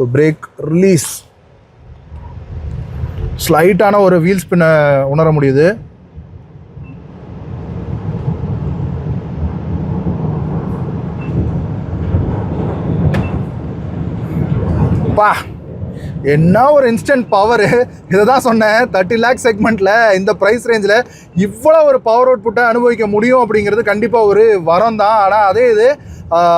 Break release, ஸ்லைட்டான ஒரு wheel ஸ்பின்னை உணர முடியுது. பா, என்ன ஒரு இன்ஸ்டன்ட் பவர். இதை தான் சொன்னேன், 30 லேக் செக்மெண்ட்டில் இந்த ப்ரைஸ் ரேஞ்சில் இவ்வளோ ஒரு பவர் அவுட்புட்டை அனுபவிக்க முடியும் அப்படிங்கிறது கண்டிப்பாக ஒரு வரம் தான். ஆனால் அதே இது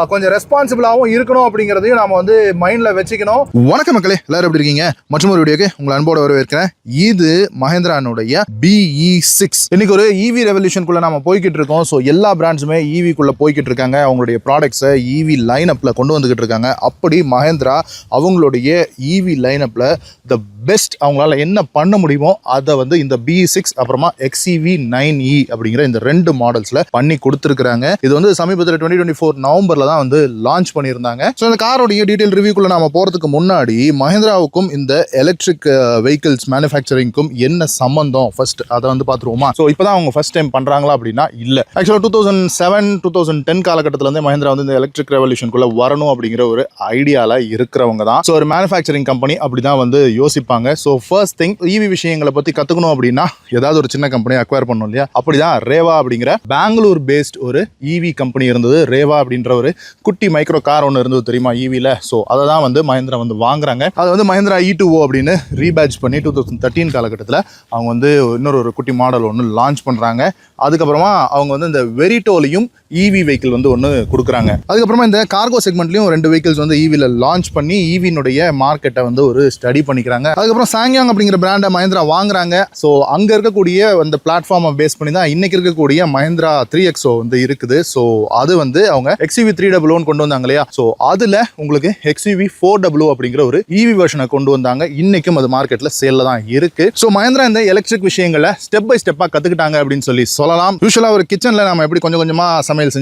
கொஞ்சம் ரெஸ்பான்சிபிளாகவும் இருக்கணும் அப்படிங்கிறதையும் நாம வந்து மைண்டில் வச்சுக்கணும். வணக்கம் மக்களே, எல்லாரும் எப்படி இருக்கீங்க? மற்றும் ஒரு வீடியோக்கு உங்களை அன்போடு வரவேற்கிறேன். இது மஹேந்திரானுடைய BE6. இன்னைக்கு ஒரு EV ரெவல்யூஷனுக்குள்ள நம்ம போய்கிட்டு இருக்கோம். ஸோ எல்லா பிராண்ட்ஸுமே EVக்குள்ள போய்கிட்டு இருக்காங்க. அவங்களுடைய ப்ராடக்ட்ஸை EV லைனப்பில் கொண்டு வந்துகிட்டு இருக்காங்க. அப்படி மஹேந்திரா அவங்களுடைய EV லைனப்பில் த பெஸ்ட் அவங்களால என்ன பண்ண முடியுமோ அதை வந்து இந்த BE6 அப்புறமா XEV9e அப்படிங்கிற இந்த 2 மாடல்ஸ்ல பண்ணி கொடுத்துருக்காங்க. இது வந்து சமீபத்தில் 2024 நவம்பர்ல தான் வந்து லான்ச் பண்ணியிருந்தாங்க. ஸோ இந்த காரோடைய டீடைல் ரிவ்யூக்குள்ள நாம போறதுக்கு முன்னாடி மஹேந்திராவுக்கும் இந்த எலக்ட்ரிக் வெஹிக்கிள்ஸ் மேனுஃபேக்சரிங்க்கும் என்ன சம்பந்தம் ஃபர்ஸ்ட் அதை வந்து பார்த்துருவோமா? ஸோ இப்போதான் அவங்க ஃபர்ஸ்ட் டைம் பண்றாங்களா அப்படின்னா இல்ல. ஆக்சுவலாக 2007 2010 காலகட்டத்தில் வந்து மஹேந்திரா வந்து இந்த எலக்ட்ரிக் ரெவல்யூஷனுக்குள்ள வரணும் அப்படிங்கிற ஒரு ஐடியால இருக்கிறவங்க தான். ஸோ ஒரு மேனுஃபேக்சரிங் கம்பெனி அப்படிதான் வந்து யோசிப்பாங்க. ஸோ ஃபர்ஸ்ட் திங் EV விஷயங்களை பத்தி கத்துக்கணும் அப்படின்னா ஏதாவது ஒரு சின்ன கம்பெனி அக்வயர் பண்ணணும் இல்லையா? அப்படிதான் ரேவா அப்படிங்கிற பெங்களூர் பேஸ்ட் ஒரு EV கம்பெனி இருந்தது. ரேவா அப்படின்ற ஒரு குட்டி மைக்ரோ கார் ஒன்று இருந்தது தெரியுமா EVல. ஸோ அதை தான் வந்து மஹேந்திரா வந்து வாங்குறாங்க. அது வந்து மஹேந்திரா E2O அப்படின்னு ரீபேட்ச் பண்ணி 2013 காலகட்டத்தில் அவங்க வந்து இன்னொரு குட்டி மாடல் ஒன்று லான்ச் பண்ணுறாங்க. அதுக்கப்புறமா அவங்க வந்து இந்த வெரிட்டோலையும் EV வெஹிக்கிள் வந்து ஒன்று கொடுக்குறாங்க. அதுக்கப்புறமா இந்த கார்கோ செக்மெண்ட்லையும் 2 வெஹிக்கிள்ஸ் வந்து EVல லான்ச் பண்ணி EVனுடைய மார்க்கெட்டை வந்து ஒரு ஸ்டடி பண்ணிக்கிறாங்க. அதுக்கப்புறம் சாங்யாங் அப்படிங்கிற பிராண்டை மஹேந்திரா வாங்குறாங்க. ஸோ அங்கே இருக்கக்கூடிய அந்த பிளாட்ஃபார்மை பேஸ் பண்ணி தான் இன்னைக்கு இருக்கக்கூடிய மஹேந்திரா 3XO வந்து இருக்குது. ஸோ அது வந்து அவங்க XEV300 கொண்டு வந்தாங்க இல்லையா? ஸோ அதுல உங்களுக்கு XEV400 அப்படிங்கிற ஒரு EV வெர்ஷனை கொண்டு வந்தாங்க. இன்னைக்கும் அது மார்க்கெட்ல சேல்ல தான் இருக்கு. ஸோ மஹேந்திரா இந்த எலக்ட்ரிக் விஷயங்களை ஸ்டெப் பை ஸ்டெப்பா கத்துக்கிட்டாங்க அப்படின்னு சொல்லலாம். யூசுவலா ஒரு கிச்சன்ல நம்ம எப்படி கொஞ்சம் கொஞ்சமா சமையல்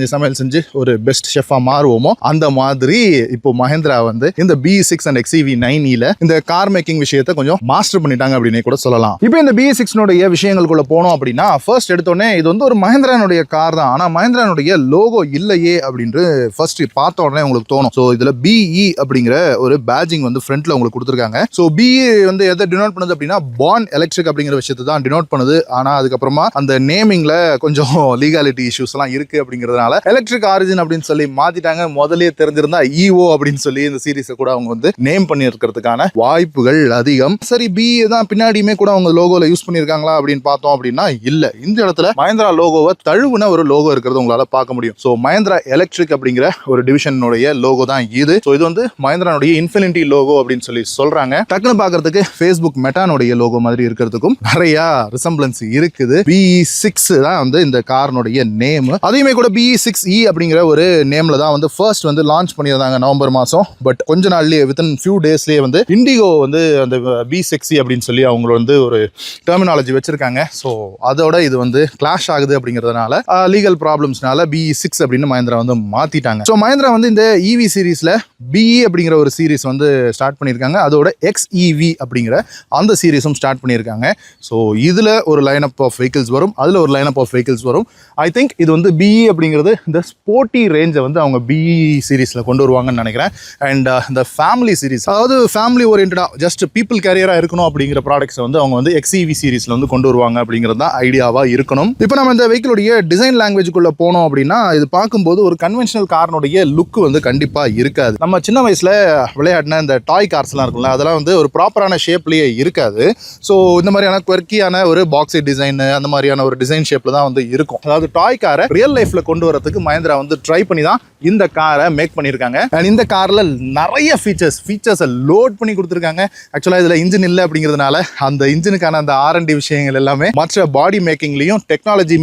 செஞ்சு ஒரு பெஸ்ட் ஷெஃபா மாறுவோமோ அந்த மாதிரி இப்போ மஹேந்திரா வந்து இந்த BE6 அண்ட் XEV9e இந்த கார் மேக்கிங் விஷயத்தை கொஞ்சம் மாஸ்டர் பண்ணிட்டாங்க அப்படின்னு கூட சொல்லலாம். இப்போ இந்த BE6 விஷயங்களுக்குள்ள போனோம் அப்படின்னா ஃபர்ஸ்ட் எடுத்தோடனே இது வந்து ஒரு மஹேந்திரானுடைய கார் தான். ஆனா மஹேந்திரானுடைய லோகோ இல்லையே அப்படின்னு ஃபர்ஸ்ட் பார்த்த உடனே உங்களுக்கு தோணும். ஸோ இதுல BE அப்படிங்கிற ஒரு பேட்சிங் வந்து ஃப்ரண்ட்ல உங்களுக்கு கொடுத்துருக்காங்க. ஸோ BE வந்து எதை டினோட் பண்ணுது அப்படின்னா பார்ன் எலக்ட்ரிக் அப்படிங்கிற விஷயத்தை தான் டினோட் பண்ணுது. ஆனா அதுக்கப்புறமா அந்த நேமிங்ல கொஞ்சம் லீகாலிட்டி இஷ்யூஸ் எல்லாம் இருக்கு அப்படிங்கிறதுனால எலக்ட்ரிக் ஆரிஜின் அப்படின்னு சொல்லி மாத்திட்டாங்க. முதலே தெரிஞ்சிருந்தா EO அப்படின்னு சொல்லி இந்த சீரிஸை கூட அவங்க வந்து நேம் பண்ணி இருக்கிறதுக்கான வாய்ப்புகள் அதிகம். சரி, BE தான் பின்னாடியுமே கூட அவங்க லோகோல யூஸ் பண்ணிருக்காங்களா அப்படின்னு பார்த்தோம் அப்படின்னா இல்ல. இந்த இடத்துல மஹேந்திரா லோகோவை தழுவுன ஒரு லோகோ இருக்கிறது உங்களால பார்க்க முடியும். ஸோ மஹேந்திரா எலக்ட்ரிக் அப்படிங்கிற ஒரு டிவிஷனுடைய லோகோ தான் இது. ஸோ இது வந்து மஹேந்திரானுடைய இன்ஃபினிட்டி லோகோ அப்படின்னு சொல்லி சொல்றாங்க. டக்குன்னு பார்க்கறதுக்கு ஃபேஸ்புக் மெட்டானுடைய லோகோ மாதிரி இருக்கிறதுக்கும் நிறைய ரிசம்பிளன்ஸ் இருக்குது. BE6 தான் வந்து இந்த காரனுடைய நேம். அதையுமே கூட BE6e அப்படிங்கிற ஒரு நேம்ல தான் வந்து ஃபர்ஸ்ட் வந்து லான்ச் பண்ணியிருந்தாங்க நவம்பர் மாசம். பட் கொஞ்ச நாள்லயே வித்தின் ஃபியூ டேஸ்லயே வந்து இண்டிகோ வந்து அந்த B6e அப்படின்னு சொல்லி அவங்க வந்து ஒரு டெர்மினாலஜி வச்சிருக்காங்க. ஸோ அதோட இது வந்து கிளாஷ் ஆகுது அப்படிங்கிறதுனால லீகல் ப்ராப்ளம்ஸ்னால BE6 அப்படின்னு மஹேந்திரா வந்து மாத்திட்டாங்க. ஸோ மஹேந்திரா வந்து இந்த EV சீரீஸ்ல BE அப்படிங்கிற ஒரு சீரீஸ் வந்து ஸ்டார்ட் பண்ணியிருக்காங்க. அதோட XEV அப்படிங்கிற அந்த சீரீஸும் ஸ்டார்ட் பண்ணியிருக்காங்க. ஸோ இதுல ஒரு லைன் அப் ஆஃப் வெஹிக்கிள்ஸ் வரும், அதுல ஒரு லைன் அப் ஆஃப் வெஹிக்கிள்ஸ் வரும். ஐ திங்க் இது வந்து BE அப்படிங்கிறது இந்த ஸ்போர்ட்டி ரேஞ்சை வந்து அவங்க BE சீரீஸ்ல கொண்டு வருவாங்கன்னு நினைக்கிறேன். அண்ட் இந்த ஃபேமிலி சீரீஸ், அதாவது ஃபேமிலி ஓரியன்டா ஜஸ்ட் பீப்புள் கேரியரா இருக்கணும் அப்படிங்கிற ப்ராடக்ட்ஸ் வந்து அவங்க வந்து XEV சீரீஸ்ல வந்து கொண்டு வருவாங்க அப்படிங்கிறது தான் ஐடியாவா இருக்கணும். இப்போ நம்ம இந்த வெஹிக்கிளுடைய டிசைன் லாங்குவேஜுக்குள்ள போனோம் அப்படின்னா இது பார்க்கும்போது ஒரு கன்வென்ஷனல் காரனுடைய லுக் வந்து கண்டிப்பா இருக்காது. நம்ம சின்ன வயசுல விளையாடின இந்த டாய் கார்ஸ்லாம் இருக்குல்ல, அதெல்லாம் வந்து ஒரு ப்ராப்பரான ஷேப்லயே இருக்காது. ஸோ இந்த மாதிரியான குவர்க்கியான ஒரு பாக்ஸி டிசைன், அந்த மாதிரியான ஒரு டிசைன் ஷேப்ல தான் வந்து இருக்கும். அதாவது டாய் காரை ரியல் லைஃப்ல கொண்டு வரதுக்கு மஹேந்திரா வந்து ட்ரை பண்ணி தான் இந்த காரை மேக் பண்ணியிருக்காங்க. அண்ட் இந்த கார்ல நிறைய ஃபீச்சர்ஸை லோட் பண்ணி கொடுத்துருக்காங்க. ஆக்சுவலா இதுல இன்ஜின் இல்லை அப்படிங்கிறதுனால அந்த இன்ஜினுக்கான அந்த R&D விஷயங்கள் எல்லாமே மற்ற பாடி மேக்கிங்லையும் டெக்னாலஜி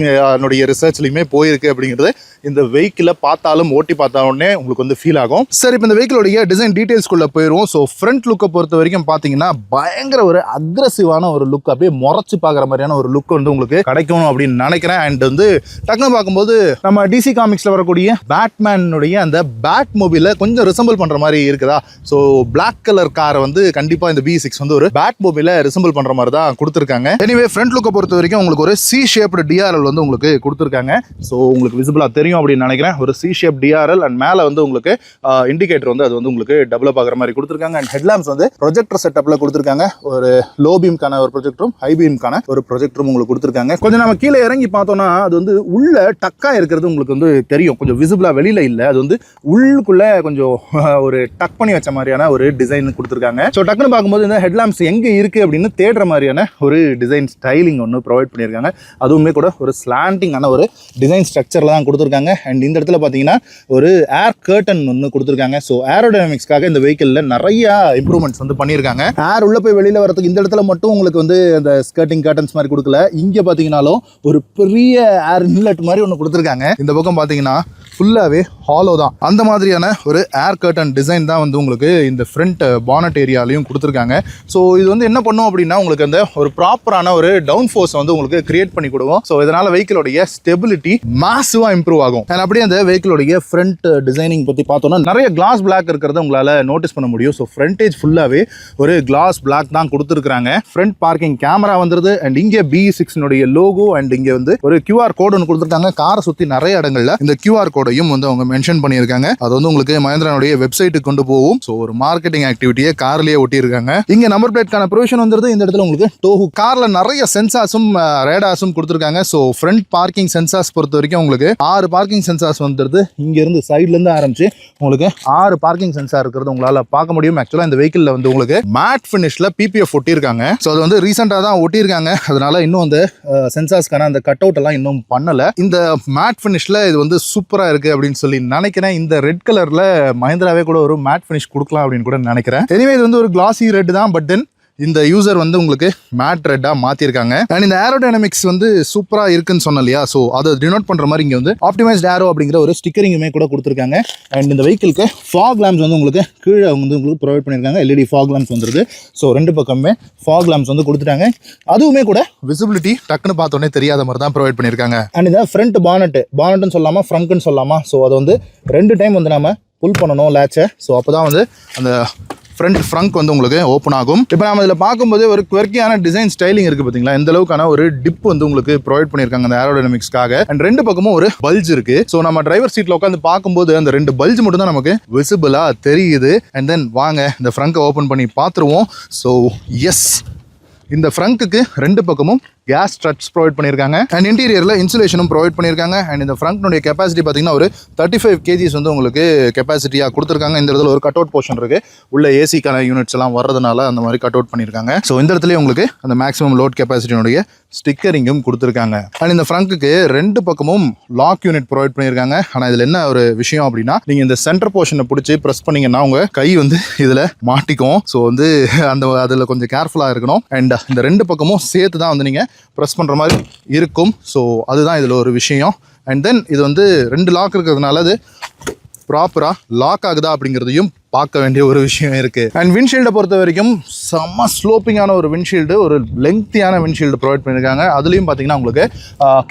ரிசர்ச்லையுமே போயிருக்கு அப்படிங்கிறது இந்த வெஹிக்கிளை பார்த்தாலும் ஓட்டி பார்த்தாலுமே உங்களுக்கு வந்து ஃபீல் ஆகும். சரி, இப்போ இந்த வெஹிக்கிளுடைய டிசைன் டீடைல்ஸ்குள்ள போயிடுவோம். ஸோ ஃப்ரண்ட் லுக்கை பொறுத்த வரைக்கும் பார்த்தீங்கன்னா பயங்கர ஒரு அக்ரெசிவான ஒரு லுக், அப்படியே முறைச்சு பார்க்குற மாதிரியான ஒரு லுக் வந்து உங்களுக்கு கிடைக்கணும் அப்படின்னு நினைக்கிறேன். அண்ட் வந்து டக்குனு பார்க்கும்போது நம்ம நம்ம டிசி காமிக்ஸ்ல வரக்கூடிய பேட்மேனுடைய அந்த பேட் மொபைல கொஞ்சம் ரிசம்பிள் பண்ற மாதிரி இருக்குதா. ஸோ பிளாக் கலர் காரை வந்து கண்டிப்பா இந்த B6 வந்து ஒரு பேட் மொபைல ரிசம்பிள் பண்ற மாதிரி தான் கொடுத்துருக்காங்க. எனிவே ஃப்ரண்ட் லுக்கை பொறுத்த வரைக்கும் உங்களுக்கு ஒரு C ஷேப்டு DRL வந்து உங்களுக்கு கொடுத்துருக்காங்க. ஸோ உங்களுக்கு விசிபிளா தெரியும் அப்படின்னு நினைக்கிறேன். ஒரு C ஷேப் DRL அண்ட் மேல வந்து உங்களுக்கு இண்டிகேட்டர் வந்து அது வந்து உங்களுக்கு டெவலப் ஆகிற மாதிரி கொடுத்துருக்காங்க. அண்ட் ஹெட்லாம்ப்ஸ் வந்து ப்ரொஜெக்டர் செட்டப்ல கொடுத்துருக்காங்க. ஒரு லோ பீம்கான ஒரு ப்ரொஜெக்டரும் ஹை பீம்கான ஒரு ப்ரொஜெக்டரும் உங்களுக்கு கொடுத்துருக்காங்க. கொஞ்சம் நம்ம கீழே இறங்கி பார்த்தோம்னா அது வந்து உள்ள டக்கா இருக்கிறது உங்களுக்கு வந்து தெரியும். கொஞ்சம் விசிபிளா வெளியில இல்ல, அது வந்து உள்ளுக்குள்ள கொஞ்சம் ஒரு டக் பண்ணி வச்ச மாதிரியான ஒரு டிசைன் கொடுத்துருக்காங்க. ஸோ டக்குன்னு பார்க்கும்போது இந்த ஹெட்லாம்ப்ஸ் எங்க இருக்கு அப்படின்னு தேடுற மாதிரியான ஒரு டிசைன் ஸ்டைலிங் ஒன்று ப்ரொவைட் பண்ணியிருக்காங்க. அதுவுமே கூட ஒரு ஸ்லாண்டிங்கான ஒரு டிசைன் ஸ்ட்ரக்சர்ல தான் கொடுத்துருக்காங்க. அண்ட் இந்த இடத்துல பார்த்தீங்கன்னா ஒரு ஏர் கர்டன் ஒன்று கொடுத்துருக்காங்க. ஸோ ஏரோடைனமிக்ஸ்க்காக இந்த வெஹிக்கிளில் நிறைய இம்ப்ரூவ்மெண்ட்ஸ் வந்து பண்ணியிருக்காங்க. ஏர் உள்ள போய் வெளியில வரதுக்கு இந்த இடத்துல மட்டும் உங்களுக்கு வந்து அந்த ஸ்கர்ட்டிங் கர்டன்ஸ் மாதிரி கொடுக்கல. இங்கே பார்த்தீங்கன்னாலும் ஒரு பெரிய ஏர் இன்லெட் மாதிரி ஒன்று கொடுத்துருக்காங்க. இந்த பக்கம் பார்த்தீங்கன்னா ஃபுல்லாகவே ஹாலோ தான். அந்த மாதிரியான ஒரு ஏர் கர்டன் டிசைன் தான் வந்து உங்களுக்கு இந்த ஃப்ரண்ட் பானட் ஏரியாலையும் கொடுத்துருக்காங்க. ஸோ இது வந்து என்ன பண்ணும் அப்படின்னா உங்களுக்கு அந்த ஒரு ப்ராப்பரான ஒரு டவுன் ஃபோர்ஸ் வந்து உங்களுக்கு கிரியேட் பண்ணி கொடுக்கும். ஸோ இதனால வெஹிக்கிளோடைய ஸ்டெபிலிட்டி மாசிவாக இம்ப்ரூவ் ஆகும். அண்ட் அப்படியே அந்த வெஹிக்கிளோடைய ஃப்ரண்ட் டிசைனிங் பற்றி பார்த்தோம்னா நிறைய கிளாஸ் பிளாக் இருக்கிறத உங்களால் நோட்டீஸ் பண்ண முடியும். ஸோ ஃப்ரண்டேஜ் ஃபுல்லாகவே ஒரு கிளாஸ் பிளாக் தான் கொடுத்துருக்காங்க. ஃப்ரண்ட் பார்க்கிங் கேமரா வந்துருது. அண்ட் இங்கே B6 லோகோ அண்ட் இங்கே வந்து ஒரு QR கோடு ஒன்று கொடுத்துருக்காங்க. காரை சுற்றி நிறைய இடங்கள்ல இந்த QR கோடையும் வந்து அவங்க மென்ஷன் பண்ணியிருக்காங்க. அது வந்து உங்களுக்கு மஹிந்திராவுடைய வெப்சைட்டுக்கு கொண்டு போகும். ஸோ ஒரு மார்க்கெட்டிங் ஆக்டிவிட்டியை கார்லயே ஒட்டியிருக்காங்க. இங்க நம்பர் பிளேட்கான ப்ரொவிஷன் வந்துருது. இந்த இடத்துல உங்களுக்கு டோஹு கார்ல நிறைய சென்சார்ஸும் ரேடார்ஸும் கொடுத்துருக்காங்க. ஸோ ஃப்ரண்ட் பார்க்கிங் சென்சார்ஸ் பொறுத்த வரைக்கும் உங்களுக்கு 6 பார்க்கிங் சென்சார்ஸ் வந்துருது. இங்க இருந்து சைட்ல இருந்து ஆரம்பிச்சு உங்களுக்கு 6 பார்க்கிங் சென்சார் இருக்கிறது உங்களால பார்க்க முடியும். ஆக்சுவலா இந்த வெஹிக்கிள்ல வந்து உங்களுக்கு மேட் ஃபினிஷ்ல PPF ஒட்டியிருக்காங்க. ஸோ அது வந்து ரீசெண்டா தான் ஒட்டியிருக்காங்க. அதனால இன்னும் அந்த சென்சார்ஸ்க்கான அந்த கட் அவுட் எல்லாம் இன்னும் பண்ணல. இந்த மேட் ஃபினிஷ்ல இது வந்து சூப்பரா இருக்கு அப்படின்னு சொல்லி நினைக்கிறேன். இந்த ரெட் கலர்ல மஹிந்திராவே கூட ஒரு மேட் ஃபினிஷ் கொடுக்கலாம் அப்படின்னு கூட நினைக்கிறேன். எனிவே இது வந்து ஒரு கிளாசி ரெட் தான். பட் தென் இந்த யூசர் வந்து உங்களுக்கு மேட் ரெட்டாக மாற்றிருக்காங்க. அண்ட் இந்த ஏரோடைனமிக்ஸ் வந்து சூப்பராக இருக்குன்னு சொன்னேன் இல்லையா. ஸோ அதை டினோட் பண்ணுற மாதிரி இங்கே வந்து ஆப்டிமைஸ்ட் ஏரோ அப்படிங்கிற ஒரு ஸ்டிக்கரிங்குமே கூட கொடுத்துருக்காங்க. அண்ட் இந்த வெஹிக்கிளுக்கு ஃபாக் லேம்ப்ஸ் வந்து உங்களுக்கு கீழே வந்து உங்களுக்கு ப்ரொவைட் பண்ணியிருக்காங்க. LED ஃபாக் லேம்ப்ஸ் வந்துருது. ஸோ ரெண்டு பக்கமே ஃபாக் லேம்ப்ஸ் வந்து கொடுத்துட்டாங்க. அதுவுமே கூட விசிபிலிட்டி டக்குன்னு பார்த்தோன்னே தெரியாத மாதிரி தான் ப்ரொவைட் பண்ணியிருக்காங்க. அண்ட் இந்த ஃப்ரண்ட் பானட்னு சொல்லாமா ஃப்ரங்க்னு சொல்லாமா. ஸோ அதை வந்து 2 டைம் வந்து நம்ம புல் பண்ணணும் லேட்சை. ஸோ அப்போ தான் வந்து அந்த ஃப்ரண்ட் வந்து உங்களுக்கு ஓப்பன் ஆகும். இப்போ நம்ம இதில் பார்க்கும்போது ஒரு குவர்க்கியான டிசைன் ஸ்டைலிங் இருக்குது பார்த்தீங்களா. இந்த அளவுக்கான ஒரு டிப் வந்து உங்களுக்கு ப்ரொவைட் பண்ணியிருக்காங்க அந்த ஏரோடைனமிக்ஸ்க்காக. அண்ட் 2 பக்கமும் ஒரு பல்ஜ் இருக்கு. ஸோ நம்ம டிரைவர் சீட்டில் உட்காந்து பார்க்கும்போது அந்த 2 பல்ஜ் மட்டும் தான் நமக்கு விசிபிளா தெரியுது. அண்ட் தென் வாங்க இந்த ஃப்ரங்கை ஓப்பன் பண்ணி பார்த்துருவோம். ஸோ எஸ், இந்த ஃப்ரங்க்குக்கு 2 பக்கமும் கேஸ் ஸ்ட்ரட்ஸ் ப்ரொவைட் பண்ணியிருக்காங்க. அண்ட் இன்டீரியரில் இன்சுலேஷனும் ப்ரொவைட் பண்ணியிருக்காங்க. அண்ட் இந்த ஃப்ரண்ட்னுடைய கெப்பாசிட்டி பார்த்தீங்கன்னா ஒரு 35 kgs வந்து உங்களுக்கு கெப்பாசிட்டியாக கொடுத்துருக்காங்க. இந்த இடத்துல ஒரு கட் அவுட் போர்ஷன் இருக்குது. உள்ள ஏசிக்கான யூனிட்ஸ் எல்லாம் வர்றதுனால அந்த மாதிரி கட் அவுட் பண்ணியிருக்காங்க. ஸோ இந்த இடத்துல உங்களுக்கு அந்த மேக்ஸிமம் லோட் கெப்பாசிட்டியினுடைய ஸ்டிக்கரிங்கும் கொடுத்துருக்காங்க. அண்ட் இந்த ஃப்ரங்க்குக்கு 2 பக்கமும் லாக் யூனிட் ப்ரொவைட் பண்ணியிருக்காங்க. ஆனால் இதில் என்ன ஒரு விஷயம் அப்படின்னா நீங்கள் இந்த சென்டர் போர்ஷனை பிடிச்சி ப்ரெஸ் பண்ணீங்கன்னா உங்கள் கை வந்து இதில் மாட்டிக்கும். ஸோ வந்து அதில் கொஞ்சம் கேர்ஃபுல்லாக இருக்கணும். அண்ட் இந்த 2 பக்கமும் சேர்த்து தான் வந்து நீங்கள் ப்ரெஸ் பண்ணுற மாதிரி இருக்கும். ஸோ அதுதான் இதில் ஒரு விஷயம். அண்ட் தென் இது வந்து 2 லாக் இருக்கிறதுனால அது ப்ராப்பராக லாக் ஆகுதா அப்படிங்கிறதையும் பார்க்க வேண்டிய ஒரு விஷயம் இருக்கு. அண்ட் விண்ட்ஷீல்டை பொறுத்த வரைக்கும் செம்ம ஸ்லோப்பிங்கான ஒரு விண்ட்ஷீல்டு, ஒரு லெங்க்தியான விண்ட்ஷீல்டு ப்ரொவைட் பண்ணியிருக்காங்க. அதுலேயும் பார்த்தீங்கன்னா உங்களுக்கு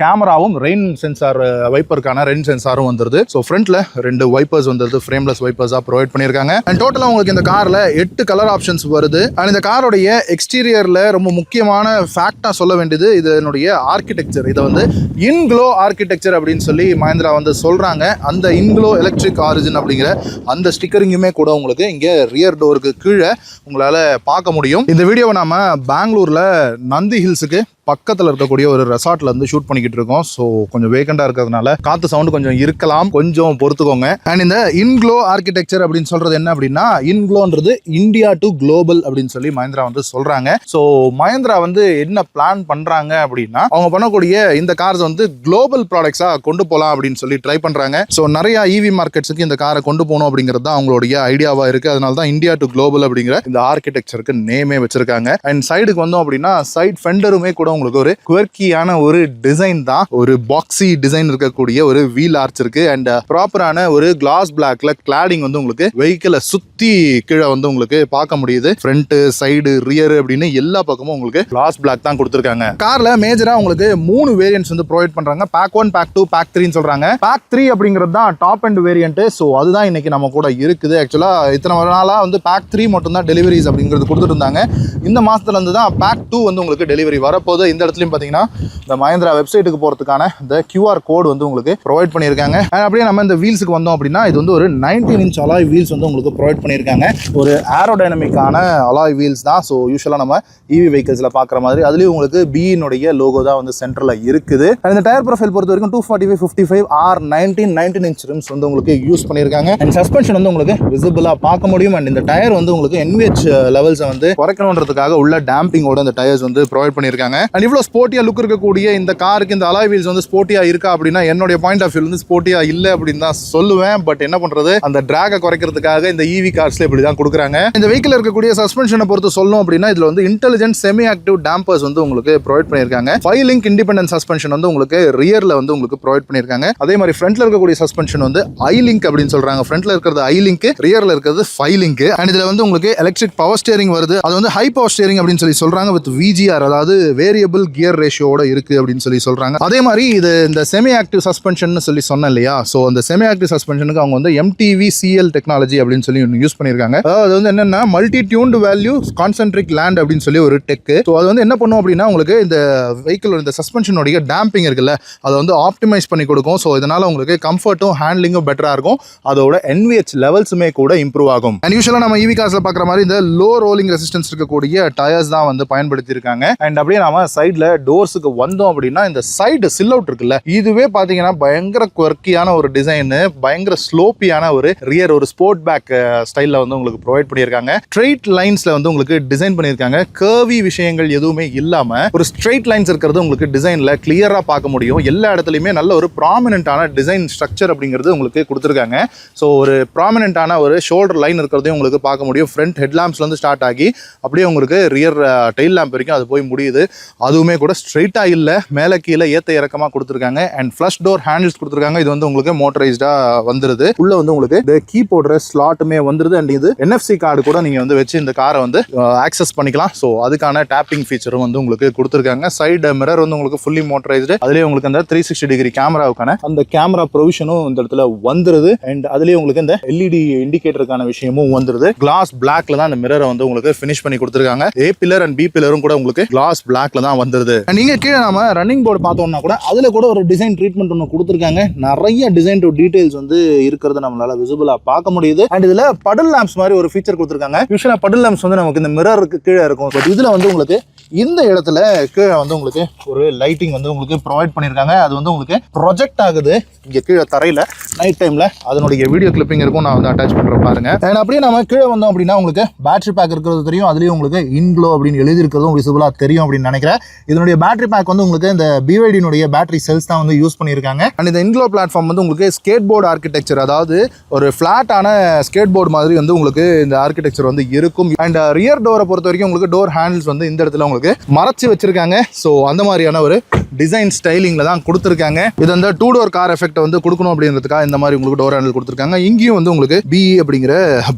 கேமராவும் ரெயின் சென்சார் வைப்பருக்கான ரெயின் சென்சாரும் வந்துருது. ஸோ ஃப்ரண்ட்ல 2 வைப்பர்ஸ் வந்துருது, ஃப்ரேம்லெஸ் வைப்பர்ஸாக ப்ரொவைட் பண்ணியிருக்காங்க. அண்ட் டோட்டலாக உங்களுக்கு இந்த காரில் 8 கலர் ஆப்ஷன்ஸ் வருது. அண்ட் இந்த காரோடைய எக்ஸ்டீரியரில் ரொம்ப முக்கியமான ஃபேக்டாக சொல்ல வேண்டியது இதனுடைய ஆர்கிடெக்சர். இதை வந்து இன்க்ளோ ஆர்கிடெக்சர் அப்படின்னு சொல்லி மஹிந்திரா வந்து சொல்கிறாங்க. அந்த இன்க்ளோ எலக்ட்ரிக் ஆரிஜின் அப்படிங்கிற அந்த ஸ்டிக்கரிங்குமே கூட உங்களுக்கு இங்கே ரியர் டோருக்கு கீழே உங்களால் பார்க்க முடியும். இந்த வீடியோவை நாம பெங்களூரில் நந்தி ஹில்ஸுக்கு பக்கத்தில் இருக்கக்கூடிய ஒரு ரெசார்ட்ல இருந்து ஷூட் பண்ணிக்கிட்டு இருக்கோம். ஸோ கொஞ்சம் வேகண்டா இருக்கிறதுனால காத்து சவுண்ட் கொஞ்சம் இருக்கலாம், கொஞ்சம் பொறுத்துக்கோங்க. அண்ட் இந்த இன்க்ளோ ஆர்கிடெக்சர் அப்படின்னு சொல்றது என்ன அப்படின்னா, இன்க்ளோன்றது இந்தியா டு குளோபல் அப்படின்னு சொல்லி மஹிந்திரா வந்து சொல்றாங்க. ஸோ மஹிந்திரா வந்து என்ன பிளான் பண்றாங்க அப்படின்னா, அவங்க பண்ணக்கூடிய இந்த கார்ஸ் வந்து குளோபல் ப்ராடக்ட்ஸா கொண்டு போகலாம் அப்படின்னு சொல்லி ட்ரை பண்றாங்க. ஸோ நிறைய EV மார்க்கெட்ஸுக்கு இந்த காரை கொண்டு போகணும் அப்படிங்கிறது தான் அவங்களுடைய ஐடியாவா இருக்கு. அதனால தான் இந்தியா டு குளோபல் அப்படிங்கிற இந்த ஆர்கிடெக்சருக்கு நேமே வச்சிருக்காங்க. அண்ட் சைடுக்கு வந்தோம் அப்படின்னா சைட் ஃபெண்டருமே கூட உங்களுக்கு ஒரு குவர்க்கியான ஒரு டிசைன் தான். ஒரு பாக்ஸி டிசைன் இருக்கக்கூடிய ஒரு வீல் ஆர்ச் இருக்கு. அண்ட் ப்ராப்பரான ஒரு கிளாஸ் பிளாக்ல கிளாடிங் வந்து உங்களுக்கு வெஹிக்கிளை சுத்தி கீழே வந்து உங்களுக்கு பார்க்க முடியுது. ஃப்ரண்ட், சைடு, ரியர் அப்படின்னு எல்லா பக்கமும் உங்களுக்கு கிளாஸ் பிளாக் தான் கொடுத்துருக்காங்க. கார்ல மேஜரா உங்களுக்கு 3 வேரியன்ட்ஸ் வந்து ப்ரொவைட் பண்றாங்க. பேக் 1, பேக் 2, பேக் 3 சொல்றாங்க. பேக் 3 அப்படிங்கிறது தான் டாப் அண்ட் வேரியன்ட். ஸோ அதுதான் இன்னைக்கு நம்ம கூட இருக்குது. ஆக்சுவலா இத்தனை நாளா வந்து பேக் 3 மட்டும் தான் டெலிவரிஸ் அப்படிங்கிறது கொடுத்துட்டு இருந்தாங்க. இந்த மாசத்துல இருந்து தான் பேக் 2 வந்து உங்களுக்கு டெலிவரி வரப்போது. இந்த இடத்துலயும் பாத்தீங்கன்னா இந்த மஹிந்திரா வெப்சைட்டுக்கு போறதுக்கான இந்த QR கோட் வந்து உங்களுக்கு ப்ரொவைட் பண்ணியிருக்காங்க. அப்படியே நம்ம இந்த வீல்ஸுக்கு வந்தோம் அப்படின்னா இது வந்து ஒரு 19 இன்ச் அலாய் வீல்ஸ் வந்து உங்களுக்கு ப்ரொவைட் பண்ணியிருக்காங்க. ஒரு ஏரோடைனமிக்கான அலாய் வீல்ஸ் தான். ஸோ யூஸ்வலா நம்ம EV வெஹிக்கிள்ஸ்ல பாக்குற மாதிரி அதுலயும் உங்களுக்கு BE-னுடைய லோகோ தான் வந்து சென்டர்ல இருக்குது. இந்த டயர் ப்ரொஃபைல் பொறுத்த வரைக்கும் 245, 55, R19 இன்ச் ரிம்ஸ் வந்து உங்களுக்கு யூஸ் பண்ணியிருக்காங்க. அண்ட் சஸ்பென்ஷன் வந்து உங்களுக்கு விசிபிளா பார்க்க முடியும். அண்ட் இந்த டயர் வந்து உங்களுக்கு NVH லெவல்ஸை வந்து குறைக்கணுன்றதுக்காக உள்ள டேம்பிங்கோட இந்த டயர்ஸ் வந்து ப்ரொவைட் பண்ணியிருக்காங்க. அண்ட் இவ்வளோ ஸ்போர்ட்டியா லுக் இருக்கக்கூடிய இந்த காருக்கு இந்த அலாய் வீல்ஸ் வந்து ஸ்போர்ட்டியா இருக்கா அப்படின்னா என்னுடைய பாயிண்ட் ஆஃப் வியூ வந்து ஸ்போர்ட்டியா இல்லை அப்படின்னு தான் சொல்லுவேன். பட் என்ன பண்றது, அந்த டிராகை குறைக்கிறதுக்காக இந்த EV கார்ஸ்ல இப்படி தான் கொடுக்குறாங்க. இந்த வெஹிக்கிள் இருக்கக்கூடிய சஸ்பென்ஷனை பொறுத்து சொல்லணும் அப்படின்னா இதுல வந்து இன்டெலிஜென்ட் செமி ஆக்டிவ் டேம்பர்ஸ் வந்து உங்களுக்கு ப்ரொவைட் பண்ணியிருக்காங்க. 5 லிங்க் இண்டிபெண்டன்ட் சஸ்பென்ஷன் வந்து உங்களுக்கு ரியர்ல வந்து உங்களுக்கு ப்ரொவைட் பண்ணியிருக்காங்க. அதே மாதிரி ஃப்ரண்ட்ல இருக்கக்கூடிய சஸ்பென்ஷன் வந்து I-லிங்க் அப்படின்னு சொல்றாங்க. ஃப்ரண்ட்ல இருக்கிறது I-லிங்க், ரியர்ல இருக்கிறது 5 லிங்க். அண்ட் இதுல வந்து உங்களுக்கு எலக்ட்ரிக் பவர் ஸ்டியரிங் வருது. அது வந்து ஹை பவர் ஸ்டியரிங் அப்படின்னு சொல்லி சொல்றாங்க. வித் VGR, அதாவது வேரியபிள் கியர் ரேஷியோட இருக்கு அப்படின்னு சொல்லி சொல்றாங்க. அதே மாதிரி இது இந்த செமி ஆக்டிவ் சஸ்பென்ஷன் சொல்லி சொன்னேன் இல்லையா. ஸோ அந்த செமி ஆக்டிவ் சஸ்பென்ஷனுக்கு அவங்க வந்து MTV CL டெக்னாலஜி அப்படின்னு சொல்லி யூஸ் பண்ணியிருக்காங்க. அதாவது வந்து என்னன்னா multi tuned value concentric land அப்படின்னு சொல்லி ஒரு டெக். ஸோ அது வந்து என்ன பண்ணும் அப்படின்னா உங்களுக்கு இந்த வெஹிக்கிள் இந்த சஸ்பென்ஷனுடைய டேம்பிங் இருக்குல்ல அதை வந்து ஆப்டிமைஸ் பண்ணி கொடுக்கும். ஸோ இதனால உங்களுக்கு கம்ஃபர்ட்டும் ஹேண்ட்லிங்கும் பெட்டரா இருக்கும். அதோட NVH லெவல்ஸுமே கூட இம்ப்ரூவ் ஆகும். அண்ட் யூஸ்வலா நம்ம EV கார்ஸ்ல பார்க்குற மாதிரி இந்த லோ ரோலிங் ரெசிஸ்டன்ஸ் இருக்கக்கூடிய டயர்ஸ் தான் வந்து பயன்படுத்தி இருக்காங்க. அண்ட் அப்படியே நாம சைட்ல டோர்ஸுக்கு வந்தோம் அப்படின்னா இந்த சைடு சில் அவுட் இருக்குல்ல இதுவே பாத்தீங்கன்னா பயங்கர குவர்க்கியான ஒரு டிசைன், பயங்கர ஸ்லோப்பியான ஒரு ரியர் ஒரு ஸ்போர்ட் பேக் ஸ்டைல்ல வந்து உங்களுக்கு ப்ரொவைட் பண்ணியிருக்காங்க. ஸ்ட்ரெயிட் லைன்ஸ்ல வந்து உங்களுக்கு டிசைன் பண்ணியிருக்காங்க. கர்வி விஷயங்கள் எதுவுமே இல்லாம ஒரு ஸ்ட்ரெயிட் லைன்ஸ் இருக்கிறது உங்களுக்கு டிசைன்ல கிளியரா பார்க்க முடியும். எல்லா இடத்துலையுமே நல்ல ஒரு ப்ராமினென்ட்டான டிசைன் ஸ்ட்ரக்சர் அப்படிங்கிறது உங்களுக்கு கொடுத்துருக்காங்க. ஸோ ஒரு ப்ராமினென்ட்டான ஒரு ஷோல்டர் லைன் இருக்கிறதையும் உங்களுக்கு பார்க்க முடியும். ஃப்ரண்ட் ஹெட் லாம்ப்ஸ்ல இருந்து ஸ்டார்ட் ஆகி அப்படியே உங்களுக்கு ரியர் டெயில் லேம்ப் வரைக்கும் அது போய் முடியுது. அதுவுமே கூட ஸ்ட்ரெயிட்டா இல்லை, மேலே கீழே ஏற்ற இறக்கமாக கொடுத்துருக்காங்க. அண்ட் ஃப்ளஷ் டோர் ஹேண்டில்ஸ் கொடுத்துருக்காங்க. இது வந்து உங்களுக்கு மோட்டரைஸ்டா வந்துருது. உள்ள வந்து உங்களுக்கு இந்த கீ போடுற ஸ்லாட்டுமே வந்துருது. அண்ட் இது NFC கார்டு கூட நீங்க வந்து வச்சு இந்த காரை வந்து ஆக்சஸ் பண்ணிக்கலாம். ஸோ அதுக்கான டேப்பிங் ஃபீச்சரும் வந்து உங்களுக்கு கொடுத்துருக்காங்க. சைடு மிரர் வந்து உங்களுக்கு ஃபுல்லி மோட்டரைஸ்டு. அதுலேயே உங்களுக்கு அந்த 360 டிகிரி கேமராவுக்கான அந்த கேமரா ப்ரொவிஷனும் இந்த இடத்துல வந்துருது. அண்ட் அதுலேயே உங்களுக்கு இந்த LED இண்டிகேட்டருக்கான விஷயமும் வந்துருது. கிளாஸ் பிளாக்ல தான் அந்த மிரரை வந்து உங்களுக்கு ஃபினிஷ் பண்ணி கொடுத்துருக்காங்க. A பில்லர் அண்ட் B பில்லரும் கூட உங்களுக்கு கிளாஸ் பிளாக்ல தான் வந்துருது. நீங்க கீழே நாம ரன்னிங் போர்டு பார்த்தோம்னா கூட அதுல கூட ஒரு டிசைன் ட்ரீட்மெண்ட் ஒன்று கொடுத்துருக்காங்க. நிறைய டிசைன் டு டீடைல்ஸ் வந்து இருக்கிறது நம்மளால விசிபிளா பார்க்க முடியுது. அண்ட் இதுல படல் லேம்ப்ஸ் மாதிரி ஒரு ஃபீச்சர் கொடுத்துருக்காங்க. யூஸ்வலா படல் லேம்ப்ஸ் வந்து நமக்கு இந்த மிரருக்கு கீழே இருக்கும். பட் இதுல வந்து உங்களுக்கு இந்த இடத்துல கீழே வந்து உங்களுக்கு ஒரு லைட்டிங் வந்து உங்களுக்கு ப்ரொவைட் பண்ணியிருக்காங்க. அது வந்து உங்களுக்கு ப்ரொஜெக்ட் ஆகுது இங்க கீழே தரையில நைட் டைம்ல. அதனுடைய வீடியோ கிளிப்பிங் இருக்கும், நான் வந்து அட்டாச் பண்றேன் பாருங்க. அண்ட் அப்படியே நம்ம கீழே வந்தோம் அப்படின்னா உங்களுக்கு பேட்டரி பேக் இருக்கிறது தெரியும். அதுலயும் உங்களுக்கு இன்க்ளோ அப்படின்னு எழுதி இருக்கிறதும் விசிபிளா தெரியும் அப்படின்னு நினைக்கிறேன். இதனுடைய பேட்டரி பேக் வந்து உங்களுக்கு இந்த BYD-னுடைய பேட்டரி செல்ஸ் தான் வந்து யூஸ் பண்ணியிருக்காங்க. அண்ட் இந்த இன்க்ளோ பிளாட்ஃபார்ம் வந்து உங்களுக்கு ஸ்கேட் போர்டு ஆர்கிடெக்சர், அதாவது ஒரு ஃபிளாட்டான ஸ்கேட் போர்டு மாதிரி வந்து உங்களுக்கு இந்த ஆர்கிடெக்சர் வந்து இருக்கும். அண்ட் ரியர் டோரை பொறுத்த வரைக்கும் உங்களுக்கு டோர் ஹேண்டில்ஸ் வந்து இந்த இடத்துல உங்களுக்கு மறைச்சு வச்சிருக்காங்க. ஸோ அந்த மாதிரியான ஒரு டிசைன் ஸ்டைலிங்ல தான் கொடுத்துருக்காங்க. இது அந்த 2 டோர் கார் எஃபெக்ட் வந்து கொடுக்கணும் அப்படிங்கிறதுக்காக இந்த மாதிரி உங்களுக்கு டோர் ஹேண்டில் கொடுத்துருக்காங்க. இங்கேயும் வந்து உங்களுக்கு BE அப்படிங்கிற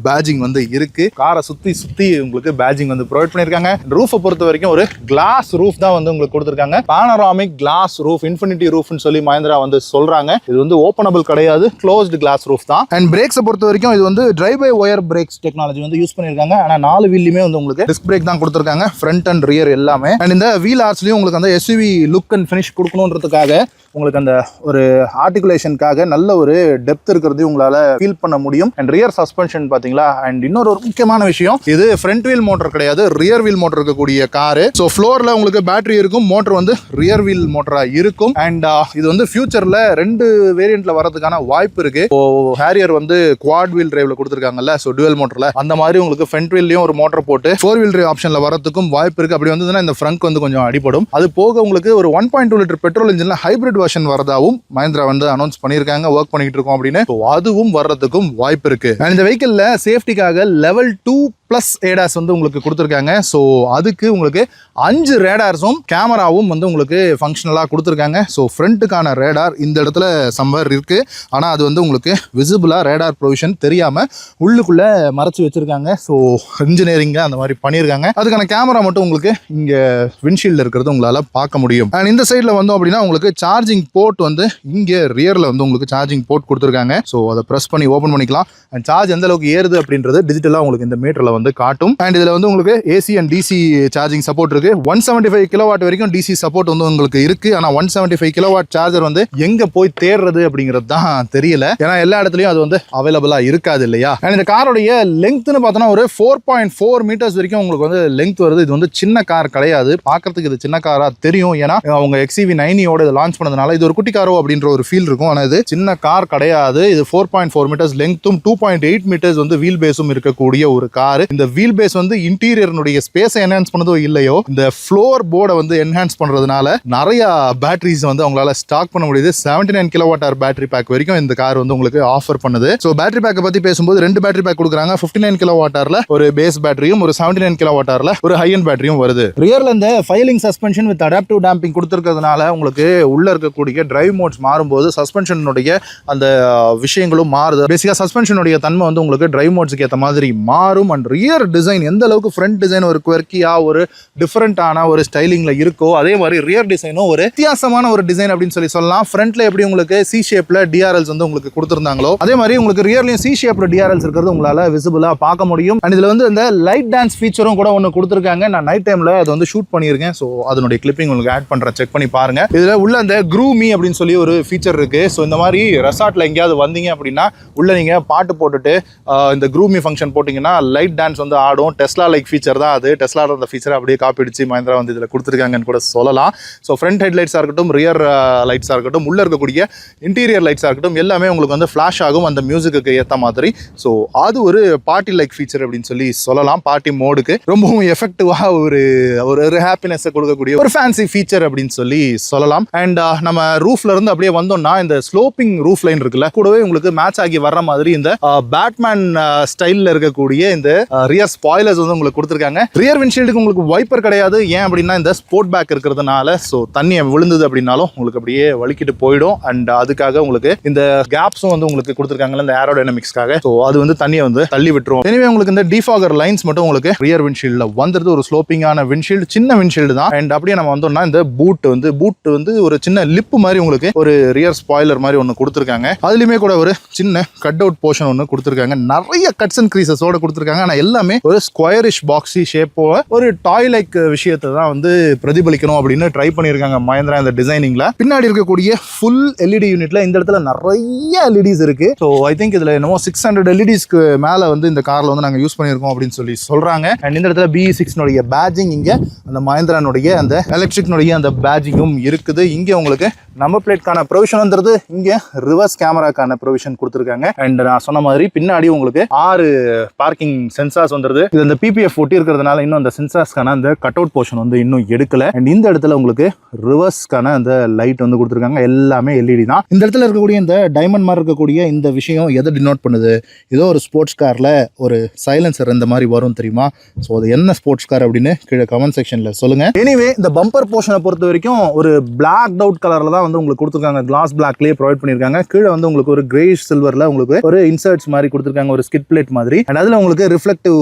பேஜிங் வந்து இருக்கு. காரை சுத்தி உங்களுக்கு பேஜிங் வந்து ப்ரொவைட் பண்ணியிருக்காங்க. ரூஃபை பொறுத்த வரைக்கும் ஒரு கிளாஸ் ரூஃப் தான் வந்து உங்களுக்கு கொடுத்துருக்காங்க. பானோராமிக் கிளாஸ் ரூஃப், இன்ஃபினிட்டி ரூஃப்னு சொல்லி மஹிந்திரா வந்து சொல்றாங்க. இது வந்து ஓப்பனபிள் கிடையாது, க்ளோஸ்டு கிளாஸ் ரூஃப் தான். அண்ட் பிரேக்ஸை பொறுத்த வரைக்கும் இது வந்து drive by wire brakes technology வந்து யூஸ் பண்ணியிருக்காங்க. ஆனால் 4 வீல்லையுமே வந்து உங்களுக்கு டிஸ்க் பிரேக் தான் கொடுத்துருக்காங்க, ஃப்ரண்ட் அண்ட் ரியர் எல்லாமே. அண்ட் இந்த வீல் ஆர்ச்லயும் உங்களுக்கு அந்த SUV லுக் அண்ட் ஃபினிஷ் கொடுக்கணுன்றதுக்காக உங்களுக்கு அந்த ஒரு ஆர்டிகுலேஷனுக்காக நல்ல ஒரு டெப்த் இருக்கிறதையும் உங்களால ஃபீல் பண்ண முடியும். அண்ட் ரியர் சஸ்பென்ஷன் பாத்தீங்களா. அண்ட் இன்னொரு ஒரு முக்கியமான விஷயம், இது ஃப்ரண்ட் வீல் மோட்டர் கிடையாது, ரியர் வீல் மோட்டர் இருக்கக்கூடிய காரு. ஸோ ஃப்ளோர்ல உங்களுக்கு பேட்டரி இருக்கும், மோட்டர் வந்து ரியர் வீல் மோட்டரா இருக்கும். அண்ட் இது வந்து ஃபியூச்சர்ல 2 வேரியன்ட்ல வரதுக்கான வாய்ப்பு இருக்கு. ஹேரியர் வந்து குவாட் வீல் டிரைவ்ல கொடுத்துருக்காங்கல்ல, ஸோ டுவல் மோட்டர்ல அந்த மாதிரி உங்களுக்கு ஃப்ரண்ட் வீல்லையும் ஒரு மோட்டர் போட்டு 4 வீல் டிரைவ் ஆப்ஷன்ல வரதுக்கும் வாய்ப்பு இருக்கு. அப்படி வந்ததுன்னா இந்த ஃப்ரங்க் வந்து கொஞ்சம் அடிபடும். அது போக உங்களுக்கு ஒரு 1.2 லிட்டர் பெட்ரோல் இன்ஜின்ல ஹைபிரிட் வெர்ஷன் வரதாவும் மஹிந்திரா வந்து அனௌன்ஸ் பண்ணியிருக்காங்க, ஒர்க் பண்ணிட்டு இருக்கோம் அப்படின்னு. அதுவும் வர்றதுக்கும் வாய்ப்பு இருக்கு. இந்த வெஹிக்கிள்ல சேஃப்டிக்காக லெவல் 2 ப்ளஸ் ஏடாஸ் வந்து உங்களுக்கு கொடுத்துருக்காங்க. ஸோ அதுக்கு உங்களுக்கு 5 ரேடார்ஸும் கேமராவும் வந்து உங்களுக்கு ஃபங்க்ஷனலாக கொடுத்துருக்காங்க. ஸோ ஃப்ரண்ட்டுக்கான ரேடார் இந்த இடத்துல சம்பர் இருக்குது. ஆனால் அது வந்து உங்களுக்கு விசிபிளாக ரேடார் ப்ரொவிஷன் தெரியாமல் உள்ளுக்குள்ளே மறைச்சி வச்சுருக்காங்க. ஸோ இன்ஜினியரிங்காக அந்த மாதிரி பண்ணியிருக்காங்க. அதுக்கான கேமரா மட்டும் உங்களுக்கு இங்கே விண்ட்ஷீல்டில் இருக்கிறது உங்களால் பார்க்க முடியும். அண்ட் இந்த சைடில் வந்தோம் அப்படின்னா உங்களுக்கு சார்ஜிங் போர்ட் வந்து இங்கே ரியரில் வந்து உங்களுக்கு சார்ஜிங் போர்ட் கொடுத்துருக்காங்க. ஸோ அதை ப்ரெஸ் பண்ணி ஓப்பன் பண்ணிக்கலாம். அண்ட் சார்ஜ் எந்த அளவுக்கு ஏறுது அப்படின்றது டிஜிட்டலாக உங்களுக்கு இந்த மீட்டரில் வந்து காட்டும். அண்ட் இதில் வந்து உங்களுக்கு AC and DC charging support இருக்குது. 175 கிலோவாட் வரைக்கும் டிசி சப்போர்ட் வந்து உங்களுக்கு இருக்குது. ஆனால் 175 கிலோவாட் சார்ஜர் வந்து எங்கே போய் தேடுறது அப்படிங்கிறது தான் தெரியல. ஏன்னா எல்லா இடத்துலையும் அது வந்து அவைலபிளாக இருக்காது இல்லையா. அண்ட் இந்த காரோடைய லெங்க்த்னு பார்த்தோன்னா ஒரு 4.4 மீட்டர்ஸ் வரைக்கும் உங்களுக்கு வந்து லெங்க் வருது. இது வந்து சின்ன கார் கிடையாது. பார்க்கறதுக்கு இது சின்ன காராக தெரியும். ஏன்னா அவங்க XCV90 இதை லான்ச் பண்ணதுனால இது ஒரு குட்டி காரோ அப்படின்ற ஒரு ஃபீல் இருக்கும். ஆனால் இது சின்ன கார் கிடையாது. இது 4.4 மீட்டர்ஸ் லெங்க்த்தும் 2.8 மீட்டர்ஸ் வந்து வீல் பேஸும் இருக்கக்கூடிய ஒரு கார். இந்த வீல் பேஸ் வந்து இன்டீரியர்னுடைய ஸ்பேஸை என்ஹான்ஸ் பண்ணதோ இல்லையோ, இந்த ஃப்ளோர் போர்டை வந்து என்ஹான்ஸ் பண்றதுனால நிறைய பேட்டரிஸ் வந்து அவங்களால ஸ்டாக் பண்ண முடியுது. 79 கிலோவாட் ஹவர் பேட்டரி பேக் வரைக்கும் இந்த கார் வந்து உங்களுக்கு ஆஃபர் பண்ணுது. ஸோ பேட்டரி பேக்கை பத்தி பேசும்போது 2 பேட்டரி பேக் கொடுக்குறாங்க. 59 கிலோவாட் ஹவர்ல ஒரு பேஸ் பேட்டரியும் ஒரு 79 கிலோவாட் ஹவர்ல ஒரு ஹை எண்ட் பேட்டரியும் வருது. ரியர்ல இந்த ஃபைலிங் சஸ்பென்ஷன் வித் அடாப்டிவ் டேம்பிங் கொடுத்துருக்கிறதுனால உங்களுக்கு உள்ள இருக்கக்கூடிய டிரைவ் மோட்ஸ் மாறும்போது சஸ்பென்ஷனுடைய அந்த விஷயங்களும் மாறுது. பேசிக்கா சஸ்பென்ஷனுடைய தன்மை வந்து உங்களுக்கு டிரைவ் மோட்ஸ்க்கு ஏற்ற மாதிரி மாறும். அண்ட் ரியர் டிசைன் எந்த அளவுக்கு ஃப்ரண்ட் டிசைன் ஒரு குவர்க்கியா ஒரு டிஃபரெண்டான ஒரு ஸ்டைலிங்ல இருக்கோ, அதே மாதிரி ரியர் டிசைனும் ஒரு வித்தியாசமான ஒரு டிசைன் அப்படின்னு சொல்லலாம். ஃப்ரண்ட்ல எப்படி உங்களுக்கு சி ஷேப்ல டிஆர்எல்ஸ் வந்து உங்களுக்கு கொடுத்திருந்தாங்களோ, அதே மாதிரி உங்களுக்கு ரியர்லயும் சி ஷேப்ல டிஆர்எல்ஸ் இருக்கிறது உங்களால விசிபிளா பார்க்க முடியும். அண்ட் இதுல வந்து இந்த லைட் டான்ஸ் ஃபீச்சரும் கூட ஒன்று கொடுத்துருக்காங்க. நான் நைட் டைம்ல அது வந்து ஷூட் பண்ணியிருக்கேன். ஸோ அதனுடைய கிளிப்பிங் உங்களுக்கு ஆட் பண்றேன், செக் பண்ணி பாருங்க. இதுல உள்ள அந்த க்ரூமி அப்படின்னு சொல்லி ஒரு ஃபீச்சர் இருக்கு. ஸோ இந்த மாதிரி ரெசார்ட்ல எங்கேயாவது வந்தீங்க அப்படின்னா உள்ள நீங்க பாட்டு போட்டுட்டு இந்த க்ரூமி ஃபங்க்ஷன் போட்டிங்கன்னா லைட் டான்ஸ் வந்து ஆடும். டெஸ்லா லைக் ஃபீச்சர் தான் அது. டெஸ்லா அந்த ஃபீச்சர் அப்படியே காப்பி அடிச்சு மஹிந்திரா வந்து இதில் கொடுத்துருக்காங்கன்னு கூட சொல்லலாம். ஸோ ஃப்ரண்ட் ஹெட் லைட்ஸாக இருக்கட்டும், ரியர் லைட்ஸாக இருக்கட்டும், உள்ளே இருக்கக்கூடிய இன்டீரியர் லைட்ஸாக இருக்கட்டும், எல்லாமே உங்களுக்கு வந்து ஃப்ளாஷ் ஆகும் அந்த மியூசிக்கு ஏற்ற மாதிரி. ஸோ அது ஒரு பார்ட்டி லைக் ஃபீச்சர் அப்படின்னு சொல்லி சொல்லலாம். பார்ட்டி மோடுக்கு ரொம்பவும் எஃபெக்டிவாக ஒரு ஹாப்பினஸை கொடுக்கக்கூடிய ஒரு ஃபேன்சி ஃபீச்சர் அப்படின்னு சொல்லி சொல்லலாம். அண்ட் நம்ம ரூஃப்ல இருந்து அப்படியே வந்தோம்னா இந்த ஸ்லோப்பிங் ரூஃப் லைன் இருக்குல்ல, கூடவே உங்களுக்கு மேட்ச் ஆகி வர்ற மாதிரி இந்த பேட்மேன் ஸ்டைல்ல இருக்கக்கூடிய இந்த ரியர் ஸ்பாய்லர்ஸ் வந்து உங்களுக்கு கொடுத்துருக்காங்க. ரியர் விண்ட்ஷீல்டுக்கு உங்களுக்கு வைப்பர் கிடையாது. ஏன் அப்படின்னா இந்த ஸ்போர்ட் பேக் இருக்கிறதுனால ஸோ தண்ணி விழுந்தது அப்படின்னாலும் உங்களுக்கு அப்படியே வலிக்கிட்டு போயிடும். அண்ட் அதுக்காக உங்களுக்கு இந்த கேப்ஸும் வந்து உங்களுக்கு கொடுத்துருக்காங்கல்ல இந்த ஏரோடைனமிக்ஸ்க்காக. ஸோ அது வந்து தண்ணியை வந்து தள்ளி விட்டுரும். எனவே உங்களுக்கு இந்த டிஃபாகர் லைன்ஸ் மட்டும் உங்களுக்கு ரியர் விண்ட்ஷீல்டில் வந்துருது. ஒரு ஸ்லோப்பிங்கான விண்ட்ஷீல்டு, சின்ன விண்ட்ஷீல்டு தான். அண்ட் அப்படியே நம்ம வந்தோம்னா இந்த பூட் வந்து ஒரு சின்ன லிப் மாதிரி உங்களுக்கு ஒரு ரியர் ஸ்பாய்லர் மாதிரி ஒன்று கொடுத்துருக்காங்க. அதுலயுமே கூட ஒரு சின்ன கட் அவுட் போர்ஷன் ஒன்று கொடுத்துருக்காங்க. நிறைய கட்ஸ் அண்ட் கிரீசஸோட கொடுத்துருக்காங்க. ஆனால் எல்லாமே ஒரு ஸ்கொயரிஷ் பாக்ஸி ஷேப்போ ஒரு டாய் லைக் விஷயத்தை தான் வந்து பிரதிபலிக்கணும் அப்படின்னு ட்ரை பண்ணியிருக்காங்க மஹிந்திரா இந்த டிசைனிங்ல. பின்னாடி இருக்கக்கூடிய ஃபுல் எல்இடி யூனிட்ல இந்த இடத்துல நிறைய எல்இடிஸ் இருக்கு. ஸோ ஐ திங்க் இதுல என்னமோ 600 எல்இடிஸ்க்கு மேல வந்து இந்த கார்ல வந்து நாங்கள் யூஸ் பண்ணியிருக்கோம் அப்படின்னு சொல்லி சொல்றாங்க. அண்ட் இந்த இடத்துல BE6 பேட்ஜிங், இங்க அந்த மஹிந்திரானுடைய அந்த எலக்ட்ரிக்னுடைய அந்த பேட்ஜிங்கும் இருக்குது. இங்க உங்களுக்கு நம்பர் பிளேட்கான ப்ரொவிஷன் வந்துருது. இங்க ரிவர்ஸ் கேமராக்கான ப்ரொவிஷன் கொடுத்துருக்காங்க. அண்ட் நான் சொன்ன மாதிரி பின்னாடி உங்களுக்கு 6 பார்க்கிங் சென்சார்ஸ் வந்துருது. இது அந்த PPF ஒட்டி இருக்கிறதுனால இன்னும் அந்த சென்சார்ஸ்க்கான அந்த கட் அவுட் போர்ஷன் வந்து இன்னும் எடுக்கல. அண்ட் இந்த இடத்துல உங்களுக்கு ரிவர்ஸ்க்கான அந்த லைட் வந்து கொடுத்துருக்காங்க. எல்லாமே LED தான். இந்த இடத்துல இருக்கக்கூடிய இந்த டைமண்ட் மாதிரி இருக்கக்கூடிய இந்த விஷயம் எதை டினோட் பண்ணுது? ஏதோ ஒரு ஸ்போர்ட்ஸ் கார்ல ஒரு சைலன்சர் இந்த மாதிரி வரும் தெரியுமா? ஸோ அது என்ன ஸ்போர்ட்ஸ் கார் அப்படின்னு கீழே கமெண்ட் செக்ஷன்ல சொல்லுங்க. எனிவே இந்த பம்பர் போர்ஷனை பொறுத்த வரைக்கும் ஒரு பிளாக் அவுட் கலர்ல தான் வந்து உங்களுக்கு கொடுத்துருக்காங்க. கிளாஸ் பிளாக்லயே ப்ரொவைட் பண்ணிருக்காங்க. கீழே வந்து உங்களுக்கு ஒரு கிரேஷ் சில்வர்ல உங்களுக்கு ஒரு இன்சர்ட்ஸ் மாதிரி கொடுத்துருக்காங்க, ஒரு ஸ்கிட் பிளேட் மாதிரி. அண்ட் அதுல உங்களுக்கு ரிஃப்ளெக்டிவ்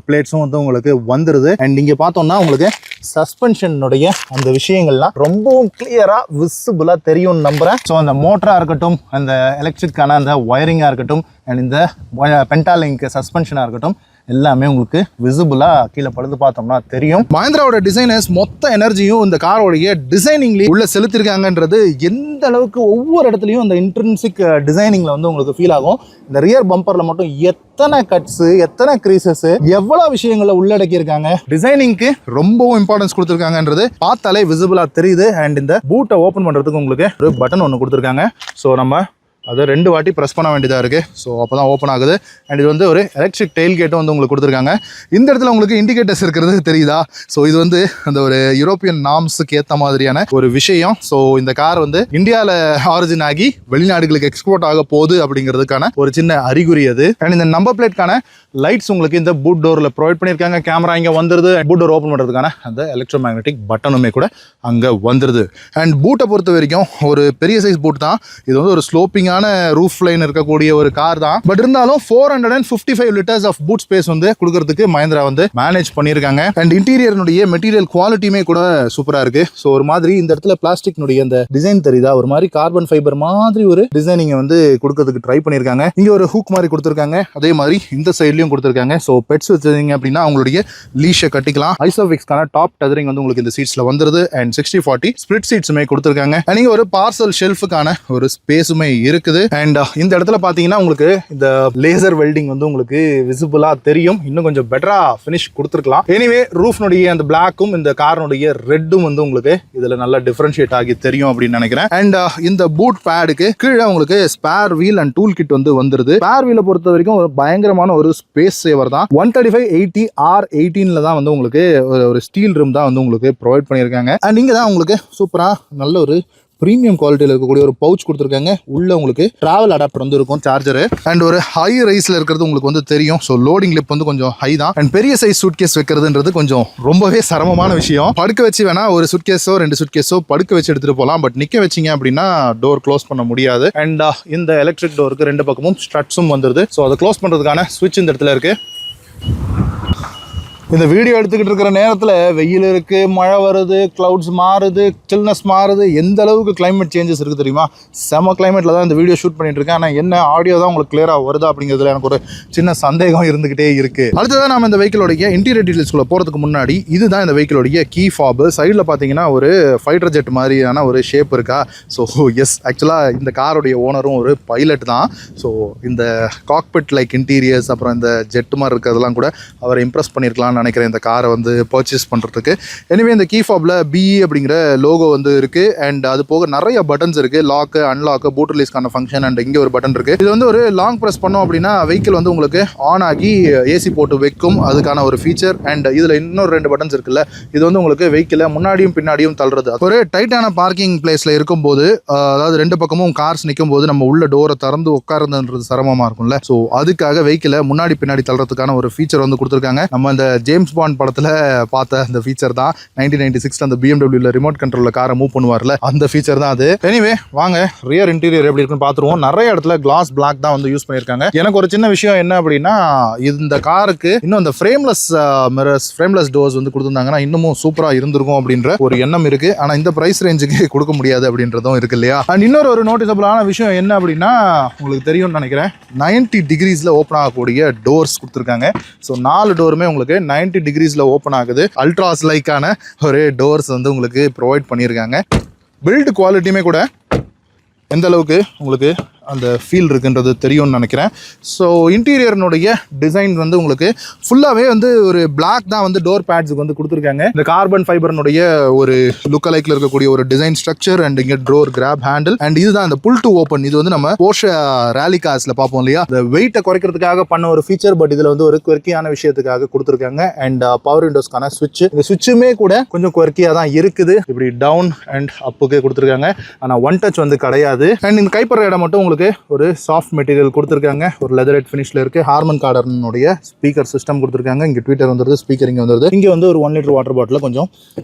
பிளேட்ஸும் வந்து உங்களுக்கு வந்துருது. அண்ட் இங்க பார்த்தோம்னா உங்களுக்கு சஸ்பென்ஷனுடைய அந்த விஷயங்கள்லாம் ரொம்பவும் கிளியரா விசிபிளா தெரியும் நம்புறேன். ஸோ அந்த மோட்டரா இருக்கட்டும், அந்த எலக்ட்ரிக்கான அந்த ஒயரிங்கா இருக்கட்டும், அண்ட் இந்த பென்டாலிங்க் சஸ்பென்ஷனா இருக்கட்டும், எல்லாமே உங்களுக்கு விசிபிளா கீழே படுத்து பார்த்தோம்னா தெரியும். மஹிந்திராவோட டிசைனர்ஸ் மொத்த எனர்ஜியும் இந்த காரோடைய டிசைனிங்ல உள்ள செலுத்திருக்காங்கன்றது எந்த அளவுக்கு ஒவ்வொரு இடத்துலையும் அந்த இன்ட்ரின்சிக் டிசைனிங்ல வந்து உங்களுக்கு ஃபீல் ஆகும். இந்த ரியர் பம்பர்ல மட்டும் எத்தனை கட்ஸ், எத்தனை கிரீசஸ், எவ்வளவு விஷயங்களை உள்ளடக்கி இருக்காங்க. டிசைனிங்க்கு ரொம்பவும் இம்பார்ட்டன்ஸ் கொடுத்துருக்காங்கன்றது பார்த்தாலே விசிபிளா தெரியுது. அண்ட் இந்த பூட்டை ஓப்பன் பண்றதுக்கு உங்களுக்கு ஒரு பட்டன் ஒன்று கொடுத்துருக்காங்க. ஸோ நம்ம அதை 2 வாட்டி ப்ரெஸ் பண்ண வேண்டியதாக இருக்குது. ஸோ அப்போ தான் ஓப்பன் ஆகுது. அண்ட் இது வந்து ஒரு எலக்ட்ரிக் டெயில் கேட்டும் வந்து உங்களுக்கு கொடுத்துருக்காங்க. இந்த இடத்துல உங்களுக்கு இண்டிகேட்டர்ஸ் இருக்கிறது தெரியுதா? ஸோ இது வந்து அந்த ஒரு யூரோப்பியன் நார்ம்ஸுக்கு ஏற்ற மாதிரியான ஒரு விஷயம். ஸோ இந்த கார் வந்து இந்தியாவில் ஆரிஜின் ஆகி வெளிநாடுகளுக்கு எக்ஸ்போர்ட் ஆக போகுது அப்படிங்கிறதுக்கான ஒரு சின்ன அறிகுறி அது. அண்ட் இந்த நம்பர் பிளேட்கான லைட்ஸ் உங்களுக்கு இந்த பூட் டோரில் ப்ரொவைட் பண்ணியிருக்காங்க. கேமரா இங்கே வந்துருது. பூட் டோர் ஓப்பன் பண்ணுறதுக்கான அந்த எலக்ட்ரோ மேக்னெட்டிக் பட்டனுமே கூட அங்கே வந்துருது. அண்ட் பூட்டை பொறுத்த வரைக்கும் ஒரு பெரிய சைஸ் பூட் தான். இது வந்து ஒரு ஸ்லோப்பிங்கான ரூஃப் லைன் இருக்கக்கூடிய ஒரு கார் தான். பட் இருந்தாலும் 455 லிட்டர்ஸ் ஆஃப் பூட் ஸ்பேஸ் வந்து கொடுக்கறதுக்கு மஹிந்திரா வந்து மேனேஜ் பண்ணியிருக்காங்க. அண்ட் இன்டீரியர்னுடைய மெட்டீரியல் குவாலிட்டியுமே கூட சூப்பராக இருக்கு. ஸோ ஒரு மாதிரி இந்த இடத்துல பிளாஸ்டிக்னுடைய அந்த டிசைன் தெரியுதா, ஒரு மாதிரி கார்பன் ஃபைபர் மாதிரி ஒரு டிசைனிங் வந்து கொடுக்கறதுக்கு ட்ரை பண்ணியிருக்காங்க. இங்கே ஒரு ஹூக் மாதிரி கொடுத்துருக்காங்க. அதே மாதிரி இந்த சைட்லையும் கொடுத்துருக்காங்க. ஸோ பெட்ஸ் வச்சிருந்தீங்க அப்படின்னா அவங்களுடைய லீஷை கட்டிக்கலாம். ஐசோஃபிக்ஸ்க்கான டாப் டெதரிங் வந்து உங்களுக்கு இந்த சீட்ஸ்ல வந்துருது. அண்ட் 60/40 ஸ்பிளிட் சீட்ஸுமே கொடுத்துருக்காங்க. அண்ட் இங்க ஒரு பார்சல் ஷெல்ஃபுக்கான ஒரு ஸ்பேஸுமே இருக்குது. அண்ட் இந்த இடத்துல பாத்தீங்கன்னா உங்களுக்கு இந்த லேசர் வெல்டிங் வந்து உங்களுக்கு விசிபிளா தெரியும். இன்னும் கொஞ்சம் பெட்டரா ஃபினிஷ் கொடுத்துருக்கலாம். எனிவே ரூஃப்னுடைய அந்த பிளாக்கும் இந்த கார்னுடைய ரெட்டும் வந்து உங்களுக்கு இதுல நல்லா டிஃபரன்ஷியேட் ஆகி தெரியும் அப்படின்னு நினைக்கிறேன். அண்ட் இந்த பூட் பேடுக்கு கீழே உங்களுக்கு spare wheel and tool kit வந்து வந்துருது. ஸ்பேர் வீலை பொறுத்த வரைக்கும் ஒரு பயங்கரமான ஒரு ஸ்பேஸ் சேவர் தான். 135/80R18 தான் வந்து உங்களுக்கு ஒரு ஸ்டீல் ரிம் தான் வந்து உங்களுக்கு ப்ரொவைட் பண்ணியிருக்காங்க. அண்ட் இங்கே தான் உங்களுக்கு சூப்பரா நல்ல ஒரு ப்ரீமியம் குவாலிட்டியில் இருக்கக்கூடிய ஒரு பவுச் கொடுத்துருக்காங்க. உள்ள உங்களுக்கு டிராவல் அடாப்டர் வந்து இருக்கும், சார்ஜர். அண்ட் ஒரு ஹை ரைஸ்ல இருக்கிறது உங்களுக்கு வந்து தெரியும். ஸோ லோடிங் லிப் வந்து கொஞ்சம் ஹை தான். அண்ட் பெரிய சைஸ் சூட்கேஸ் வைக்கிறதுன்றது கொஞ்சம் ரொம்பவே சிரமமான விஷயம். படுக்க வச்சு வேணா ஒரு சூட்கேஸோ 2 சூட்கேஸோ படுக்க வச்சு எடுத்துட்டு போகலாம். பட் நிக்க வச்சிங்க அப்படின்னா டோர் க்ளோஸ் பண்ண முடியாது. அண்ட் இந்த எலக்ட்ரிக் டோருக்கு 2 பக்கமும் ஸ்ட்ரட்ஸும் வந்துருது. ஸோ அதை க்ளோஸ் பண்றதுக்கான ஸ்விட்ச் இந்த இடத்துல இருக்கு. இந்த வீடியோ எடுத்துக்கிட்டு இருக்கிற நேரத்தில் வெயில் இருக்குது, மழை வருது, க்ளவுட்ஸ் மாறுது, சில்னஸ் மாறுது. எந்த அளவுக்கு கிளைமேட் சேஞ்சஸ் இருக்குது தெரியுமா? செம கிளைமேட்டில் தான் இந்த வீடியோ ஷூட் பண்ணிட்டு இருக்கேன். ஆனால் என்ன ஆடியோ தான் உங்களுக்கு கிளியராக வருதா அப்படிங்கிறதுல எனக்கு ஒரு சின்ன சந்தேகம் இருந்துகிட்டே இருக்குது. அடுத்ததான் நம்ம இந்த வெஹிக்கிளோடைய இன்டீரியர் டீட்டெயில்ஸ்குள்ளே போகிறதுக்கு முன்னாடி இதுதான் இந்த வெஹிக்கிளோடைய கீ ஃபாப். சைடில் பார்த்தீங்கன்னா ஒரு ஃபைட்டர் ஜெட் மாதிரியான ஒரு ஷேப் இருக்கா. ஸோ எஸ், ஆக்சுவலாக இந்த காரோடைய ஓனரும் ஒரு பைலட் தான். ஸோ இந்த காக்பிட் லைக் இன்டீரியர்ஸ் அப்புறம் இந்த ஜெட் மாதிரி இருக்கிறதெல்லாம் கூட அவரை இம்ப்ரெஸ் பண்ணியிருக்கலாம் நினைக்கிறேன் இந்த காரை வந்து பர்ச்சேஸ் பண்ணுறதுக்கு. எனிவே இந்த கீ ஃபாப்ல BE அப்படிங்கிற லோகோ வந்து இருக்கு. அண்ட் அது போக நிறைய பட்டன்ஸ் இருக்கு. லாக்கு, அன்லாக்கு, பூட் ரிலீஸ்க்கான ஃபங்க்ஷன். அண்ட் இங்கே ஒரு பட்டன் இருக்கு. இது வந்து ஒரு லாங் ப்ரெஸ் பண்ணோம் அப்படின்னா வெஹிக்கிள் வந்து உங்களுக்கு ஆன் ஆகி AC போட்டு வைக்கும். அதுக்கான ஒரு ஃபீச்சர். அண்ட் இதில் இன்னொரு 2 பட்டன்ஸ் இருக்குல்ல, இது வந்து உங்களுக்கு வெஹிக்கிளை முன்னாடியும் பின்னாடியும் தள்ளுறது. ஒரு டைட்டான பார்க்கிங் பிளேஸ்ல இருக்கும்போது, அதாவது 2 பக்கமும் கார்ஸ் நிற்கும் போது நம்ம உள்ள டோரை திறந்து உட்காருன்றது சிரமமா இருக்கும்ல. ஸோ அதுக்காக வெஹிக்கிளை முன்னாடி பின்னாடி தள்ளுறதுக்கான ஒரு ஃபீச்சர் வந்து கொடுத்துருக்காங்க. நம்ம இந்த ஜேம்ஸ் பாண்ட் படத்தில் பார்த்த அந்த ஃபீச்சர் தான். 1996 அந்த BMWல ரிமோட் கண்ட்ரோல்ல காரை மூவ் பண்ணுவார்ல, அந்த ஃபீச்சர் தான் அது. எனிவே வாங்க ரியர் இன்டீரியர் எப்படி இருக்குன்னு பார்த்துருவோம். நிறைய இடத்துல கிளாஸ் பிளாக் தான் வந்து யூஸ் பண்ணியிருக்காங்க. எனக்கு ஒரு சின்ன விஷயம் என்ன அப்படின்னா, இந்த காருக்கு இன்னும் அந்த ஃப்ரேம்லெஸ் மிரர்ஸ், ஃப்ரேம்லெஸ் டோர்ஸ் வந்து கொடுத்துருந்தாங்கன்னா இன்னமும் சூப்பராக இருந்திருக்கும் அப்படின்ற ஒரு எண்ணம் இருக்கு. ஆனால் இந்த பிரைஸ் ரேஞ்சுக்கு கொடுக்க முடியாது அப்படின்றதும் இருக்கு இல்லையா. அண்ட் இன்னொரு ஒரு நோட்டிசபிளான விஷயம் என்ன அப்படின்னா, உங்களுக்கு தெரியும்னு நினைக்கிறேன், 90 டிகிரிஸ்ல ஓப்பன் ஆகக்கூடிய டோர்ஸ் கொடுத்துருக்காங்க. ஸோ 4 டோருமே உங்களுக்கு 90 டிகிரிஸ்ல ஓப்பன் ஆகுது. அல்ட்ராஸ் லைக்கான ஒரு டோர்ஸ் வந்து உங்களுக்கு ப்ரொவைட் பண்ணியிருக்காங்க. பில்ட் குவாலிட்டியுமே கூட எந்த அளவுக்கு உங்களுக்கு அந்த ஃபீல் இருக்குன்றது தெரியும்னு நினைக்கிறேன். ஸோ இன்டீரியர்னுடைய டிசைன் வந்து உங்களுக்கு ஃபுல்லாகவே வந்து ஒரு பிளாக் தான் வந்து டோர் பேட்ஸுக்கு வந்து கொடுத்துருக்காங்க. இந்த கார்பன் ஃபைபர்னுடைய ஒரு லுக் அலைக்கில் இருக்கக்கூடிய ஒரு டிசைன் ஸ்ட்ரக்சர். அண்ட் இங்கே டோர் கிராப் ஹேண்டில். அண்ட் இதுதான் இந்த புல் டு ஓப்பன். இது வந்து நம்ம போர்ஷே ராலி கார்ஸ்ல பார்ப்போம் இல்லையா, இந்த வெயிட்டை குறைக்கிறதுக்காக பண்ண ஒரு ஃபீச்சர். பட் இதில் வந்து ஒரு குவர்க்கியான விஷயத்துக்காக கொடுத்துருக்காங்க. அண்ட் பவர் விண்டோஸ்க்கான ஸ்விட்ச். இந்த ஸ்விட்சுமே கூட கொஞ்சம் குவர்க்கியாக தான் இருக்குது. இப்படி டவுன் அண்ட் அப்புக்கு கொடுத்துருக்காங்க. ஆனால் ஒன் டச் வந்து கிடையாது. அண்ட் இந்த கைப்பற இடம் மட்டும் உங்களுக்கு ஒரு சாஃப்ட் மெட்டீரியல் கொடுத்துருக்காங்க. ஒரு லெதரேட் ஃபினிஷ்ல இருக்கு. ஹார்மன் கார்டனுடைய ஸ்பீக்கர் சிஸ்டம் கொடுத்துருக்காங்க. இங்க ட்விட்டர் வந்துருது, ஸ்பீக்கர் இங்க வந்துருது. இங்க வந்து ஒரு 1 லிட்டர் வாட்டர் பாட்டில் கொஞ்சம்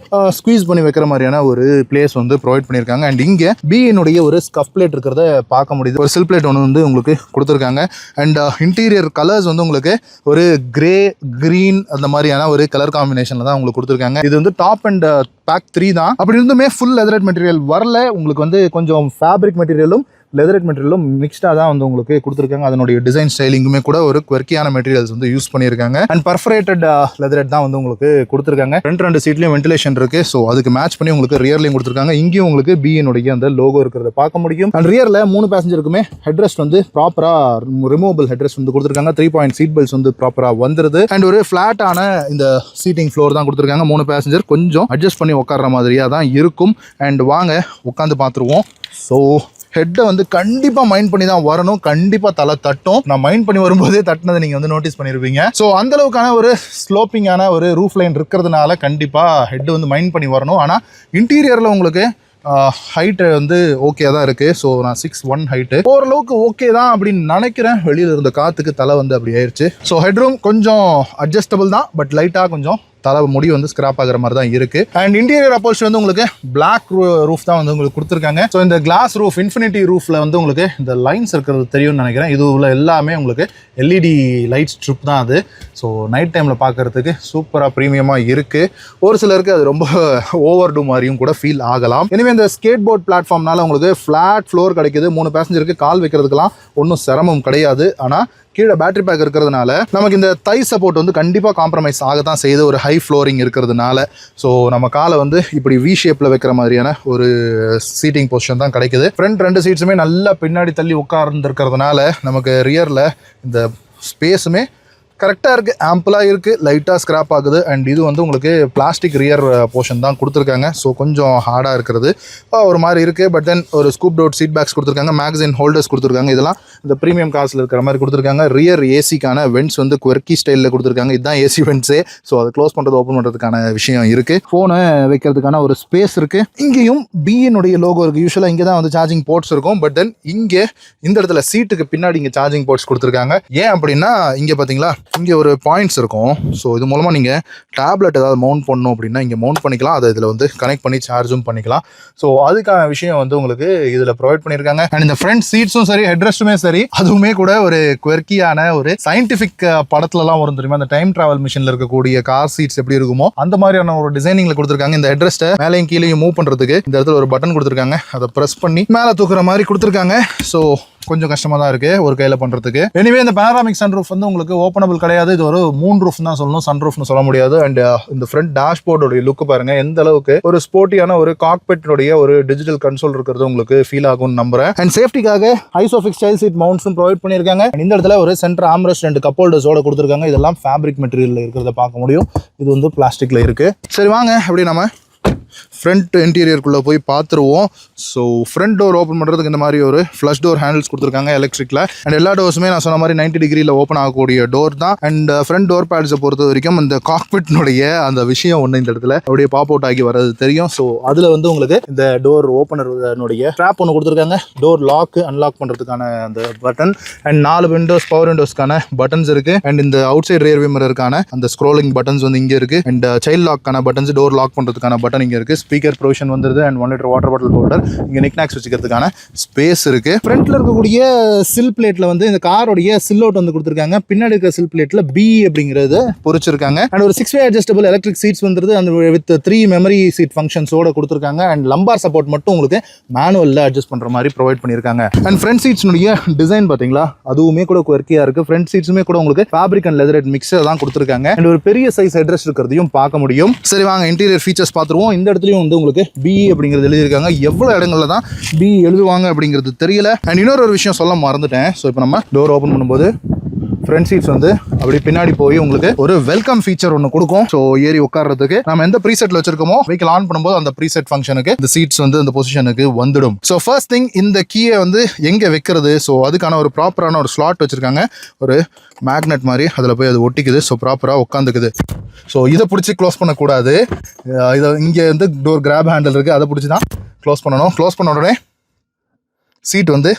ஸ்குவீஸ் பண்ணி வைக்கிற மாதிரியான ஒரு பிளேஸ் வந்து ப்ரொவைட் பண்ணியிருக்காங்க. அண்ட் இங்க BE ஒரு ஸ்கஃப் பிளேட் இருக்கிறத பார்க்க முடியுது. ஒரு சில் பிளேட் ஒன்று வந்து உங்களுக்கு கொடுத்துருக்காங்க. அண்ட் இன்டீரியர் கலர்ஸ் வந்து உங்களுக்கு ஒரு கிரே, கிரீன் அந்த மாதிரியான ஒரு கலர் காம்பினேஷன்ல தான் உங்களுக்கு கொடுத்துருக்காங்க. இது வந்து டாப் அண்ட் பேக் 3 தான். அப்படி இருந்துமே ஃபுல் லெதரேட் மெட்டீரியல் வரல. உங்களுக்கு வந்து கொஞ்சம் ஃபேப்ரிக் மெட்டீரியலும் லெதரேட் மெட்டீரியலும் மிக்ஸ்டாக தான் வந்து உங்களுக்கு கொடுத்துருக்காங்க. அதனுடைய டிசைன் ஸ்டைலிங்குமே கூட ஒரு குவர்க்கியான மெட்டீரியல்ஸ் வந்து யூஸ் பண்ணியிருக்காங்க. அண்ட் பர்ஃபரேட்டட் லெதரேட் தான் வந்து உங்களுக்கு கொடுத்துருக்காங்க. 2 சீட்லையும் வென்டிலேஷன் இருக்கு. ஸோ அதுக்கு மேட்ச் பண்ணி உங்களுக்கு ரியர்லையும் கொடுத்துருக்காங்க. இங்கேயும் உங்களுக்கு BE அந்த லோகோ இருக்கிறத பார்க்க முடியும். அண்ட் ரியரில் 3 பேசஞ்சருக்குமே ஹெட்ரெஸ்ட் வந்து ப்ராப்பராக ரிமூவபிள் ஹெட்ரெஸ்ட் வந்து கொடுத்துருக்காங்க. 3 பாயிண்ட் சீட் பெல்ட்ஸ் வந்து ப்ராப்பராக வந்துருது. அண்ட் ஒரு ஃபிளாட்டான இந்த சீட்டிங் ஃப்ளோர் தான் கொடுத்துருக்காங்க. 3 பேசஞ்சர் கொஞ்சம் அட்ஜஸ்ட் பண்ணி உட்கார்ற மாதிரியாக தான் இருக்கும். அண்ட் வாங்க உட்காந்து பார்த்துருவோம். ஸோ ஹெட்டை வந்து கண்டிப்பாக மைண்ட் பண்ணி தான் வரணும். கண்டிப்பாக தலை தட்டும். நான் மைண்ட் பண்ணி வரும்போதே தட்டினதை நீங்கள் வந்து நோட்டீஸ் பண்ணியிருப்பீங்க. ஸோ அந்த அளவுக்கான ஒரு ஸ்லோப்பிங்கான ஒரு ரூஃப் லைன் இருக்கிறதுனால கண்டிப்பாக ஹெட் வந்து மைண்ட் பண்ணி வரணும். ஆனால் இன்டீரியரில் உங்களுக்கு ஹைட்டு வந்து ஓகே தான் இருக்குது. ஸோ நான் 6'1" ஹைட்டு ஓரளவுக்கு ஓகே தான் அப்படின்னு நினைக்கிறேன். வெளியில் இருந்த காற்றுக்கு தலை வந்து அப்படி ஆயிடுச்சு. ஸோ ஹெட்ரூம் கொஞ்சம் அட்ஜஸ்டபிள் தான், பட் லைட்டாக கொஞ்சம் தலை முடி வந்து ஸ்கிராப் ஆகிற மாதிரி தான் இருக்குது. அண்ட் இன்டீரியர் அப்போல்ஸ்ட்ரி வந்து உங்களுக்கு பிளாக் ரூஃப் தான் வந்து உங்களுக்கு கொடுத்துருக்காங்க. ஸோ இந்த கிளாஸ் ரூஃப் இன்ஃபினிட்டி ரூஃபில் வந்து உங்களுக்கு இந்த லைன்ஸ் இருக்கிறது தெரியும்னு நினைக்கிறேன். இது உள்ள எல்லாமே உங்களுக்கு எல்இடி லைட் ஸ்ட்ரிப் தான் அது. ஸோ நைட் டைமில் பார்க்குறதுக்கு சூப்பராக ப்ரீமியமாக இருக்குது. ஒரு சிலருக்கு அது ரொம்ப ஓவர் டூ மாதிரியும் கூட ஃபீல் ஆகலாம். எனவே இந்த ஸ்கேட் போர்ட் பிளாட்ஃபார்ம்னால உங்களுக்கு ஃப்ளாட் ஃப்ளோர் கிடைக்குது. 3 பேசஞ்சருக்கு கால் வைக்கிறதுக்கெல்லாம் ஒன்றும் சிரமம் கிடையாது. ஆனால் கீழே பேட்டரி பேக் இருக்கிறதுனால நமக்கு இந்த தை சப்போர்ட் வந்து கண்டிப்பாக காம்ப்ரமைஸ் ஆக தான் செய்யுது, ஒரு ஹை ஃப்ளோரிங் இருக்கிறதுனால. ஸோ நம்ம காலை வந்து இப்படி வி ஷேப்பில் வைக்கிற மாதிரியான ஒரு சீட்டிங் பொசிஷன் தான் கிடைக்குது. ஃப்ரண்ட் 2 சீட்ஸுமே நல்லா பின்னாடி தள்ளி உட்கார்ந்துருக்கிறதுனால நமக்கு ரியரில் இந்த ஸ்பேஸுமே கரெக்டாக இருக்குது, ஆம்பிளாக இருக்குது, லைட்டாக ஸ்க்ராப் ஆகுது. அண்ட் இது வந்து உங்களுக்கு பிளாஸ்டிக் ரியர் போர்ஷன் தான் கொடுத்துருக்காங்க. ஸோ கொஞ்சம் ஹார்டாக இருக்கிறது ஒரு மாதிரி இருக்குது. பட் தென் ஒரு ஸ்கூப் டவுட் சீட் பேக்ஸ் கொடுத்துருக்காங்க, மேகசின் ஹோல்டர்ஸ் கொடுத்துருக்காங்க. இதெல்லாம் இந்த ப்ரீமியம் காசில் இருக்கிற மாதிரி கொடுத்துருக்காங்க. ரியர் ஏசிக்கான வென்ட்ஸ் வந்து குவர்க்கி ஸ்டைலில் கொடுத்துருக்காங்க. இதுதான் ஏசி வென்ட்ஸே. ஸோ அதை க்ளோஸ் பண்ணுறது ஓப்பன் பண்ணுறதுக்கான விஷயம் இருக்குது. ஃபோனை வைக்கிறதுக்கான ஒரு ஸ்பேஸ் இருக்குது. இங்கேயும் பிஎனுடைய லோகோ இருக்குது. யூஸ்வலாக இங்கே தான் வந்து சார்ஜிங் போர்ட்ஸ் இருக்கும். பட் தென் இங்கே இந்த இடத்துல சீட்டுக்கு பின்னாடி இங்கே சார்ஜிங் போர்ட்ஸ் கொடுத்துருக்காங்க. ஏன் அப்படின்னா இங்கே பார்த்தீங்களா, இங்கே ஒரு பாயிண்ட்ஸ் இருக்கும். ஸோ இது மூலமாக நீங்கள் டேப்லெட் ஏதாவது மவுண்ட் பண்ணணும் அப்படின்னா இங்கே மவுண்ட் பண்ணிக்கலாம். அதை இதில் வந்து கனெக்ட் பண்ணி சார்ஜும் பண்ணிக்கலாம். ஸோ அதுக்கான விஷயம் வந்து உங்களுக்கு இதில் ப்ரொவைட் பண்ணியிருக்காங்க. அண்ட் இந்த ஃப்ரண்ட் சீட்ஸும் சரி, ஹெட்ரெஸ்ட்டுமே சரி, அதுவுமே கூட ஒரு குவர்க்கியான ஒரு சயின்டிஃபிக் படத்துலலாம் வரும் தெரியுமா, அந்த டைம் டிராவல் மிஷினில் இருக்கக்கூடிய கார் சீட்ஸ் எப்படி இருக்குமோ அந்த மாதிரியான ஒரு டிசைனிங்கில் கொடுத்துருக்காங்க. இந்த ஹெட்ரெஸ்ட்டை மேலேயும் கீழேயும் மூவ் பண்ணுறதுக்கு இந்த இடத்துல ஒரு பட்டன் கொடுத்துருக்காங்க. அதை ப்ரெஸ் பண்ணி மேலே தூக்குற மாதிரி கொடுத்துருக்காங்க. ஸோ கொஞ்சம் கஷ்டமாக தான் இருக்குது ஒரு கையில் பண்ணுறதுக்கு. எனிவே இந்த பேனராமிக் சன் ரூஃப் வந்து உங்களுக்கு ஓப்பனபிள் கிடையாது. இது ஒரு மூன் ரூஃப் தான் சொல்லணும், சன் ரூஃப்னு சொல்ல முடியாது. அண்ட் இந்த ஃப்ரண்ட் டேஷ்போர்டோடைய லுக் பாருங்க, எந்த அளவுக்கு ஒரு ஸ்போர்ட்டியான ஒரு காக்பிட்டோடைய ஒரு டிஜிட்டல் கன்சோல் இருக்கிறது உங்களுக்கு ஃபீல் ஆகும்னு நம்புறேன். அண்ட் சேஃப்டிக்காக ஐசோஃபிக்ஸ் ஸ்டைல் சீட் மவுண்ட்ஸும் ப்ரொவைட் பண்ணியிருக்காங்க. இந்த இடத்துல ஒரு சென்டர் ஆம்ரெஸ்ட் 2 கப் ஹோல்டர்ஸோட கொடுத்துருக்காங்க. இதெல்லாம் ஃபேப்ரிக் மெட்டீரியலில் இருக்கிறத பார்க்க முடியும். இது வந்து பிளாஸ்டிக்கில் இருக்குது. சரி வாங்க அப்படி நம்ம ஃப்ரண்ட் இன்டீரியருக்குள்ளே போய் பார்த்துருவோம். ஸோ ஃப்ரண்ட் டோர் ஓப்பன் பண்ணுறதுக்கு இந்த மாதிரி ஒரு ஃப்ளஷ் டோர் ஹேண்டில்ஸ் கொடுத்துருக்காங்க எலக்ட்ரிக்கில். அண்ட் எல்லா டோர்ஸுமே நான் சொன்ன மாதிரி 90 டிகிரியில் ஓப்பன் ஆகக்கூடிய டோர் தான். அண்ட் ஃப்ரண்ட் டோர் பேட்ஸை பொறுத்த வரைக்கும் இந்த காக்பிட்னுடைய அந்த விஷயம் ஒன்று இந்த இடத்துல அப்படியே பாப் அவுட் ஆகி வர்றது தெரியும். ஸோ அதில் வந்து உங்களுக்கு இந்த டோர் ஓப்பனருடைய ட்ராப் ஒன்று கொடுத்துருக்காங்க. டோர் லாக் அன்லாக் பண்ணுறதுக்கான அந்த பட்டன். அண்ட் 4 விண்டோஸ் பவர் விண்டோஸ்க்கான பட்டன்ஸ் இருக்குது. அண்ட் இந்த அவுட் சைட் ரியர் மிரருக்கான அந்த ஸ்க்ரோலிங் பட்டன்ஸ் வந்து இங்கே இருக்குது. அண்ட் சைல்ட் லாக்கான பட்டன்ஸ், டோர் லாக் பண்ணுறதுக்கான பட்டன் இங்கே இருக்குது. ஸ்பீக்கர் ப்ரொவிஷன் வந்துருது. And 1 litre water bottle holder, இங்கே நிக்நாக்ஸ் வச்சுக்கிறதுக்கான ஸ்பேஸ் இருக்குது. ஃப்ரண்ட்டில் இருக்கக்கூடிய சில் பிளேட்டில் வந்து இந்த காரோடைய சில் அவுட் வந்து கொடுத்துருக்காங்க. பின்னாடி இருக்கிற சில் பிளேட்டில் பி அப்படிங்கிறது பொறிச்சிருக்காங்க. அண்ட் ஒரு 6-way அட்ஜஸ்டபிள் எலக்ட்ரிக் சீட்ஸ் வந்துருது. அந்த வித் 3 மெமரி சீட் ஃபங்க்ஷன்ஸோட கொடுத்துருக்காங்க. அண்ட் லம்பார் சப்போர்ட் மட்டும் உங்களுக்கு மேனுவலில் அட்ஜஸ்ட் பண்ணுற மாதிரி ப்ரொவைட் பண்ணியிருக்காங்க. அண்ட் ஃப்ரண்ட் சீட்ஸ்னுடைய டிசைன் பார்த்தீங்களா, அதுவுமே கூட குவர்க்கியாக இருக்குது. ஃப்ரண்ட் சீட்ஸுமே கூட உங்களுக்கு ஃபேப்ரிக் அண்ட் லெதர் மிக்ஸர் தான் கொடுத்துருக்காங்க. அண்ட் ஒரு பெரிய சைஸ் ஹெட்ரெஸ்ட் இருக்கிறதையும் பார்க்க முடியும். சரி வாங்க இன்டீரியர் ஃபீச்சர்ஸ் பார்த்துருவோம். இந்த இடத்துலையும் வந்து உங்களுக்கு பி அப்படிங்கிறது எழுதியிருக்காங்க. எவ்வளோ இடங்கள்ல தான் பி எழுதுவாங்க அப்படிங்கிறது தெரியல. அண்ட் இன்னொரு விஷயம் சொல்ல மறந்துட்டேன். ஸோ இப்போ நம்ம டோர் ஓப்பன் பண்ணும்போது ஃப்ரண்ட் சீட்ஸ் வந்து அப்படி பின்னாடி போய் உங்களுக்கு ஒரு வெல்கம் ஃபீச்சர் ஒன்று கொடுக்கும். ஸோ ஏறி உட்கார்றதுக்கு நம்ம எந்த ப்ரீசெட்ல வச்சிருக்கோமோ வெஹிக்கிள் ஆன் பண்ணும்போது அந்த ப்ரீசெட் ஃபங்க்ஷனுக்கு இந்த சீட்ஸ் வந்து அந்த பொசிஷனுக்கு வந்துடும். ஸோ ஃபர்ஸ்ட் திங் இந்த கீயை வந்து எங்கே வைக்கிறது, ஸோ அதுக்கான ஒரு ப்ராப்பரான ஒரு ஸ்லாட் வச்சிருக்காங்க. ஒரு மேக்னெட் மாதிரி அதில் போய் அது ஒட்டிக்குது. ஸோ ப்ராப்பராக உட்காந்துக்குது. ஸோ இதை பிடிச்சி க்ளோஸ் பண்ணக்கூடாது. இதை இங்கே வந்து டோர் கிராப் ஹேண்டில் இருக்குது, அதை பிடிச்சி தான் க்ளோஸ் பண்ணணும். க்ளோஸ் பண்ண உடனே சீட் வந்து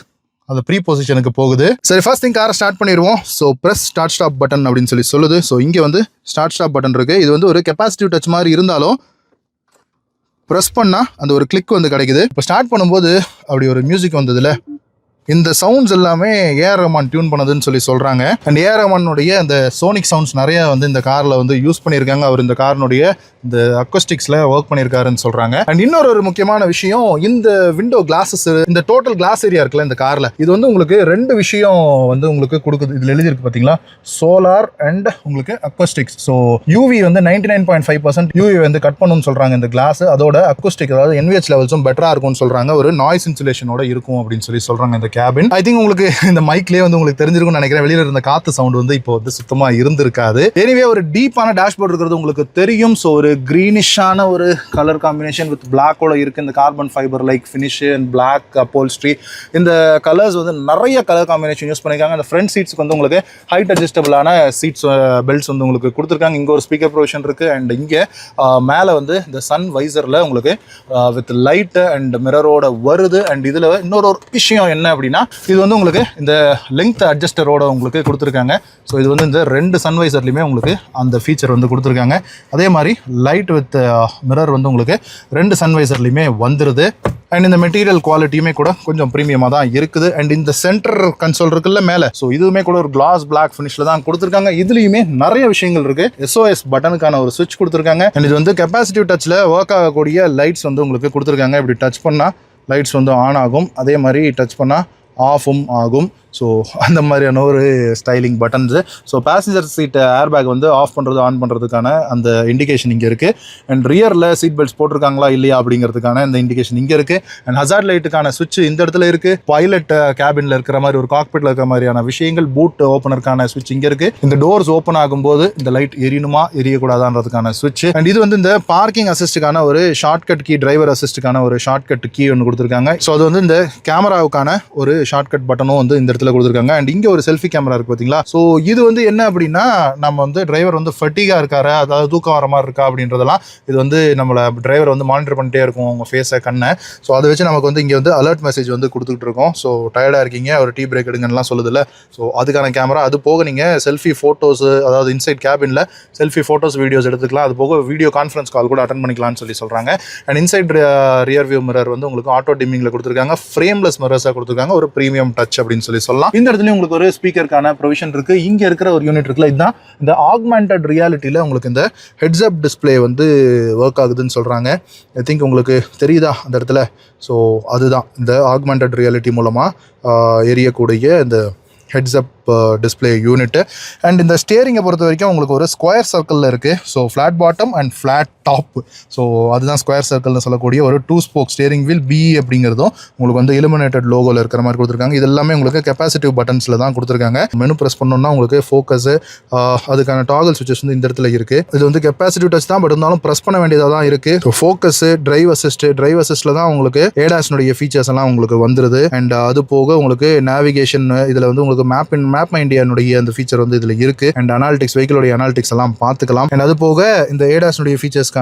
அந்த ப்ரீ பொசிஷனுக்கு போகுது. சரி ஃபர்ஸ்ட் திங் காரை ஸ்டார்ட் பண்ணிடுவோம். So press start stop button அப்படின்னு சொல்லி சொல்லுது. ஸோ இங்கே வந்து ஸ்டார்ட் ஸ்டாப் பட்டன் இருக்குது. இது வந்து ஒரு கெப்பாசிட்டிவ் டச் மாதிரி இருந்தாலும் ப்ரெஸ் பண்ணால் அந்த ஒரு கிளிக் வந்து கிடைக்குது. இப்போ ஸ்டார்ட் பண்ணும்போது அப்படி ஒரு மியூசிக் வந்ததுல இந்த சவுண்ட்ஸ் எல்லாமே ஏஆர் ரஹ்மான் டியூன் பண்ணதுன்னு சொல்லி சொல்கிறாங்க. அண்ட் ஏஆர் ரஹ்மானுடைய அந்த சோனிக் சவுண்ட்ஸ் நிறைய வந்து இந்த காரில் வந்து யூஸ் பண்ணியிருக்காங்க. அவர் இந்த காரினுடைய இந்த அக்கோஸ்டிக்ஸில் ஒர்க் பண்ணியிருக்காருன்னு சொல்கிறாங்க. அண்ட் இன்னொரு ஒரு முக்கியமான விஷயம், இந்த விண்டோ கிளாஸஸ், இந்த டோட்டல் கிளாஸ் ஏரியா இருக்குல்ல இந்த காரில், இது வந்து உங்களுக்கு 2 விஷயம் வந்து உங்களுக்கு கொடுக்குது. இதில் எழுதியிருக்கு பார்த்தீங்களா, சோலார் அண்ட் உங்களுக்கு அக்கோஸ்டிக்ஸ். ஸோ யூவி வந்து 99.5% யூவி வந்து கட் பண்ணணும்னு சொல்கிறாங்க இந்த கிளாஸ். அதோட அக்கோஸ்டிக் அதாவது NVH லெவல்ஸும் பெட்டராக இருக்கும்னு சொல்கிறாங்க. ஒரு நாய்ஸ் இன்சுலேஷனோட இருக்கும் அப்படின்னு சொல்லி சொல்கிறாங்க இந்த கேபின். ஐ திங்க் உங்களுக்கு இந்த மைக்லேயே வந்து உங்களுக்கு தெரிஞ்சிருக்கும்னு நினைக்கிறேன். வெளியில இருந்த காத்து சவுண்ட் வந்து இப்போ வந்து சுத்தமா இருந்திருக்காது. எனிவே ஒரு டீப்பான டேஷ்போர்ட் இருக்கிறது உங்களுக்கு தெரியும். ஸோ ஒரு கிரீனிஷான ஒரு கலர் காம்பினேஷன் வித் பிளாக்கோட இருக்கு. இந்த carbon fibre like finish and black upholstery, இந்த கலர்ஸ் வந்து நிறைய கலர் காம்பினேஷன் யூஸ் பண்ணியிருக்காங்க. அந்த ஃப்ரண்ட் சீட்ஸ்க்கு வந்து உங்களுக்கு ஹைட் அட்ஜஸ்டபிளான சீட்ஸ் பெல்ட்ஸ் வந்து உங்களுக்கு கொடுத்துருக்காங்க. இங்கே ஒரு ஸ்பீக்கர் ப்ரொவிஷன் இருக்கு. அண்ட் இங்கே மேலே வந்து இந்த சன் வைசரில் உங்களுக்கு வித் லைட் அண்ட் மிரரோட வருது. அண்ட் இதில் இன்னொரு விஷயம் என்ன அப்படின்னா, இது வந்து உங்களுக்கு இந்த லெங்த் அட்ஜஸ்டரோட உங்களுக்கு கொடுத்துருக்காங்க. ஸோ இது வந்து இந்த 2 சன்வைசர்லையுமே உங்களுக்கு அந்த ஃபீச்சர் வந்து கொடுத்துருக்காங்க. அதே மாதிரி லைட் வித் மிரர் வந்து உங்களுக்கு 2 சன்வைசர்லையுமே வந்துடுது. அண்ட் இந்த மெட்டீரியல் குவாலிட்டியுமே கூட கொஞ்சம் ப்ரீமியமாக தான் இருக்குது. அண்ட் இந்த சென்டர் கன்சோல் இருக்குல்ல மேலே, ஸோ இதுவுமே கூட ஒரு கிளாஸ் பிளாக் ஃபினிஷில் தான் கொடுத்துருக்காங்க. இதுலேயுமே நிறைய விஷயங்கள் இருக்குது. SOS பட்டனுக்கான ஒரு சுவிட்ச் கொடுத்துருக்காங்க. அண்ட் இது வந்து கெப்பாசிட்டிவ் டச்சில் ஒர்க் ஆகக்கூடிய லைட்ஸ் வந்து உங்களுக்கு கொடுத்துருக்காங்க. இப்படி டச் பண்ணால் லைட்ஸ் வந்து ஆன் ஆகும், அதே மாதிரி டச் பண்ணால் ஆஃபும் ஆகும். ஸோ அந்த மாதிரியான ஒரு styling buttons. So passenger seat airbag வந்து ஆஃப் பண்ணுறது ஆன் பண்ணுறதுக்கான அந்த இண்டிகேஷன் இங்கே இருக்குது. அண்ட் ரியரில் சீட் பெல்ட்ஸ் போட்டிருக்காங்களா இல்லையா அப்படிங்கிறதுக்கான அந்த இண்டிகேஷன் இங்கே இருக்குது. அண்ட் ஹசார்ட் லைட்டுக்கான சுவிட்ச் இந்த இடத்துல இருக்குது. பைலட் கேபினில் இருக்கிற மாதிரி ஒரு காக்பிட்டில் இருக்கிற மாதிரியான விஷயங்கள், பூட் ஓப்பனருக்கான சுவிட்ச் இங்கே இருக்குது. இந்த டோர்ஸ் ஓப்பன் ஆகும்போது இந்த லைட் எரியணுமா எரியக்கூடாதான்றதுக்கான சுவிட்ச். அண்ட் இது வந்து இந்த பார்க்கிங் அசிஸ்ட்டுக்கான ஒரு ஷார்ட்கட் கீ, டிரைவர் அசிஸ்ட்டுக்கான ஒரு ஷார்ட்கட் கீ ஒன்று கொடுத்துருக்காங்க. ஸோ அது வந்து இந்த கேமராவுக்கான ஒரு ஷார்ட்கட் பட்டனும் வந்து இந்த இடத்துல கொடுத்துருக்காங்க. அண்ட் இங்கே ஒரு செல்ஃபி கேமரா இருக்கு பார்த்தீங்களா. ஸோ இது வந்து என்ன அப்படின்னா, நம்ம வந்து டிரைவர் வந்து ஃபட்டிகா இருக்காரு, அதாவது தூக்கம் வர மாதிரி இருக்கா அப்படின்றதெல்லாம் இது வந்து நம்மளை டிரைவர் வந்து மானிட்டர் பண்ணிட்டே இருக்கும் உங்கள் ஃபேஸை, கண்ணை. ஸோ அதை வச்சு நமக்கு வந்து இங்கே வந்து அலர்ட் மெசேஜ் வந்து கொடுத்துட்டு இருக்கோம். ஸோ டயர்டாக இருக்கீங்க, ஒரு டீ பிரேக் எடுங்கலாம் சொல்லுதில்ல. ஸோ அதுக்கான கேமரா. அது போக நீங்கள் செல்ஃபி ஃபோட்டோஸ், அதாவது இன்சைட் கேபினில் செல்ஃபி ஃபோட்டோஸ் வீடியோஸ் எடுத்துக்கலாம். அது போக வீடியோ கான்ஃபரன்ஸ் கால் கூட அட்டன் பண்ணிக்கலாம்னு சொல்கிறாங்க. And inside rear view mirror வந்து உங்களுக்கு ஆட்டோ டிம்மிங்கில் கொடுத்துருக்காங்க. ஃப்ரேம்லெஸ் மிரர்ஸாக கொடுத்துருக்காங்க. ஒரு ப்ரீமியம் டச் அப்படின்னு சொல்லலாம். இந்த இடத்துல உங்களுக்கு ஒரு ஸ்பீக்கருக்கான ப்ரொவிஷன் இருக்கு. இங்க இருக்கிற ஒரு யூனிட் இருக்குல்ல, இதுதான் இந்த ஆக்மெண்டட் ரியாலிட்டியில உங்களுக்கு இந்த ஹெட்ஸ் அப் டிஸ்பிளே வந்து ஒர்க் ஆகுதுன்னு சொல்றாங்க. ஐ திங்க் உங்களுக்கு தெரியுதா அந்த இடத்துல. ஸோ அதுதான் இந்த ஆக்மெண்டட் ரியாலிட்டி மூலமா எரியக்கூடிய இந்த heads up display unit. And இந்த ஸ்டியரிங்கை பொறுத்த வரைக்கும் உங்களுக்கு ஒரு ஸ்கொயர் சர்க்கிளில் இருக்குது. So flat bottom and flat top. So அதுதான் ஸ்கொயர் சர்க்கிள்னு சொல்லக்கூடிய ஒரு 2 ஸ்போக் ஸ்டியரிங் வீல். BE அப்படிங்கிறதும் உங்களுக்கு வந்து இலுமினேட்டட் லோகோவில் இருக்கிற மாதிரி கொடுத்துருக்காங்க. இது எல்லாமே உங்களுக்கு கெப்பாசிட்டிவ் பட்டன்ஸில் தான் கொடுத்துருக்காங்க. மெனு ப்ரெஸ் பண்ணோம்னா உங்களுக்கு ஃபோக்கஸு, அதுக்கான டாகல் சுவிச்சஸ் வந்து இந்த இடத்துல இருக்குது. இது வந்து கெப்பாசிட்டிவ் டச் தான், பட் இருந்தாலும் ப்ரெஸ் பண்ண வேண்டியதாக தான் இருக்குது. ஸோ ஃபோக்கஸு, டிரைவ் அசிஸ்ட்டில் தான் உங்களுக்கு ஏடாஸ்னுடைய ஃபீச்சர்ஸ் எல்லாம் உங்களுக்கு வந்துடுது. அண்ட் அது போக உங்களுக்கு நேவிகேஷன், இதில் வந்து உங்களுக்கு மேப் மை இண்டியானுடைய அந்த ஃபீச்சர் வந்து இதில் இருக்குது. அண்ட் அனாலிட்டிக்ஸ், வெஹிக்கிளோடைய அனாலிட்டிக்ஸ் எல்லாம் பார்த்துக்கலாம். அண்ட் அது போக இந்த ஏடாஸ்னுடைய ஃபீச்சர்ஸ்க்கான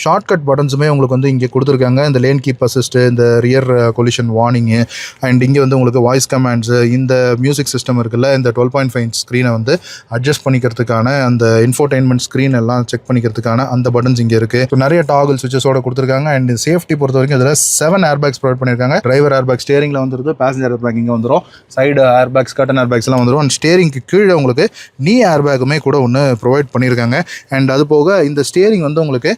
ஷார்ட்கட் பட்டன்ஸுமே உங்களுக்கு வந்து இங்கே கொடுத்துருக்காங்க. இந்த லேன் கீப் அசிஸ்ட், இந்த ரியர் கொலிஷன் வார்னிங்கு, அண்ட் இங்கே வந்து உங்களுக்கு வாய்ஸ் கமாண்ட்ஸு, இந்த மியூசிக் சிஸ்டம் இருக்குல்ல, இந்த 12.5 ஸ்க்ரீனை வந்து அட்ஜஸ்ட் பண்ணிக்கிறதுக்கான அந்த இன்ஃபோடைன்மெண்ட் ஸ்க்ரீன் எல்லாம் செக் பண்ணிக்கிறதுக்கான அந்த பட்டன்ஸ் இங்கே இருக்குது. ஸோ நிறைய டாகல் சுவிச்சஸோட கொடுத்துருக்காங்க. அண்ட் சேஃப்டி பொறுத்த வரைக்கும் இதில் 7 ஏர் பேக்ஸ் ப்ரொவைட் பண்ணியிருக்காங்க. டிரைவர் ஏர் பேக் ஸ்டியரிங்கில் வந்துருது, பேசஞ்சர் ஏர் பேக் இங்கே வந்துடும், சைடு ஏர் பேக்ஸ், கட்டன் ஏர் பேக்ஸ் எல்லாம் வந்துடும். அண்ட் ஸ்டியரிங்க்கு கீழே உங்களுக்கு நீ ஏர் பேக்குமே கூட ஒன்று ப்ரொவைட் பண்ணியிருக்காங்க. அண்ட் அது போக இந்த ஸ்டியரிங் வந்து உங்களுக்கு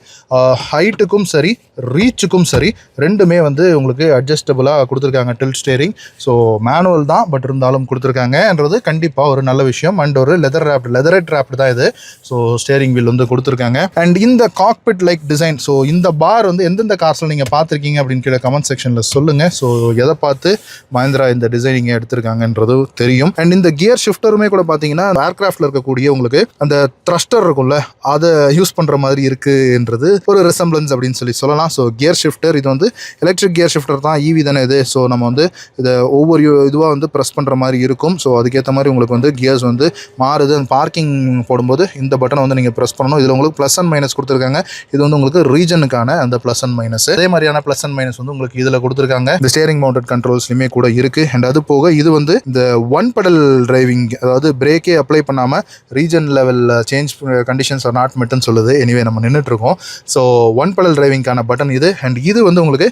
ஹைட்டுக்கும் சரி ரீச்சுக்கும் சரி ரெண்டுமே வந்து உங்களுக்கு அட்ஜஸ்டபுளாக கொடுத்துருக்காங்க. Tilt steering. ஸோ மேனுவல் தான், பட் இருந்தாலும் கொடுத்துருக்காங்கன்றது கண்டிப்பாக ஒரு நல்ல விஷயம். அண்ட் ஒரு லெதரேட் ராப்டு தான் இது. ஸோ ஸ்டியரிங் வீல் வந்து கொடுத்துருக்காங்க. அண்ட் இந்த காக்பிட் லைக் டிசைன். ஸோ இந்த பார் வந்து எந்தெந்த கார்ஸில் நீங்கள் பார்த்துருக்கீங்க அப்படின்னு கீழே கமெண்ட் செக்ஷனில் சொல்லுங்கள். ஸோ எதை பார்த்து மஹிந்திரா இந்த டிசைனிங் எடுத்திருக்காங்கன்றது தெரியும். அண்ட் இந்த கியர் ஷிஃப்டருமே கூட பார்த்தீங்கன்னா ஏர்கிராஃப்டில் இருக்கக்கூடிய உங்களுக்கு அந்த த்ரஸ்டர் இருக்கும்ல, அதை யூஸ் பண்ணுற மாதிரி இருக்குன்றது ஒரு ரெசம்பிளன்ஸ் அப்படின்னு சொல்லலாம். ஸோ கியர் ஷிஃப்டர் இது வந்து எலக்ட்ரிக் கியர் ஷிஃப்டர் தான், EV தானே இது. ஸோ நம்ம வந்து இதை ஒவ்வொரு இதுவாக வந்து ப்ரெஸ் பண்ணுற மாதிரி இருக்கும். ஸோ அதுக்கேற்ற மாதிரி உங்களுக்கு வந்து கியர்ஸ் வந்து மாறுது. பார்க்கிங் போடும்போது இந்த பட்டனை வந்து நீங்கள் ப்ரெஸ் பண்ணணும். இதில் உங்களுக்கு ப்ளஸ் அண்ட் மைனஸ் கொடுத்துருக்காங்க. இது வந்து உங்களுக்கு ரீஜனுக்கான அந்த ப்ளஸ் அண்ட் மைனஸ். அதே மாதிரியான ப்ளஸ் அண்ட் மைனஸ் வந்து உங்களுக்கு இதில் கொடுத்துருக்காங்க. இந்த ஸ்டியரிங் மவுண்டட் கண்ட்ரோல்ஸ்லையுமே கூட இருக்குது. அண்ட் அது போக இது வந்து இந்த ஒன் பெடல் டிரைவிங், அதாவது பிரேக்கே அப்ளை பண்ணாமல் regen level change conditions are not மெட்னு சொல்லுது. எனிவே நம்ம நின்றுட்டுருக்கோம். ஸோ ஒன் பெடல் டிரைவிங்கான பட்டன் இது. அண்ட் இது வந்து உங்களுக்கு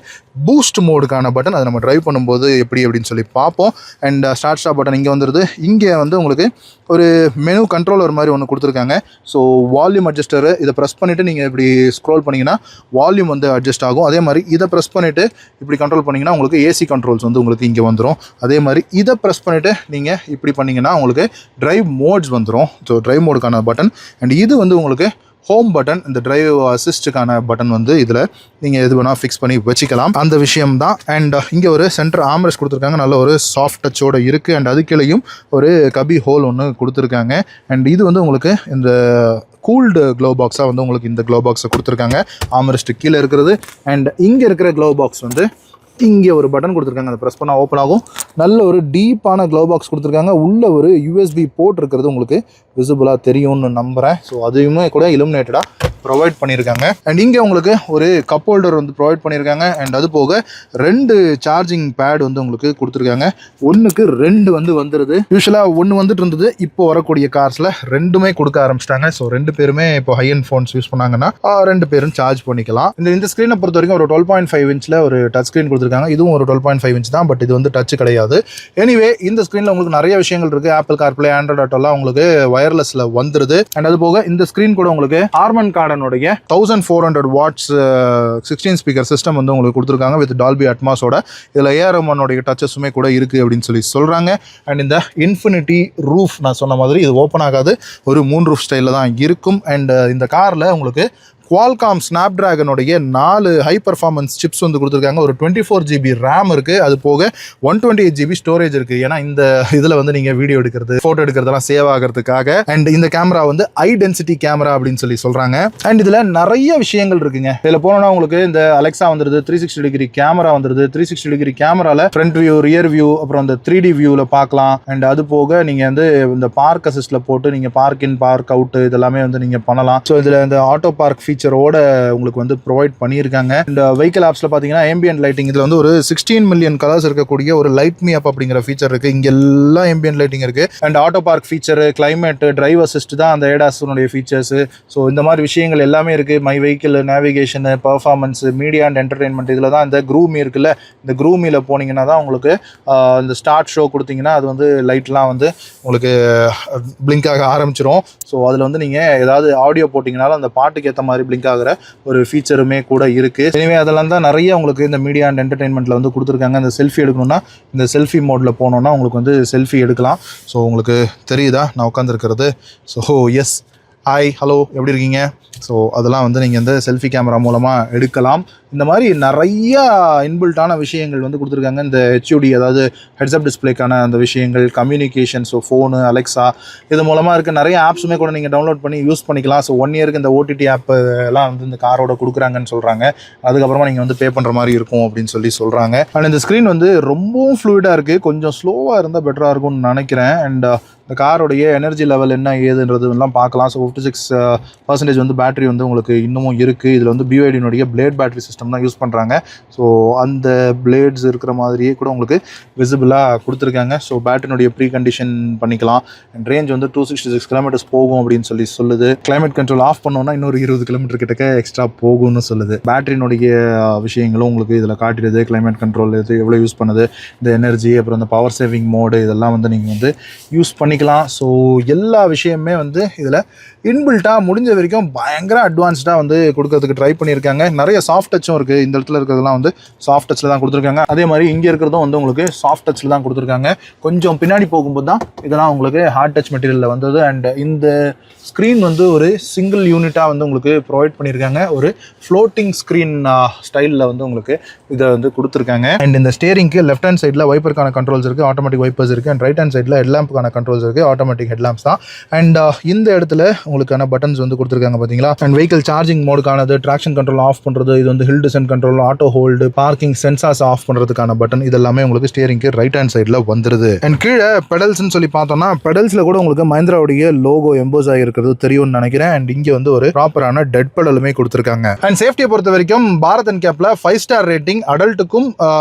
பூஸ்ட் மோடுக்கான பட்டன். அதை நம்ம டிரைவ் பண்ணும்போது எப்படி அப்படின்னு சொல்லி பார்ப்போம். அண்ட் ஸ்டார்ட் ஸ்டாப் பட்டன் இங்கே வந்துடுது. இங்கே வந்து உங்களுக்கு ஒரு மெனு கண்ட்ரோலர் மாதிரி ஒன்று கொடுத்துருக்காங்க. ஸோ வால்யூம் அட்ஜஸ்டரு, இதை ப்ரெஸ் பண்ணிவிட்டு நீங்கள் இப்படி ஸ்க்ரோல் பண்ணிங்கன்னா வால்யூம் வந்து அட்ஜஸ்ட் ஆகும். அதே மாதிரி இதை ப்ரெஸ் பண்ணிவிட்டு இப்படி கண்ட்ரோல் பண்ணிங்கன்னா உங்களுக்கு AC கண்ட்ரோல்ஸ் வந்து உங்களுக்கு இங்கே வந்துடும். அதே மாதிரி இதை ப்ரெஸ் பண்ணிவிட்டு நீங்கள் இப்படி பண்ணிங்கன்னா உங்களுக்கு ட்ரைவ் மோட்ஸ் வந்துடும். ஸோ ட்ரைவ் மோடுக்கான பட்டன். அண்ட் இது வந்து உங்களுக்கு ஹோம் பட்டன், இந்த டிரைவ் அசிஸ்டுக்கான பட்டன் வந்து இதில் நீங்கள் எது வேணால் ஃபிக்ஸ் பண்ணி வச்சுக்கலாம், அந்த விஷயம் தான். அண்ட் இங்கே ஒரு சென்டர் ஆம்ரெஸ்ட் கொடுத்துருக்காங்க, நல்ல ஒரு சாஃப்ட் டச்சோட இருக்குது. அண்ட் அதுக்கிலையும் ஒரு கபி ஹோல் ஒன்று கொடுத்துருக்காங்க. அண்ட் இது வந்து உங்களுக்கு இந்த கூல்டு க்ளோ பாக்ஸாக வந்து உங்களுக்கு இந்த க்ளோ பாக்ஸை கொடுத்துருக்காங்க, ஆம்ரெஸ்ட்டு கீழே இருக்கிறது. அண்ட் இங்கே இருக்கிற க்ளோ பாக்ஸ் வந்து இங்கே ஒரு பட்டன் கொடுத்துருக்காங்க, அதை ப்ரெஸ் பண்ணால் ஓப்பன் ஆகும். நல்ல ஒரு டீப்பான க்ளோ பாக்ஸ் கொடுத்துருக்காங்க. உள்ள ஒரு யூஎஸ்பி போர்ட் இருக்கிறது உங்களுக்கு விசிபிளாக தெரியும்னு நம்புகிறேன். ஸோ அதையுமே கூட இலுமினேட்டடாக ப்ரொவைட் பண்ணியிருக்காங்க. அண்ட் இங்கே உங்களுக்கு ஒரு கப் ஹோல்டர் வந்து ப்ரொவைட் பண்ணியிருக்காங்க. அண்ட் அது போக 2 சார்ஜிங் பேட் வந்து உங்களுக்கு கொடுத்துருக்காங்க. 1க்கு 2 வந்து வந்துடுது. யூஸ்வலாக 1 வந்துட்டு இருந்தது, இப்போ வரக்கூடிய கார்ஸில் 2மே கொடுக்க ஆரம்பிச்சிட்டாங்க. ஸோ 2 பேருமே இப்போ ஹை அண்ட் ஃபோன்ஸ் யூஸ் பண்ணாங்கன்னா 2 பேரும் சார்ஜ் பண்ணிக்கலாம். இந்த ஸ்க்ரீனை பொறுத்த வரைக்கும் ஒரு 12.5 இன்ச்சில் ஒரு டச் ஸ்க்ரீன் கொடுத்துருக்காங்க. இதுவும் ஒரு 12.5 இன்ச் தான், பட் இது வந்து டச் கிடையாது. எனிவே இந்த ஸ்க்ரீனில் உங்களுக்கு நிறைய விஷயங்கள் இருக்குது. ஆப்பிள் கார்ப்ளே, ஆண்ட்ராய்ட் ஆட்டோலாம் உங்களுக்கு வயர்லெஸில் வந்துடுது. அண்ட் அது போக இந்த ஸ்க்ரீன் கூட உங்களுக்கு ஹார்மன் கார்டனுடைய 1400 வாட்ஸ் 16 ஸ்பீக்கர் சிஸ்டம் வந்து உங்களுக்கு கொடுத்துருக்காங்க வித் டால்பி அட்மாஸோட. இதில் ஏஆர் ரஹ்மானோட டச்சஸுமே கூட இருக்குது அப்படின்னு சொல்கிறாங்க. அண்ட் இந்த இன்ஃபினிட்டி ரூஃப் நான் சொன்ன மாதிரி இது ஓப்பன் ஆகாது, ஒரு 3 ரூஃப் ஸ்டைலில் தான் இருக்கும். அண்ட் இந்த காரில் உங்களுக்கு Qualcomm Snapdragonோடைய 4 ஹை பர்ஃபார்மன்ஸ் சிப்ஸ் வந்து கொடுத்துருக்காங்க. ஒரு 24 GB RAM இருக்குது, அது போக 128 GB ஸ்டோரேஜ் இருக்குது. ஏன்னா இந்த இதில் வந்து நீங்கள் வீடியோ எடுக்கிறது, ஃபோட்டோ எடுக்கிறதெல்லாம் சேவ் ஆகிறதுக்காக. அண்ட் இந்த கேமரா வந்து ஹை டென்சிட்டி கேமரா அப்படின்னு சொல்கிறாங்க. அண்ட் இதில் நிறைய விஷயங்கள் இருக்குங்க. இதில் போனோன்னா உங்களுக்கு இந்த அலெக்ஸா வந்துடுது, 360 டிகிரி கேமரா வந்துடுது. 360 டிகிரி கேமராவில் ஃப்ரண்ட் வியூ, ரியர் வியூ, அப்புறம் அந்த 3D வியூவில் பார்க்கலாம். அண்ட் அது போக நீங்கள் வந்து இந்த பார்க் அசிஸ்டில் போட்டு நீங்கள் பார்க் இன், பார்க் அவுட் இதெல்லாமே வந்து நீங்கள் பண்ணலாம். ஸோ இதில் இந்த ஆட்டோ பார்க் ஃபீச்சரோட உங்களுக்கு வந்து ப்ரொவைட் பண்ணியிருக்காங்க. இந்த வெஹிக்கல் ஆப்ஸில் பார்த்தீங்கன்னா ambient லைட்டிங், இதில் வந்து ஒரு 16 மில்லியன் கலர்ஸ் இருக்கக்கூடிய ஒரு லைட் மீ அப் அப்படிங்கிற ஃபீச்சர் இருக்குது. இங்கே எல்லாம் ambient லைட்டிங் இருக்குது. And auto park feature, climate, drive assist தான் அந்த ஏடாஸுடைய ஃபீச்சர்ஸு. ஸோ இந்த மாதிரி விஷயங்கள் எல்லாமே இருக்குது. My vehicle, navigation, performance, media and entertainment, இதில் தான் இந்த க்ரூமி இருக்குல்ல, இந்த க்ரூமியில் போனீங்கன்னா தான் உங்களுக்கு இந்த ஸ்டார்ட் ஷோ கொடுத்தீங்கன்னா அது வந்து லைட்லாம் வந்து உங்களுக்கு பிளிங்க் ஆக ஆரம்பிச்சிடும். ஸோ அதில் வந்து நீங்கள் ஏதாவது ஆடியோ போட்டிங்கனாலும் அந்த பாட்டுக்கு ஏற்ற மாதிரி பிளிங்க் ஆகிற ஒரு ஃபீச்சருமே கூட இருக்குது. எனவே அதெல்லாம் தான் நிறைய உங்களுக்கு இந்த மீடியா அண்ட் என்டர்டெயின்மெண்ட்டில் வந்து கொடுத்துருக்காங்க. இந்த செல்ஃபி எடுக்கணும்னா இந்த செல்ஃபி மோடில் போனோன்னா உங்களுக்கு வந்து செல்ஃபி எடுக்கலாம். ஸோ உங்களுக்கு தெரியுதா நான் உட்காந்துருக்கிறது? ஸோ எஸ், ஹாய், ஹலோ, எப்படி இருக்கீங்க? ஸோ அதெல்லாம் வந்து நீங்கள் இந்த செல்ஃபி கேமரா மூலமாக எடுக்கலாம். இந்த மாதிரி நிறையா இன்பில்ட்டான விஷயங்கள் வந்து கொடுத்துருக்காங்க. இந்த HUD, அதாவது ஹெட்ஸ்அப் டிஸ்பிளேக்கான அந்த விஷயங்கள், கம்யூனிகேஷன், ஸோ ஃபோனு, அலெக்ஸா, இது மூலமாக இருக்க நிறைய ஆப்ஸுமே கூட நீங்கள் டவுன்லோட் பண்ணி யூஸ் பண்ணிக்கலாம். ஸோ 1 இயருக்கு இந்த OTT ஆப் எல்லாம் வந்து இந்த காரோட கொடுக்குறாங்கன்னு சொல்கிறாங்க. அதுக்கப்புறமா நீங்கள் வந்து பே பண்ணுற மாதிரி இருக்கும் அப்படின்னு சொல்கிறாங்க. அண்ட் இந்த ஸ்க்ரீன் வந்து ரொம்பவும் ஃப்ளூயிடாக இருக்குது. கொஞ்சம் ஸ்லோவாக இருந்தால் பெட்டராக இருக்கும்னு நினைக்கிறேன். அண்ட் இந்த காரோடைய எனர்ஜி லெவல் என்ன ஏதுன்றதுலாம் பார்க்கலாம். ஸோ 56% வந்து பேட்டரி வந்து உங்களுக்கு இன்னமும் இருக்குது. இதில் வந்து BYD பிளேட் பேட்டரி சிஸ்டம் தான் யூஸ் பண்ணுறாங்க. ஸோ அந்த பிளேட்ஸ் இருக்கிற மாதிரியே கூட உங்களுக்கு விசிபிளாக கொடுத்துருக்காங்க. ஸோ பேட்டரினுடைய ப்ரீ கண்டிஷன் பண்ணிக்கலாம். அண்ட் ரேஞ்ச் வந்து 266 கிலோமீட்டர்ஸ் போகும் அப்படின்னு சொல்லுது. கிளைமேட் கண்ட்ரோல் ஆஃப் பண்ணோன்னா இன்னொரு 20 கிலோமீட்டர் கிட்டக்க எக்ஸ்ட்ரா போகும்னு சொல்லுது. பேட்டரினுடைய விஷயங்களும் உங்களுக்கு இதில் காட்டிடுது. கிளைமேட் கண்ட்ரோல் இது எவ்வளோ யூஸ் பண்ணுது, இந்த எனர்ஜி, அப்புறம் இந்த பவர் சேவிங் மோடு, இதெல்லாம் வந்து நீங்கள் வந்து யூஸ் பண்ணிக்கலாம். ஸோ எல்லா விஷயமே வந்து இதில் இன்பில்ட்டாக முடிஞ்ச வரைக்கும் பயங்கர அட்வான்ஸ்டாக வந்து கொடுக்கறதுக்கு ட்ரை பண்ணியிருக்காங்க. நிறைய சாஃப்ட் டச்சும் இருக்குது. இந்த இடத்துல இருக்கிறதுலாம் வந்து சாஃப்ட் டச்சில் தான் கொடுத்துருக்காங்க. அதே மாதிரி இங்கே இருக்கிறதும் வந்து உங்களுக்கு சாஃப்ட் டச்சில் தான் கொடுத்துருக்காங்க. கொஞ்சம் பின்னாடி போகும்போது தான் இதெல்லாம் உங்களுக்கு ஹார்ட் டச் மெட்டீரியலில் வந்தது. அண்ட் இந்த ஸ்க்ரீன் வந்து ஒரு சிங்கிள் யூனிட்டாக வந்து உங்களுக்கு ப்ரொவைட் பண்ணியிருக்காங்க. ஒரு ஃப்ளோட்டிங் ஸ்க்ரீன் ஸ்டைலில் வந்து உங்களுக்கு இதை வந்து கொடுத்துருக்காங்க. அண்ட் இந்த ஸ்டேரிங்க்கு லெஃப்ட் ஹேண்ட் சைடில் வைப்பருக்கான கண்ட்ரோல்ஸ் இருக்குது, ஆட்டோமேட்டிக் வைப்பர்ஸ் இருக்குது. அண்ட் ரைட் ஹேண்ட் சைடில் ஹெட்லாம்புக்கான கண்ட்ரோல்ஸ் இருக்குது, ஆட்டோமேட்டிக் ஹெட்லாம்ப்ஸ் தான். அண்ட் இந்த இடத்துல உங்களுக்கான பட்டன்ஸ் வந்து கொடுத்துருக்காங்க பார்த்தீங்களா. அண்ட் வெஹிக்கல் சார்ஜிங் மோடுக்கானது, ட்ராக்ஷன் கண்ட்ரோல் ஆஃப் பண்ணுறது, இது வந்து hill descent control, auto hold, parking sensors off பண்ணுறதுக்கான பட்டன், இதெல்லாமே உங்களுக்கு ஸ்டேரிங்க்கு ரைட் ஹேண்ட் சைடில் வந்துருது. அண்ட் கீழே பெடல்ஸ்ன்னு சொல்லி பார்த்தோம்னா பெடல்ஸில் கூட உங்களுக்கு மஹிந்திராவுடைய லோகோ எம்போஸ் ஆகிருக்கிறது தெரியும்னு நினைக்கிறேன். அண்ட் இங்கே வந்து ஒரு ப்ராப்பரான டெட் பெடலுமே கொடுத்துருக்காங்க. அண்ட் சேஃப்டியை பொறுத்த வரைக்கும் பாரத் அண்ட் கேப்ல 5 ஸ்டார் ரேட்டிங் அடல்ட்டுக்கும்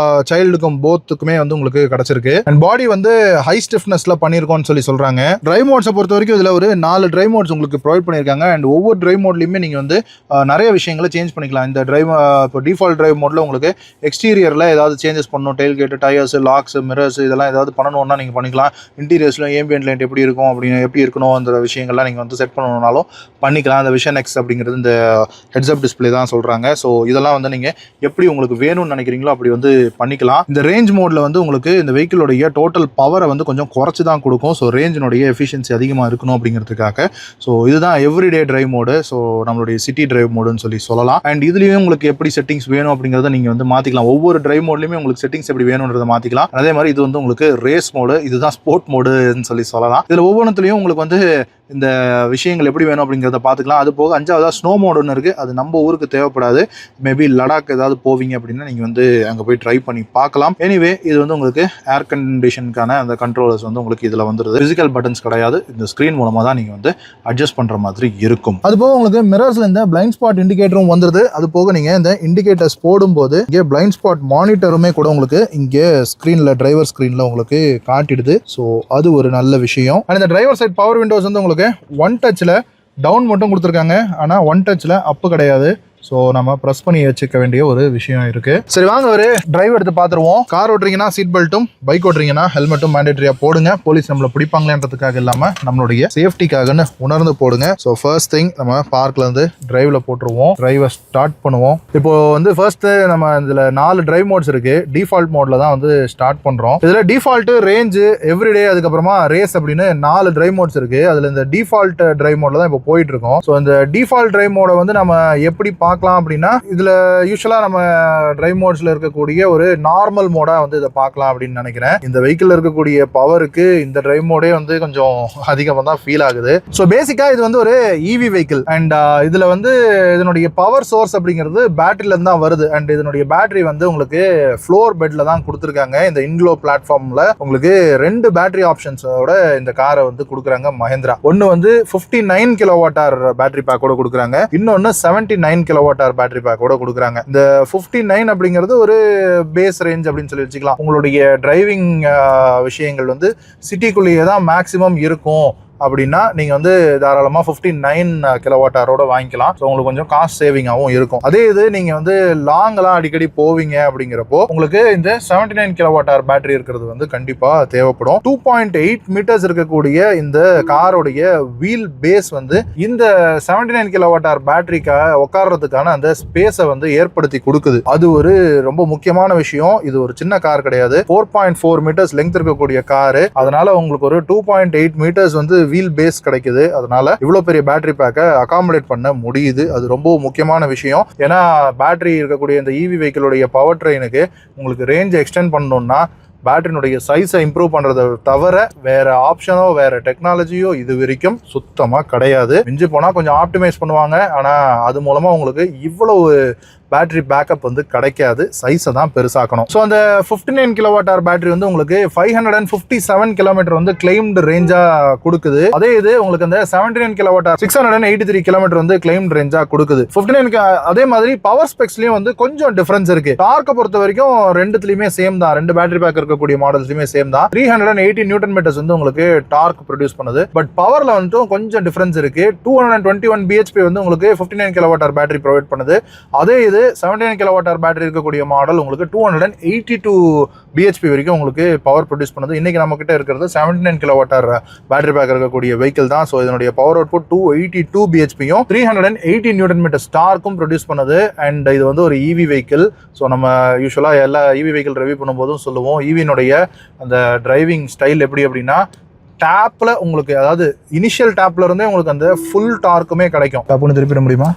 சைல்டுக்கும் போத்துக்குமே வந்து உங்களுக்கு கிடைச்சிருக்கு. அண்ட் பாடி வந்து ஹை ஸ்டிஃப்னஸ்ல பண்ணியிருக்கோம்னு சொல்றாங்க. டிரைவ் மோட்ஸை பொறுத்த வரைக்கும் இதில் ஒரு 4 டிரைவ் மோட்ஸ் உங்களுக்கு ப்ரொவைட் பண்ணியிருக்காங்க. அண்ட் ஒவ்வொரு டிரைவ் மோட்லையுமே நீங்கள் வந்து நிறைய விஷயங்களை சேஞ்ச் பண்ணிக்கலாம். இந்த டிரைவ் இப்போ டிஃபால்ட் டிரைவ் மோட்ல உங்களுக்கு எக்ஸ்டீரியரில் ஏதாவது சேஞ்சஸ் பண்ணணும், டெயில் கேட்டு, டயர்ஸ், லாக்ஸ், மிரர்ஸ் இதெல்லாம் ஏதாவது பண்ணணும்னா நீங்கள் பண்ணிக்கலாம். இன்டீரியர்ஸ்ல ambient லைட் எப்படி இருக்கும் அப்படின்னு எப்படி இருக்கணும் அந்த விஷயங்கள்லாம் நீங்கள் வந்து செட் பண்ணணும்னாலும் பண்ணிக்கலாம். அந்த விஷன் எக்ஸ் அப்படிங்கிறது இந்த ஹெட்ஸ்அப் டிஸ்பிளே தான் சொல்கிறாங்க. ஸோ இதெல்லாம் வந்து நீங்கள் எப்படி உங்களுக்கு வேணும்னு நினைக்கிறீங்களோ அப்படி வந்து பண்ணிக்கலாம். இந்த ரேஞ்ச் மோடில் வந்து உங்களுக்கு இந்த வெஹிக்கிளோடைய டோட்டல் பவரை வந்து கொஞ்சம் குறைச்சி தான் கொடுக்கும். ஸோ ரேஞ்சினுடைய எஃபிஷியன்சி அதிகமாக இருக்கணும் அப்படிங்கிறதுக்காக. ஸோ இதுதான் எவ்ரிடே டிரைவ் மோடு. ஸோ நம்மளுடைய சிட்டி டிரைவ் மோடுன்னு சொல்லலாம். அண்ட் இதுலேயும் உங்களுக்கு எப்படி செட்டிங்ஸ் வேணும் அப்படிங்கிறத நீங்கள் வந்து மாற்றிக்கலாம். ஒவ்வொரு டிரைவ் மோட்லையுமே உங்களுக்கு செட்டிங்ஸ் எப்படி வேணுன்றதை மாற்றிக்கலாம். அதே மாதிரி இது வந்து உங்களுக்கு ரேஸ் மோடு, இதுதான் ஸ்போர்ட் மோடுன்னு சொல்லலாம். இதில் ஒவ்வொன்றுத்துலையும் உங்களுக்கு வந்து இந்த விஷயங்கள் எப்படி வேணும் அப்படிங்கிறத பார்த்துக்கலாம். அது போக 5ஆவதா ஸ்னோ மோடு ஒன்று இருக்குது. அது நம்ம ஊருக்கு தேவைப்படாது. மேபி லடாக் ஏதாவது போவீங்க அப்படின்னா நீங்கள் வந்து அங்கே போய் ட்ரை பண்ணி பார்க்கலாம். எனிவே இது வந்து உங்களுக்கு ஏர் கண்டிஷனுக்கான அந்த கண்ட்ரோலர்ஸ் வந்து உங்களுக்கு இதில் வந்துடுது. ஃபிசிக்கல் பட்டன்ஸ் கிடையாது. இந்த ஸ்க்ரீன் மூலமாக தான் நீங்கள் வந்து அட்ஜஸ்ட் பண்ணுற மாதிரி இருக்கும். அது போக உங்களுக்கு மிரர்ஸில் இந்த பிளைண்ட் ஸ்பாட் இண்டிகேட்டரும் வந்துடுது. அது போக நீங்கள் இந்த இண்டிகேட்டர்ஸ் போடும்போது இங்கே பிளைண்ட் ஸ்பாட் மானிட்டருமே கூட உங்களுக்கு இங்கே ஸ்க்ரீனில் டிரைவர் ஸ்க்ரீனில் உங்களுக்கு காட்டிடுது. ஸோ அது ஒரு நல்ல விஷயம். அண்ட் இந்த டிரைவர் சைட் பவர் விண்டோஸ் வந்து உங்களுக்கு ஒன் டச்சில் டவுன் மட்டும் கொடுத்துருக்காங்க. ஆனால் ஒன் டச்சில் அப்பு கிடையாது. ஸோ நம்ம ப்ரெஸ் பண்ணி வச்சுக்க வேண்டிய ஒரு விஷயம் இருக்கு. சரி வாங்க ஒரு டிரைவ் எடுத்து பார்த்துருவோம். கார் ஓட்டுறீங்கன்னா சீட் பெல்ட்டும், பைக் ஓட்டுறீங்கன்னா ஹெல்மெட்டும் மேண்டேட்டரியா போடுங்க. போலீஸ் நம்மளை பிடிப்பாங்களேன்றதுக்காக இல்லாமல் நம்மளுடைய சேஃப்டிக்காகன்னு உணர்ந்து போடுங்க. ஸோ ஃபர்ஸ்ட் திங் நம்ம பார்க்ல இருந்து டிரைவ்ல போட்டுருவோம். டிரைவை ஸ்டார்ட் பண்ணுவோம். இப்போ வந்து ஃபர்ஸ்ட் நம்ம இதில் 4 டிரைவ் மோட்ஸ் இருக்கு. டிஃபால்ட் மோட்ல தான் வந்து ஸ்டார்ட் பண்றோம். இதில் டிஃபால்ட், ரேஞ்சு, எவ்ரிடே, அதுக்கப்புறமா ரேஸ் அப்படின்னு 4 டிரைவ் மோட்ஸ் இருக்கு. அதுல இந்த டிஃபால்ட் டிரைவ் மோட்ல தான் இப்போ போயிட்டு இருக்கோம். ஸோ இந்த டிஃபால்ட் டிரைவ் மோட வந்து நம்ம எப்படி பார்க்கலாம் அப்படின்னா, இதுல யூசுவலா நம்ம டிரைவ் மோட்ஸ்ல இருக்கக்கூடிய ஒரு நார்மல் மோடா வந்து இதை பார்க்கலாம் அப்படின்னு நினைக்கிறேன். இந்த வெஹிக்கிள் இருக்கக்கூடிய பவருக்கு இந்த டிரைவ் மோடே வந்து கொஞ்சம் அதிகமாக தான் ஃபீல் ஆகுது. ஸோ பேசிக்கா இது வந்து ஒரு இவி வெஹிக்கிள். அண்ட் இதுல வந்து இதனுடைய பவர் சோர்ஸ் அப்படிங்கிறது பேட்டரியில இருந்து தான் வருது. அண்ட் இதனுடைய பேட்டரி வந்து உங்களுக்கு ஃப்ளோர் பெட்ல தான் கொடுத்துருக்காங்க. இந்த இன்க்ளோ பிளாட்ஃபார்ம்ல உங்களுக்கு 2 பேட்டரி ஆப்ஷன்ஸோட இந்த காரை வந்து கொடுக்குறாங்க மஹேந்திரா. ஒன்னு வந்து 59 கிலோவாட் பேட்டரி பேக்கோட கொடுக்குறாங்க. இன்னொன்னு 79 கிலோவாட் பேட்டரி பேக்கோட கொடுக்குறாங்க. இந்த 59 அப்படிங்கிறது ஒரு பேஸ் ரேஞ்ச் அப்படின்னு சொல்லி வச்சுக்கலாம். உங்களுடைய டிரைவிங் விஷயங்கள் வந்து சிட்டிக்குள்ளேயே தான் மேக்சிமம் இருக்கும் அப்படின்னா நீங்கள் வந்து தாராளமாக 59 கிலோவாட் ஹவரோட வாங்கிக்கலாம். ஸோ உங்களுக்கு கொஞ்சம் காஸ்ட் சேவிங்காகவும் இருக்கும். அதே இது நீங்கள் வந்து லாங்கெல்லாம் அடிக்கடி போவீங்க அப்படிங்கிறப்போ உங்களுக்கு இந்த 79 கிலோவாட் ஹவர் பேட்டரி இருக்கிறது வந்து கண்டிப்பாக தேவைப்படும். 2.8 மீட்டர்ஸ் இருக்கக்கூடிய இந்த காரோடைய வீல் பேஸ் வந்து இந்த 79 கிலோவாட் ஹவர் பேட்டரிக்காக உட்கார்றதுக்கான அந்த ஸ்பேஸை வந்து ஏற்படுத்தி கொடுக்குது. அது ஒரு ரொம்ப முக்கியமான விஷயம். இது ஒரு சின்ன கார் கிடையாது. 4.4 மீட்டர்ஸ் லெங்த் இருக்கக்கூடிய காரு. அதனால உங்களுக்கு ஒரு 2.8 மீட்டர்ஸ் வந்து வீல் பேஸ் கிடைக்குது. அதனால இவ்வளவு பெரிய பேட்டரி பேக்கை அகாமடேட் பண்ண முடியுது. அது ரொம்ப முக்கியமான விஷயம். ஏன்னா பேட்டரி இருக்கக்கூடிய இந்த இவி வெஹிக்கிளுடைய பவர் ட்ரெயினுக்கு உங்களுக்கு ரேஞ்ச் எக்ஸ்டெண்ட் பண்ணணும்னா பேட்டரினுடைய சைஸை இம்ப்ரூவ் பண்றதை தவிர வேற ஆப்ஷனோ வேற டெக்னாலஜியோ இது வரைக்கும் சுத்தமா கிடையாது. மிஞ்சி போனா கொஞ்சம் ஆப்டிமைஸ் பண்ணுவாங்க. ஆனா அது மூலமா உங்களுக்கு இவ்வளவு பேட்டரி பேக்கப் வந்து கிடைக்காது. சைஸை தான் பெருசாக்கணும். ஸோ அந்த 59 கிலோவாட் ஹவர் பேட்டரி வந்து உங்களுக்கு 557 கிலோமீட்டர் வந்து கிளைம்டு ரேஞ்சா கொடுக்குது. அதே இது உங்களுக்கு அந்த 79 கிலோவாட் ஹவர் 683 கிலோமீட்டர் வந்து கிளைம்டு ரேஞ்சா கொடுக்குது. 59 அதே மாதிரி பவர் ஸ்பெக்ஸ்லயும் வந்து கொஞ்சம் டிஃபரன்ஸ் இருக்கு. டார்க்கை பொறுத்த வரைக்கும் ரெண்டுத்துலயுமே சேம் தான். 2 பேட்டரி பேக் இருக்கக்கூடிய மாடல்ஸ்லயுமே சேம் தான். 380 நியூட்டன் மீட்டர்ஸ் வந்து உங்களுக்கு டார்க் ப்ரொடியூஸ் பண்ணுது. பட் பவர்ல வந்து கொஞ்சம் டிஃபரன்ஸ் இருக்கு. 221 bhp வந்து உங்களுக்கு 59 கிலோவாட் ஹவர் பேட்டரி ப்ரொவைட் பண்ணுது. அதே இது 79 கிலோவாட் ஹவர் பேட்டரி இருக்கக்கூடிய மாடல் உங்களுக்கு 282 bhp வரைக்கும் உங்களுக்கு பவர் ப்ரொடியூஸ் பண்ணுது. இன்னைக்கு நம்ம கிட்ட இருக்கிறது 79 கிலோவாட் ஹவர் பேட்டரி பேக் இருக்கக்கூடிய வெஹிக்கிள் தான். ஸோ இதனுடைய பவர் அவுட்புட் 282 bhpயும் 380 நியூட்டன் மீட்டர் டார்க்கும் ப்ரொடியூஸ் பண்ணுது. அண்ட் இது வந்து ஒரு இவி வெஹிக்கிள். ஸோ நம்ம யூஸ்வலா எல்லா இவி வெஹிக்கிள் ரிவ்யூ பண்ணும்போதும் சொல்லுவோம், இவினுடைய அந்த டிரைவிங் ஸ்டைல் எப்படி அப்படின்னா, டேப்ல உங்களுக்கு அதாவது இனிஷியல் டேப்ல இருந்தே உங்களுக்கு அந்த ஃபுல் டார்க்குமே கிடைக்கும். டேப்னு திருப்பிட முடியுமா?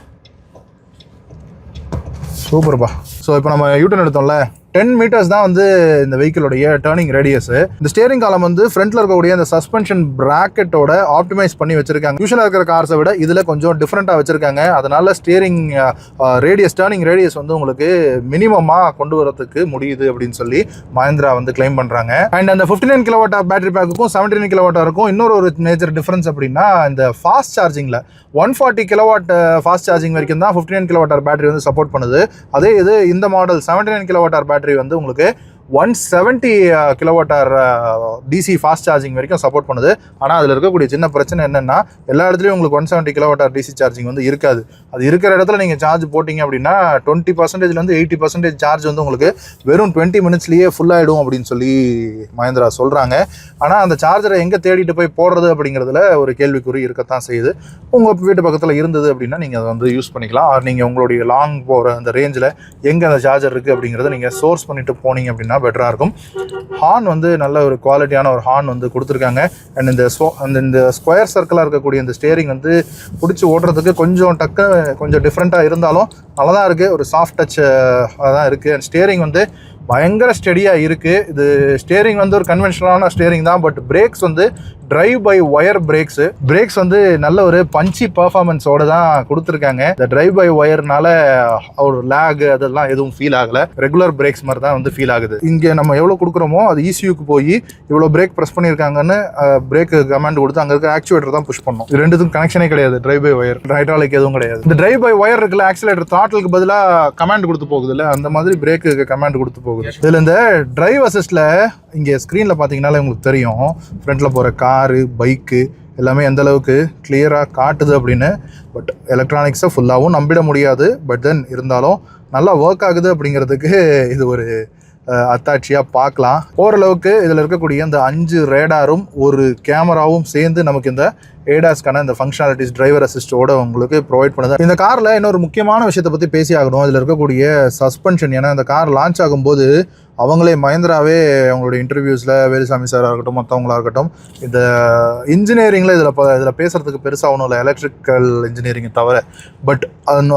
சூப்பர்ப்பா. ஸோ இப்போ நம்ம யூட்டன் எடுத்தோம்ல, 10 மீட்டர்ஸ் தான் வந்து இந்த வெஹிக்கிளுடைய டர்னிங் ரேடியஸ். இந்த ஸ்டியரிங் காலம் வந்து ஃப்ரண்ட்ல இருக்கக்கூடிய இந்த சஸ்பென்ஷன் பிராக்கெட்டோட ஆப்டிமைஸ் பண்ணி வச்சிருக்காங்க. யூஷுவலா இருக்கிற கார்ஸை விட இதுல கொஞ்சம் டிஃப்ரெண்டா வச்சிருக்காங்க. அதனால ஸ்டியரிங் ரேடியஸ், டர்னிங் ரேடியஸ் வந்து உங்களுக்கு மினிமமா கொண்டு வரதுக்கு முடியுது அப்படின்னு சொல்லி மஹேந்திரா வந்து கிளைம் பண்றாங்க. அண்ட் அந்த 59 கிலோவாட் பேட்டரி பேக்குக்கும் 79 கிலோவாட் இருக்கும் இன்னொரு மேஜர் டிஃபரன்ஸ் அப்படின்னா, இந்த ஃபாஸ்ட் சார்ஜிங்ல 140 கிலோவாட் ஃபாஸ்ட் சார்ஜிங் வரைக்கும் தான் 59 கிலோவாட் பேட்டரி வந்து சப்போர்ட் பண்ணுது. அதே இது இந்த மாடல் 79 கிலோவாட் பேட்டரி வந்து உங்களுக்கு 170 kilowatt hour DC fast charging வரைக்கும் சப்போர்ட் பண்ணுது. ஆனால் அதில் இருக்கக்கூடிய சின்ன பிரச்சனை என்னென்னா, எல்லா இடத்துலையும் உங்களுக்கு 170 கிலோவாட் ஹவர் டிசி சார்ஜிங் வந்து இருக்காது. அது இருக்கிற இடத்துல நீங்கள் சார்ஜ் போட்டிங்க அப்படின்னா 20%லேருந்து 80% சார்ஜ் வந்து உங்களுக்கு வெறும் 20 மினிட்ஸ்லேயே ஃபுல் ஆகிடும் அப்படின்னு சொல்லி மஹேந்திரா சொல்கிறாங்க. ஆனால் அந்த சார்ஜரை எங்கே தேடிட்டு போய் போடுறது அப்படிங்கிறதுல ஒரு கேள்விக்குறி இருக்கத்தான் செய்யுது. உங்கள் வீட்டு பக்கத்தில் இருந்தது அப்படின்னா நீங்கள் அதை வந்து யூஸ் பண்ணிக்கலாம். நீங்கள் உங்களுடைய லாங் போகிற அந்த ரேஞ்சில் எங்கே அந்த சார்ஜர் இருக்குது அப்படிங்கிறத நீங்கள் சோர்ஸ் பண்ணிட்டு போனீங்க அப்படின்னா அப்படின்னா பெட்டராக இருக்கும். ஹார்ன் வந்து நல்ல ஒரு குவாலிட்டியான ஒரு ஹார்ன் வந்து கொடுத்துருக்காங்க. அண்ட் இந்த ஸ்கொயர் சர்க்கிளாக இருக்கக்கூடிய இந்த ஸ்டேரிங் வந்து பிடிச்சி ஓட்டுறதுக்கு கொஞ்சம் கொஞ்சம் டிஃப்ரெண்ட்டாக இருந்தாலும் நல்லா தான் இருக்குது. ஒரு சாஃப்ட் டச் தான் இருக்குது. அண்ட் ஸ்டேரிங் வந்து பயங்கர ஸ்டெடியாக இருக்குது. இது ஸ்டேரிங் வந்து ஒரு கன்வென்ஷனலான ஸ்டேரிங் தான். பட் பிரேக்ஸ் வந்து டிரைவ் பை ஒயர் பிரேக்ஸ் வந்து நல்ல ஒரு பஞ்சி பர்ஃபார்மன்ஸோட தான் கொடுத்துருக்காங்க. இந்த டிரைவ் பை ஒயர்னால ஒரு லேக் அதெல்லாம் எதுவும் ஃபீல் ஆகலை. ரெகுலர் பிரேக்ஸ் மாதிரி தான் வந்து ஃபீல் ஆகுது. இங்கே நம்ம எவ்வளோ கொடுக்குறோமோ அது ECUக்கு போய் இவ்வளோ பிரேக் ப்ரெஸ் பண்ணியிருக்காங்கன்னு பிரேக் கமாண்ட் கொடுத்து அங்கே இருக்க ஆக்சுவேட்டர் தான் புஷ் பண்ணணும். இது ரெண்டுத்துக்கும் கனெக்ஷனே கிடையாது. டிரைவ் பை ஒயர் ஹைட்ராலிக் எதுவும் கிடையாது. இந்த டிரைவ் பை ஒயர் இருக்குல்ல, ஆக்சிலேட்டர் த்ராட்டிலுக்கு பதிலாக கமாண்ட் கொடுத்து போகுது இல்லை, அந்த மாதிரி பிரேக்கு கமாண்ட் கொடுத்து போகுது. இதில் இந்த டிரைவ் அசிஸ்ட்ல இங்கே ஸ்க்ரீனில் பார்த்தீங்கன்னாலே உங்களுக்கு தெரியும் ஃப்ரண்ட்டில் போகிற காரு பைக்கு எல்லாமே எந்த அளவுக்கு கிளியராக காட்டுது அப்படின்னு. பட் எலக்ட்ரானிக்ஸை ஃபுல்லாகவும் நம்பிட முடியாது. பட் தென் இருந்தாலும் நல்லா ஒர்க் ஆகுது அப்படிங்கிறதுக்கு இது ஒரு அத்தாட்சியாக பார்க்கலாம். ஓரளவுக்கு இதில் இருக்கக்கூடிய இந்த 5 ரேடாரும் ஒரு கேமராவும் சேர்ந்து நமக்கு இந்த ஏடாஸ்க்கான இந்த ஃபங்க்ஷனாலிட்டிஸ் டிரைவர் அசிஸ்டோட உங்களுக்கு ப்ரொவைட் பண்ணுது. இந்த காரில் இன்னொரு முக்கியமான விஷயத்தை பற்றி பேசி ஆகணும். இதில் இருக்கக்கூடிய சஸ்பென்ஷன். ஏன்னா இந்த கார் லான்ச் ஆகும்போது அவங்களே மஹிந்திராவே அவங்களுடைய இன்டர்வியூஸில் வேலுசாமி சாராக இருக்கட்டும் மற்றவங்களாக இருக்கட்டும் இந்த இன்ஜினியரிங்கில் இதில் பேசுகிறதுக்கு பெருசாக ஒன்றும் இல்லை, எலக்ட்ரிக்கல் இன்ஜினியரிங்கை தவிர. பட்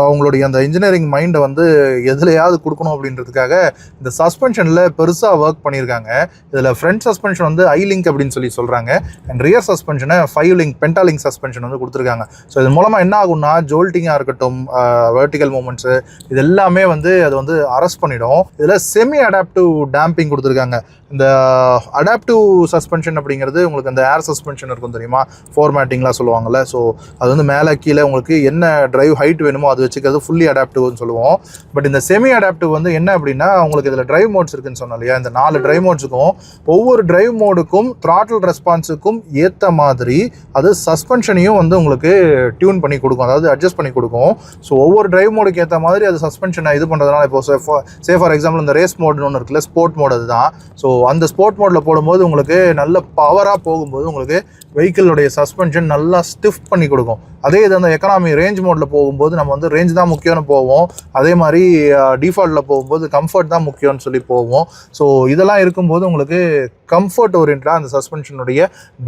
அவங்களுடைய அந்த இன்ஜினியரிங் மைண்டை வந்து எதுலையாவது கொடுக்கணும் அப்படின்றதுக்காக இந்த சஸ்பென்ஷனில் பெருசாக ஒர்க் பண்ணியிருக்காங்க. இதில் ஃப்ரண்ட் சஸ்பென்ஷன் வந்து ஐலிங்க் அப்படின்னு சொல்லி சொல்கிறாங்க. அண்ட் ரியர் சஸ்பென்ஷனை 5 லிங்க் பென்டாலிங்க் சஸ்பென்ஷன் வந்து கொடுத்துருக்காங்க. ஸோ இது மூலமாக என்ன ஆகும்னா ஜோல்ட்டிங்காக இருக்கட்டும் வெர்டிகல் மூமெண்ட்ஸு இது எல்லாமே வந்து அது வந்து அரெஸ்ட் பண்ணிடும். இதில் செமி அடாப்டிவ் டேம்பிங் கொடுத்துருக்காங்க. இந்த அடாப்டிவ் சஸ்பென்ஷன் அப்படிங்கிறது உங்களுக்கு அந்த ஏர் சஸ்பென்ஷன் இருக்கும் தெரியுமா, ஃபார்மேட்டிங்லாம் சொல்லுவாங்கள்ல. ஸோ அது வந்து மேலே கீழே உங்களுக்கு என்ன டிரைவ் ஹைட் வேணுமோ அது வச்சுக்கிறது ஃபுல்லி அடாப்டிவ்னு சொல்லுவோம். பட் இந்த செமி அடாப்டிவ் வந்து என்ன அப்படின்னா உங்களுக்கு இதில் டிரைவ் மோட்ஸ் இருக்குன்னு சொன்னோம் இல்லையா, இந்த 4 டிரைவ் மோட்ஸுக்கும் ஒவ்வொரு டிரைவ் மோடுக்கும் த்ராட்டில் ரெஸ்பான்ஸுக்கும் ஏற்ற மாதிரி அது சஸ்பென்ஷனையும் வந்து உங்களுக்கு டியூன் பண்ணி கொடுக்கும், அதாவது அட்ஜஸ்ட் பண்ணி கொடுக்கும். ஸோ ஒவ்வொரு டிரைவ் மோடுக்கு ஏற்ற மாதிரி அது சஸ்பென்ஷனை இது பண்ணுறதுனால இப்போ ஃபார் எக்ஸாம்பிள் இந்த ரேஸ் மோட்னு ஒன்று இருக்குல்ல, ஸ்போர்ட் மோட் அதுதான். ஸோ அந்த ஸ்போர்ட் மோடில் போடும்போது உங்களுக்கு நல்ல பவராக போகும்போது உங்களுக்கு வெஹிக்கிளுடைய சஸ்பென்ஷன் நல்லா ஸ்டிஃப் பண்ணி கொடுக்கும். அதே இது அந்த எக்கனாமி ரேஞ்ச் மோடில் போகும்போது நம்ம வந்து ரேஞ்ச் தான் முக்கியம்னு போவோம். அதே மாதிரி டிஃபால்ட்டில் போகும்போது கம்ஃபர்ட் தான் முக்கியம்னு சொல்லி போவோம். ஸோ இதெல்லாம் இருக்கும்போது உங்களுக்கு கம்ஃபர்ட் ஓரியன்டாக அந்த சஸ்பென்ஷனுடைய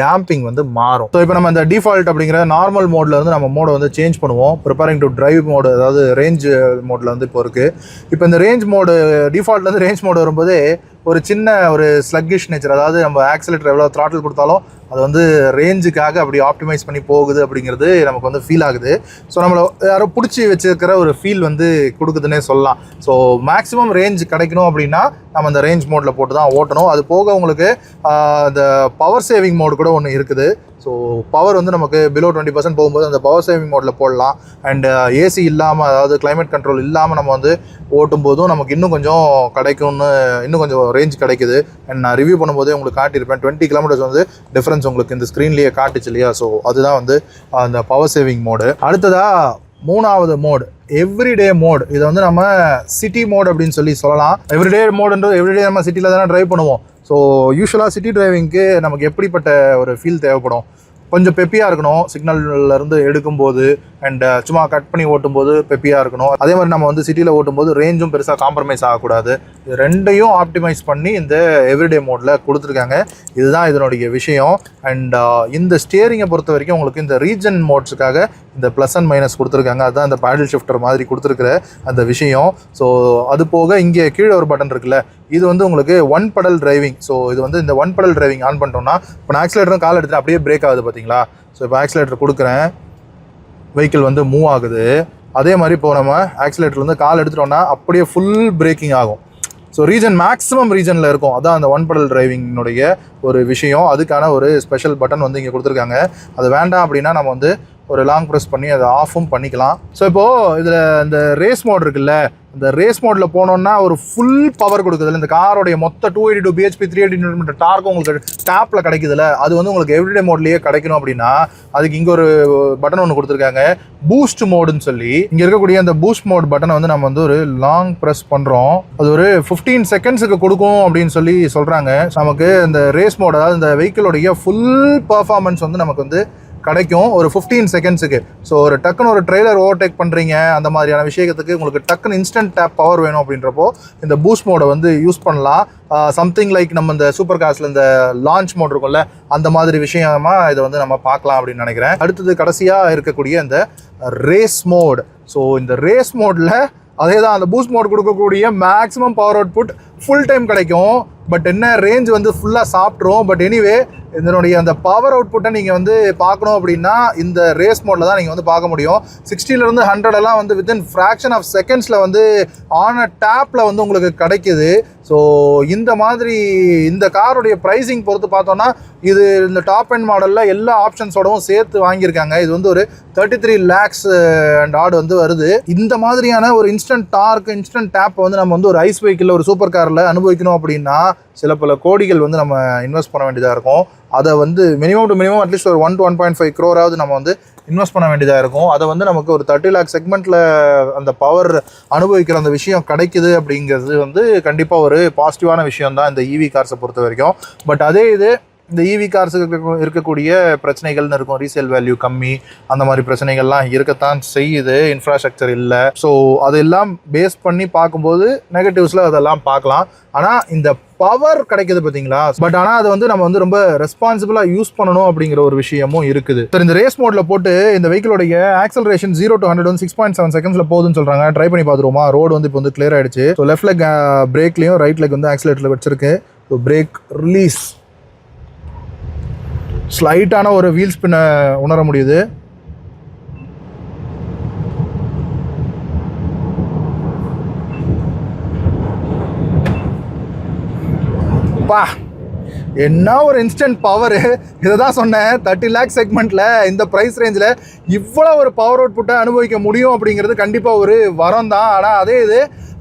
டேம்பிங் வந்து மாறும். ஸோ இப்போ நம்ம இந்த டிஃபால்ட் அப்படிங்கிற நார்மல் மோடில் வந்து நம்ம மோடை வந்து சேஞ்ச் பண்ணுவோம். ப்ரிப்பேரிங் டு டிரைவ் மோடு, அதாவது ரேஞ்ச் மோடில் வந்து இப்போ இருக்குது. இப்போ இந்த ரேஞ்ச் மோடு டிஃபால்ட்லேருந்து ரேஞ்ச் மோடு வரும்போது ஒரு சின்ன ஒரு ஸ்லக்கிஷ் நேச்சர், அதாவது நம்ம ஆக்சிலேட்டர் எவ்வளோ த்ராட்டில் கொடுத்தாலும் அது வந்து ரேஞ்சுக்காக அப்படி ஆப்டிமைஸ் பண்ணி போகுது அப்படிங்கிறது நமக்கு வந்து ஃபீல் ஆகுது. ஸோ நம்மளை யாரோ பிடிச்சி வச்சுருக்கிற ஒரு ஃபீல் வந்து கொடுக்குதுன்னே சொல்லலாம். ஸோ மேக்ஸிமம் ரேஞ்ச் கிடைக்கணும் அப்படின்னா நம்ம இந்த ரேஞ்ச் மோடில் போட்டு தான் ஓட்டணும். அது போக உங்களுக்கு இந்த பவர் சேவிங் மோடு கூட ஒன்று இருக்குது. ஸோ பவர் வந்து நமக்கு பிலோ 20% போகும்போது அந்த பவர் சேவிங் மோடில் போடலாம். அண்ட் ஏசி இல்லாமல், அதாவது கிளைமேட் கண்ட்ரோல் இல்லாமல் நம்ம வந்து ஓட்டும் போதும் நமக்கு இன்னும் கொஞ்சம் கிடைக்கும்னு, இன்னும் கொஞ்சம் ரேஞ்ச் கிடைக்குது. அண்ட் நான் ரிவ்யூ பண்ணும்போதே உங்களுக்கு காட்டியிருப்பேன் 20 கிலோமீட்டர்ஸ் வந்து டிஃப்ரென்ஸ் உங்களுக்கு இந்த ஸ்க்ரீன்லேயே காட்டுச்சு இல்லையா. ஸோ அதுதான் வந்து அந்த பவர் சேவிங் மோடு. அடுத்ததாக 3வது மோடு எவ்ரிடே மோட். இதை வந்து நம்ம சிட்டி மோட் அப்படின்னு சொல்லலாம். எவ்ரிடே மோடுன்றது எவ்ரிடே நம்ம சிட்டியில் தானே ட்ரைவ் பண்ணுவோம். ஸோ யூஸ்வலாக சிட்டி டிரைவிங்க்கு நமக்கு எப்படிப்பட்ட ஒரு ஃபீல் தேவைப்படும், கொஞ்சம் பெப்பியாக இருக்கணும். சிக்னல்லேருந்து எடுக்கும்போது அண்ட் சும்மா கட் பண்ணி ஓட்டும்போது பெப்பியாக இருக்கணும். அதே மாதிரி நம்ம வந்து சிட்டியில் ஓட்டும்போது ரேஞ்சும் பெருசாக காம்ப்ரமைஸ் ஆகக்கூடாது. இது ரெண்டையும் ஆப்டிமைஸ் பண்ணி இந்த எவ்ரிடே மோடில் கொடுத்துருக்காங்க. இதுதான் இதனுடைய விஷயம். அண்ட் இந்த ஸ்டியரிங்கை பொறுத்த வரைக்கும் உங்களுக்கு இந்த ரீஜன் மோட்ஸுக்காக இந்த ப்ளஸ் அண்ட் மைனஸ் கொடுத்துருக்காங்க. அதுதான் இந்த பேடல் ஷிஃப்டர் மாதிரி கொடுத்துருக்குற அந்த விஷயம். ஸோ அது போக இங்கே கீழே ஒரு பட்டன் இருக்குல்ல, இது வந்து உங்களுக்கு 1 pedal டிரைவிங். ஸோ இது வந்து இந்த 1 pedal டிரைவிங் ஆன் பண்ணிட்டோம்னா இப்போ நான் ஆக்சிலேட்டரும் கால் எடுத்துகிட்டு அப்படியே பிரேக் ஆகுது பார்த்தீங்களா. ஸோ இப்போ ஆக்சிலேட்டர் கொடுக்குறேன், வெஹிக்கிள் வந்து மூவ் ஆகுது. அதே மாதிரி இப்போ நம்ம ஆக்சிலேட்டர்லேருந்து கால் எடுத்துட்டோம்னா அப்படியே ஃபுல் பிரேக்கிங் ஆகும். ஸோ ரீஜன் மேக்ஸிமம் ரீஜனில் இருக்கும். அதான் அந்த 1 pedal டிரைவிங்கினுடைய ஒரு விஷயம். அதுக்கான ஒரு ஸ்பெஷல் பட்டன் வந்து இங்கே கொடுத்துருக்காங்க. அது வேண்டாம் அப்படின்னா நம்ம வந்து ஒரு லாங் ப்ரெஸ் பண்ணி அதை ஆஃபும் பண்ணிக்கலாம். ஸோ இப்போது இதில் இந்த ரேஸ் மோட் இருக்குல்ல, இந்த ரேஸ் மோடில் போனோன்னா ஒரு ஃபுல் பவர் கொடுக்குதுல்ல, இந்த காரோடைய மொத்த 282 bhp 380 Nm டார்க்கும் உங்களுக்கு ஸ்டாப்பில் கிடைக்குதுல்ல, அது வந்து உங்களுக்கு எவ்ரிடே மோட்லேயே கிடைக்கணும் அப்படின்னா அதுக்கு இங்கே ஒரு பட்டன் ஒன்று கொடுத்துருக்காங்க, பூஸ்ட் மோடுன்னு சொல்லி. இங்கே இருக்கக்கூடிய அந்த பூஸ்ட் மோட் பட்டனை வந்து நம்ம வந்து ஒரு லாங் ப்ரெஸ் பண்ணுறோம். அது ஒரு 15 செகண்ட்ஸுக்கு கொடுக்கும் அப்படின்னு சொல்லி சொல்கிறாங்க. நமக்கு இந்த ரேஸ் மோட், அதாவது இந்த வெஹிக்கிளோடைய ஃபுல் பர்ஃபார்மன்ஸ் வந்து நமக்கு வந்து கிடைக்கும் ஒரு 15 செகண்ட்ஸுக்கு. ஸோ ஒரு டக்குன்னு ஒரு ட்ரெய்லர் ஓவர்டேக் பண்ணுறீங்க, அந்த மாதிரியான விஷயத்துக்கு உங்களுக்கு டக்குன்னு இன்ஸ்டன்ட் டேப் பவர் வேணும் அப்படின்றப்போ இந்த பூஸ்ட் மோடை வந்து யூஸ் பண்ணலாம். சம்திங் லைக் நம்ம இந்த சூப்பர் கார்ஸில் இந்த லான்ச் மோட் இருக்கும்ல, அந்த மாதிரி விஷயமா இதை வந்து நம்ம பார்க்கலாம் அப்படின்னு நினைக்கிறேன். அடுத்தது கடைசியாக இருக்கக்கூடிய இந்த ரேஸ் மோட். ஸோ இந்த ரேஸ் மோடில் அதே தான், அந்த பூஸ்ட் மோட் கொடுக்கக்கூடிய maximum power output full time கிடைக்கும். பட் என்ன, ரேஞ்ச் வந்து ஃபுல்லாக சாப்பிட்ரும். பட் எனிவே இதனுடைய அந்த பவர் அவுட்புட்டை நீங்கள் வந்து பார்க்கணும் அப்படின்னா இந்த ரேஸ் மோடில் தான் நீங்கள் வந்து பார்க்க முடியும். 60லேருந்து 100 வந்து வித்தின் ஃப்ராக்ஷன் ஆஃப் செகண்ட்ஸில் வந்து ஆன் அ டேப்பில் வந்து உங்களுக்கு கிடைக்குது. ஸோ இந்த மாதிரி இந்த காருடைய ப்ரைஸிங் பொறுத்து பார்த்தோன்னா இது இந்த டாப் எண்ட் மாடலில் எல்லா ஆப்ஷன்ஸோடவும் சேர்த்து வாங்கியிருக்காங்க. இது வந்து ஒரு 33 lakhs அண்ட் ஆட் வந்து வருது. இந்த மாதிரியான ஒரு இன்ஸ்டன்ட் டார்க், இன்ஸ்டன்ட் டேப் வந்து நம்ம வந்து ஒரு ஐஸ் வெஹிக்கிளில் ஒரு சூப்பர் காரில் அனுபவிக்கணும் அப்படின்னா சில பல கோடிகள் வந்து நம்ம இன்வெஸ்ட் பண்ண வேண்டியதாக இருக்கும். அதை வந்து மினிமம் டு மினிமம் அட்லீஸ்ட் ஒரு 1 to 1.5 crore நம்ம வந்து இன்வெஸ்ட் பண்ண வேண்டியதாக இருக்கும். அதை வந்து நமக்கு ஒரு 30 lakh செக்மெண்ட்டில் அந்த பவர் அனுபவிக்கிற அந்த விஷயம் கிடைக்குது அப்படிங்கிறது வந்து கண்டிப்பாக ஒரு பாசிட்டிவான விஷயம் தான் இந்த ஈவி கார்ஸை பொறுத்த வரைக்கும். பட் அதே இது இந்த ஈவி கார்ஸுக்கு இருக்கக்கூடிய பிரச்சனைகள்னு இருக்கும். ரீசேல் வேல்யூ கம்மி, அந்த மாதிரி பிரச்சனைகள்லாம் இருக்கத்தான் செய்யுது. இன்ஃப்ராஸ்ட்ரக்சர் இல்லை. ஸோ அதெல்லாம் பேஸ் பண்ணி பார்க்கும்போது நெகட்டிவ்ஸில் அதெல்லாம் பார்க்கலாம். ஆனால் இந்த பவர் கிடைக்குது பார்த்தீங்களா, பட் ஆனால் அதை வந்து நம்ம வந்து ரொம்ப ரெஸ்பான்சிபிளாக யூஸ் பண்ணணும் அப்படிங்கிற ஒரு விஷயமும் இருக்குது. சார் இந்த ரேஸ் மோடில் போட்டு இந்த வெஹிக்கிளோடைய ஆக்சலரேஷன் 0 to 100 வந்து 6.7 seconds போகுதுன்னு சொல்கிறாங்க. ட்ரை பண்ணி பார்த்துருவோமா? ரோடு வந்து இப்போ வந்து கிளியர் ஆகிடுச்சு. ஸோ லெஃப்ட் லெக் பிரேக்லேயும் ரைட் லெக் வந்து ஆக்சிலேட்டரில் வச்சிருக்கு. ஸோ பிரேக் ரிலீஸ், ஸ்லைட்டான ஒரு வீல் ஸ்பின்னை உணர முடியுது. பா, என்ன ஒரு இன்ஸ்டன்ட் பவர்! இதை தான் சொன்னேன், 30 lakh செக்மெண்ட்டில் இந்த ப்ரைஸ் ரேஞ்சில் இவ்வளோ ஒரு பவர் அவுட்புட்டை அனுபவிக்க முடியும் அப்படிங்கிறது கண்டிப்பாக ஒரு வரம் தான். ஆனால் அதே இது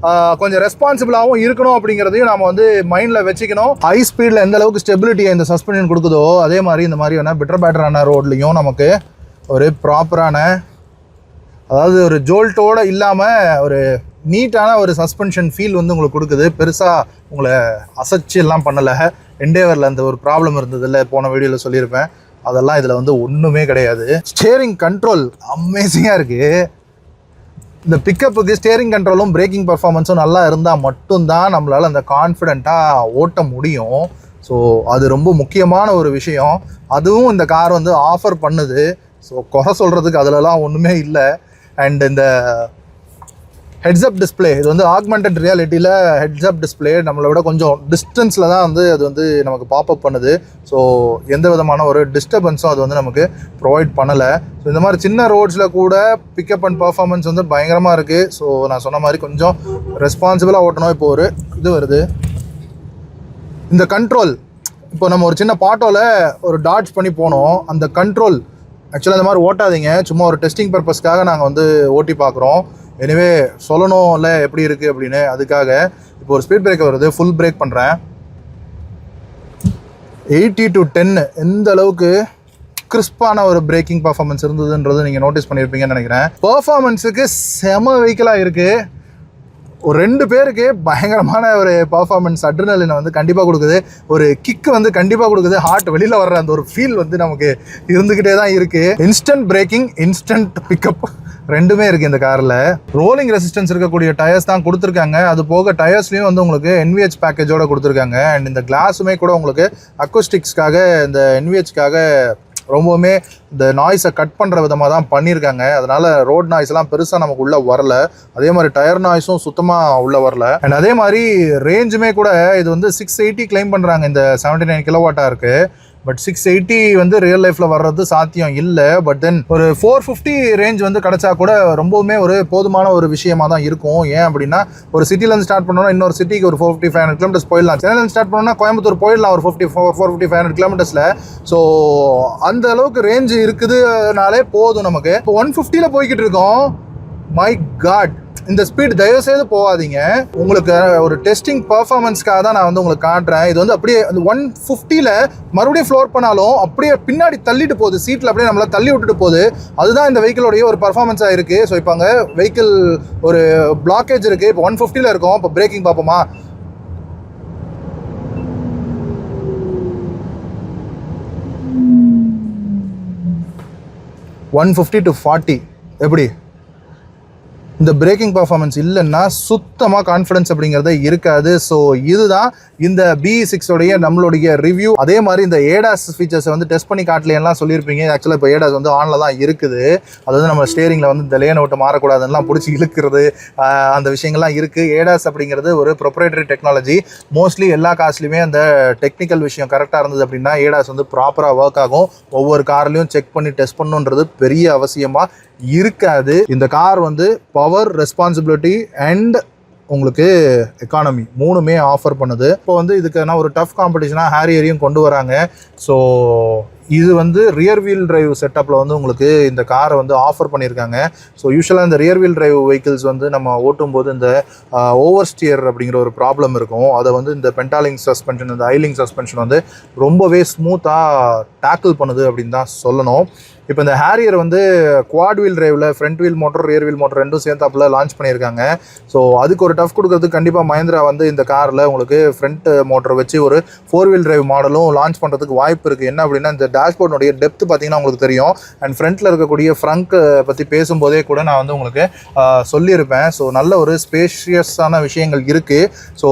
கொஞ்சம் ரெஸ்பான்சிபிளாகவும் இருக்கணும் அப்படிங்கிறதையும் நாம் வந்து மைண்டில் வச்சுக்கணும். ஹை ஸ்பீடில் எந்த அளவுக்கு ஸ்டெபிலிட்டியை இந்த சஸ்பென்ஷன் கொடுக்குதோ அதே மாதிரி இந்த மாதிரியான பெட்டரான ரோட்லேயும் நமக்கு ஒரு ப்ராப்பரான, அதாவது ஒரு ஜோல்ட்டோடு இல்லாமல் ஒரு நீட்டான ஒரு சஸ்பென்ஷன் ஃபீல் வந்து உங்களுக்கு கொடுக்குது. பெருசாக உங்களை அசைச்சு எல்லாம் பண்ணலை. எண்டேவரில் அந்த ஒரு ப்ராப்ளம் இருந்ததில்ல, போன வீடியோவில் சொல்லியிருப்பேன். அதெல்லாம் இதில் வந்து ஒன்றுமே கிடையாது. ஸ்டேரிங் கண்ட்ரோல் அமேசிங்காக இருக்குது. இந்த பிக்கப்புக்கு ஸ்டேரிங் கண்ட்ரோலும் பிரேக்கிங் பர்ஃபார்மன்ஸும் நல்லா இருந்தால் மட்டும்தான் நம்மளால் அந்த கான்ஃபிடெண்ட்டாக ஓட்ட முடியும். ஸோ அது ரொம்ப முக்கியமான ஒரு விஷயம். அதுவும் இந்த கார் வந்து ஆஃபர் பண்ணுது. ஸோ குறை சொல்கிறதுக்கு அதிலலாம் ஒன்றுமே இல்லை. அண்ட் இந்த ஹெட்ஸ்அப் டிஸ்பிளே, இது வந்து ஆக்மெண்டட் ரியாலிட்டியில் ஹெட்ஸ்அப் டிஸ்பிளே நம்மளை விட கொஞ்சம் டிஸ்டன்ஸில் தான் வந்து அது வந்து நமக்கு பாப்அப் பண்ணுது. ஸோ எந்த விதமான ஒரு டிஸ்டர்பன்ஸும் அது வந்து நமக்கு ப்ரொவைட் பண்ணலை. ஸோ இந்த மாதிரி சின்ன ரோட்ஸில் கூட பிக்கப் அண்ட் பர்ஃபார்மன்ஸ் வந்து பயங்கரமாக இருக்குது. ஸோ நான் சொன்ன மாதிரி கொஞ்சம் ரெஸ்பான்சிபிளாக ஓட்டணும். இப்போ ஒரு இது வருது, இந்த கண்ட்ரோல். இப்போ நம்ம ஒரு சின்ன பாட்டோவில் ஒரு டாட்ச் பண்ணி போனோம், அந்த கண்ட்ரோல் ஆக்சுவலாக இந்த மாதிரி ஓட்டாதீங்க. சும்மா ஒரு டெஸ்டிங் பர்பஸ்க்காக நாங்கள் வந்து ஓட்டி பார்க்குறோம். எனிவே சொல்லணும்ல எப்படி இருக்குது அப்படின்னு. அதுக்காக இப்போ ஒரு ஸ்பீட் பிரேக்கர் வருது, ஃபுல் பிரேக் பண்ணுறேன். 80 to 10 எந்த அளவுக்கு கிறிஸ்பான ஒரு பிரேக்கிங் பர்ஃபார்மன்ஸ் இருந்ததுன்றது நீங்கள் நோட்டீஸ் பண்ணியிருப்பீங்கன்னு நினைக்கிறேன். பர்ஃபார்மன்ஸுக்கு செம வெஹிக்கிளாக இருக்குது. ஒரு 2 பேருக்கு பயங்கரமான ஒரு பர்ஃபார்மன்ஸ் அட்ரினலினை வந்து கண்டிப்பாக கொடுக்குது. ஒரு கிக்கு வந்து கண்டிப்பாக கொடுக்குது. ஹார்ட் வெளியில் வர்ற அந்த ஒரு ஃபீல் வந்து நமக்கு இருந்துக்கிட்டே தான் இருக்குது. இன்ஸ்டன்ட் பிரேக்கிங், இன்ஸ்டன்ட் பிக்கப் ரெண்டுமே இருக்குது இந்த காரில். ரோலிங் ரெசிஸ்டன்ஸ் இருக்கக்கூடிய டயர்ஸ் தான் கொடுத்துருக்காங்க. அது போக டயர்ஸ்லேயும் வந்து உங்களுக்கு NVH பேக்கேஜோட கொடுத்துருக்காங்க. அண்ட் இந்த கிளாஸுமே கூட உங்களுக்கு அக்கோஸ்டிக்ஸ்க்காக, இந்த NVHக்காக ரொம்பவுமே இந்த நாய்ஸை கட் பண்ணுற விதமாக தான் பண்ணியிருக்காங்க. அதனால் ரோட் நாய்ஸ்லாம் பெருசாக நமக்கு உள்ளே வரல. அதே மாதிரி டயர் நாய்ஸும் சுத்தமாக உள்ளே வரல. அண்ட் அதே மாதிரி ரேஞ்சுமே கூட இது வந்து 680 கிளைம் பண்ணுறாங்க. இந்த 79 kW இருக்குது. பட் 680 வந்து ரியல் லைஃப்பில் வர்றது சாத்தியம் இல்லை. பட் தென் ஒரு 450 ரேஞ்ச் வந்து கிடச்சா கூட ரொம்பவுமே ஒரு போதுமான ஒரு விஷயமா தான் இருக்கும். ஏன் அப்படின்னா ஒரு சிட்டிலேருந்து ஸ்டார்ட் பண்ணோன்னா இன்னொரு சிட்டிக்கு ஒரு 450-500 kilometers போயிடலாம். சென்னையிலேருந்து ஸ்டார்ட் பண்ணோன்னா கோயம்புத்தூர் போயிடலாம் ஒரு 450-500 kilometers. ஸோ அந்த அளவுக்கு ரேஞ்சு இருக்குதுனாலே போதும் நமக்கு. இப்போ 150ல் போய்கிட்டு இருக்கோம். மை காட், இந்த ஸ்பீட் தயவுசெய்து போகாதீங்க. உங்களுக்கு ஒரு டெஸ்டிங் பர்ஃபார்மன்ஸ்க்காக தான் நான் வந்து உங்களுக்கு காட்டுறேன். இது வந்து அப்படியே அந்த 150ல் மறுபடியும் ஃப்ளோர் பண்ணாலும் அப்படியே பின்னாடி தள்ளிட்டு போகுது. சீட்டில் அப்படியே நம்மளை தள்ளி விட்டுட்டு போகுது. அதுதான் இந்த வெஹிக்கிளோடைய ஒரு பர்ஃபார்மன்ஸாக இருக்குது. ஸோ இப்போ அங்கே வெஹிக்கிள் ஒரு பிளாக்கேஜ் இருக்குது. இப்போ 150ல் இருக்கும். இப்போ பிரேக்கிங் பார்ப்போமா? 150 to 40 எப்படி இந்த பிரேக்கிங் பர்ஃபார்மன்ஸ் இல்லைன்னா சுத்தமாக கான்ஃபிடன்ஸ் அப்படிங்கிறதே இருக்காது. ஸோ இதுதான் இந்த BE6 உடைய நம்மளுடைய ரிவ்யூ. அதே மாதிரி இந்த ஏடாஸ் ஃபீச்சர்ஸை வந்து டெஸ்ட் பண்ணி காட்டலையெல்லாம் சொல்லியிருப்பீங்க. ஆக்சுவலாக இப்போ ஏடாஸ் வந்து ஆனில் தான் இருக்குது. அது வந்து நம்ம ஸ்டேரிங்கில் வந்து இந்த லேன் விட்டு மாறக்கூடாதுன்னெலாம் பிடிச்சி இழுக்கிறது அந்த விஷயங்கள்லாம் இருக்குது. ஏடாஸ் அப்படிங்கிறது ஒரு ப்ரொப்ரைட்டரி டெக்னாலஜி. மோஸ்ட்லி எல்லா கார்ஸ்லையுமே அந்த டெக்னிக்கல் விஷயம் கரெக்டாக இருந்தது அப்படின்னா ஏடாஸ் வந்து ப்ராப்பராக ஒர்க் ஆகும். ஒவ்வொரு கார்லையும் செக் பண்ணி டெஸ்ட் பண்ணணுன்றது பெரிய அவசியமாக இருக்காது. இந்த கார் வந்து பவர், ரெஸ்பான்சிபிலிட்டி அண்ட் உங்களுக்கு எக்கானமி மூணுமே ஆஃபர் பண்ணுது. இப்போ வந்து இதுக்கான ஒரு டஃப் காம்படிஷனாக ஹாரியரையும் கொண்டு வராங்க. ஸோ இது வந்து ரியர் வீல் டிரைவ் செட்டப்பில் வந்து உங்களுக்கு இந்த காரை வந்து ஆஃபர் பண்ணியிருக்காங்க. ஸோ யூஸ்வலாக இந்த ரியர் வீல் டிரைவ் வெஹிக்கிள்ஸ் வந்து நம்ம ஓட்டும்போது இந்த ஓவர் ஸ்டியர் அப்படிங்கிற ஒரு ப்ராப்ளம் இருக்கும். அதை வந்து இந்த பென்டாலிங் சஸ்பென்ஷன், இந்த ஐலிங் சஸ்பென்ஷன் வந்து ரொம்பவே ஸ்மூத்தாக டேக்கிள் பண்ணுது அப்படின்னு தான் சொல்லணும். இப்போ இந்த ஹாரியர் வந்து குவாட் வீல் டிரைவில் front wheel motor, rear wheel motor ரெண்டும் சேர்த்தாப்பில் லான்ச் பண்ணியிருக்காங்க. ஸோ அதுக்கு ஒரு டஃப் கொடுக்கறதுக்கு கண்டிப்பாக மஹிந்திரா வந்து இந்த காரில் உங்களுக்கு ஃப்ரண்ட் மோட்டர் வச்சு ஒரு 4 வீல் டிரைவ் மாடலும் லான்ச் பண்ணுறதுக்கு வாய்ப்பு இருக்குது. என்ன அப்படின்னா இந்த டேஷ்போர்டுடைய டெப்த் பார்த்தீங்கன்னா உங்களுக்கு தெரியும். அண்ட் ஃப்ரண்ட்டில் இருக்கக்கூடிய ஃப்ரங்க் பற்றி பேசும்போதே கூட நான் வந்து உங்களுக்கு சொல்லியிருப்பேன். ஸோ நல்ல ஒரு ஸ்பேஷியஸான விஷயங்கள் இருக்குது. ஸோ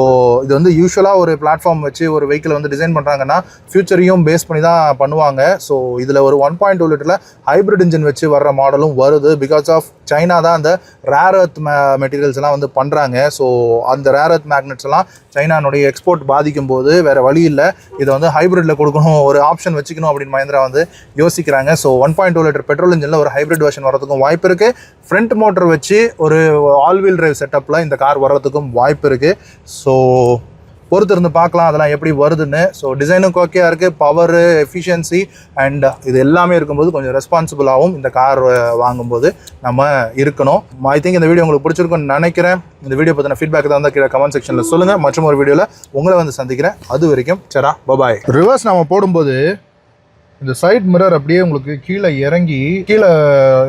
இது வந்து யூஸ்வலாக ஒரு பிளாட்ஃபார்ம் வச்சு ஒரு வெஹிக்கிள் வந்து டிசைன் பண்ணுறாங்கன்னா ஃபியூச்சரையும் பேஸ் பண்ணி தான் பண்ணுவாங்க. ஸோ இதில் ஒரு 1.2 லிட்டரில் ஹைப்ரிட் இன்ஜின் வச்சு வர்ற மாடலும் வருது. பிகாஸ் ஆஃப் சைனா தான் அந்த ரேர் எர்த் மெட்டீரியல்ஸ் எல்லாம் வந்து பண்ணுறாங்க. ஸோ அந்த ரேர் எர்த் மேக்னெட்ஸ் எல்லாம் சைனானுடைய எக்ஸ்போர்ட் பாதிக்கும் போது வேறு வழி இல்லை, இதை வந்து ஹைப்ரிட்டில் கொடுக்கணும், ஒரு ஆப்ஷன் வச்சுக்கணும் அப்படின்னு மஹிந்திரா வந்து யோசிக்கிறாங்க. ஸோ 1.2 லிட்டர் பெட்ரோல் இன்ஜினில் ஒரு ஹைப்ரிட் வெர்ஷன் வரதுக்கும் வாய்ப்பு இருக்குது. ஃப்ரண்ட் மோட்டர் வச்சு ஒரு ஆல் வீல் டிரைவ் செட்டப்பில் இந்த கார் வர்றதுக்கும் வாய்ப்பு இருக்குது. ஸோ பொறுத்து இருந்து பார்க்கலாம் அதெல்லாம் எப்படி வருதுன்னு. ஸோ டிசைனும் ஓகேயாக இருக்குது, பவரு, எஃபிஷியன்சி அண்ட் இது எல்லாமே இருக்கும்போது கொஞ்சம் ரெஸ்பான்சிபிளாகவும் இந்த கார் வாங்கும்போது நம்ம இருக்கணும். ஐ திங்க் இந்த வீடியோ உங்களுக்கு பிடிச்சிருக்குன்னு நினைக்கிறேன். இந்த வீடியோ பற்றின ஃபீட்பேக் தான் கீழே கமெண்ட் செக்ஷனில் சொல்லுங்கள். மற்றும் ஒரு வீடியோவில் உங்களை வந்து சந்திக்கிறேன். அது வரைக்கும் சரா பபாய். ரிவர்ஸ் நம்ம போடும்போது இந்த சைட் மிரர் அப்படியே உங்களுக்கு கீழே இறங்கி கீழே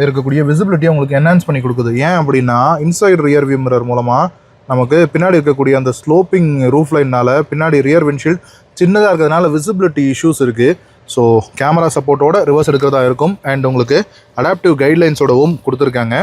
இருக்கக்கூடிய விசிபிலிட்டியை உங்களுக்கு என்ஹான்ஸ் பண்ணி கொடுக்குது. ஏன் அப்படின்னா இன்சைட் ரியர் வியூ மிரர் மூலமாக நமக்கு பின்னாடி இருக்கக்கூடிய அந்த ஸ்லோப்பிங் ரூஃப் லைனால் பின்னாடி ரியர் விண்ட்ஷீல்ட் சின்னதாக இருக்கிறதுனால விசிபிலிட்டி இஷ்யூஸ் இருக்குது. ஸோ கேமரா சப்போர்ட்டோட ரிவர்ஸ் எடுக்கிறதா இருக்கும். அண்ட் உங்களுக்கு அடாப்டிவ் கைட்லைன்ஸோடவும் கொடுத்துருக்காங்க.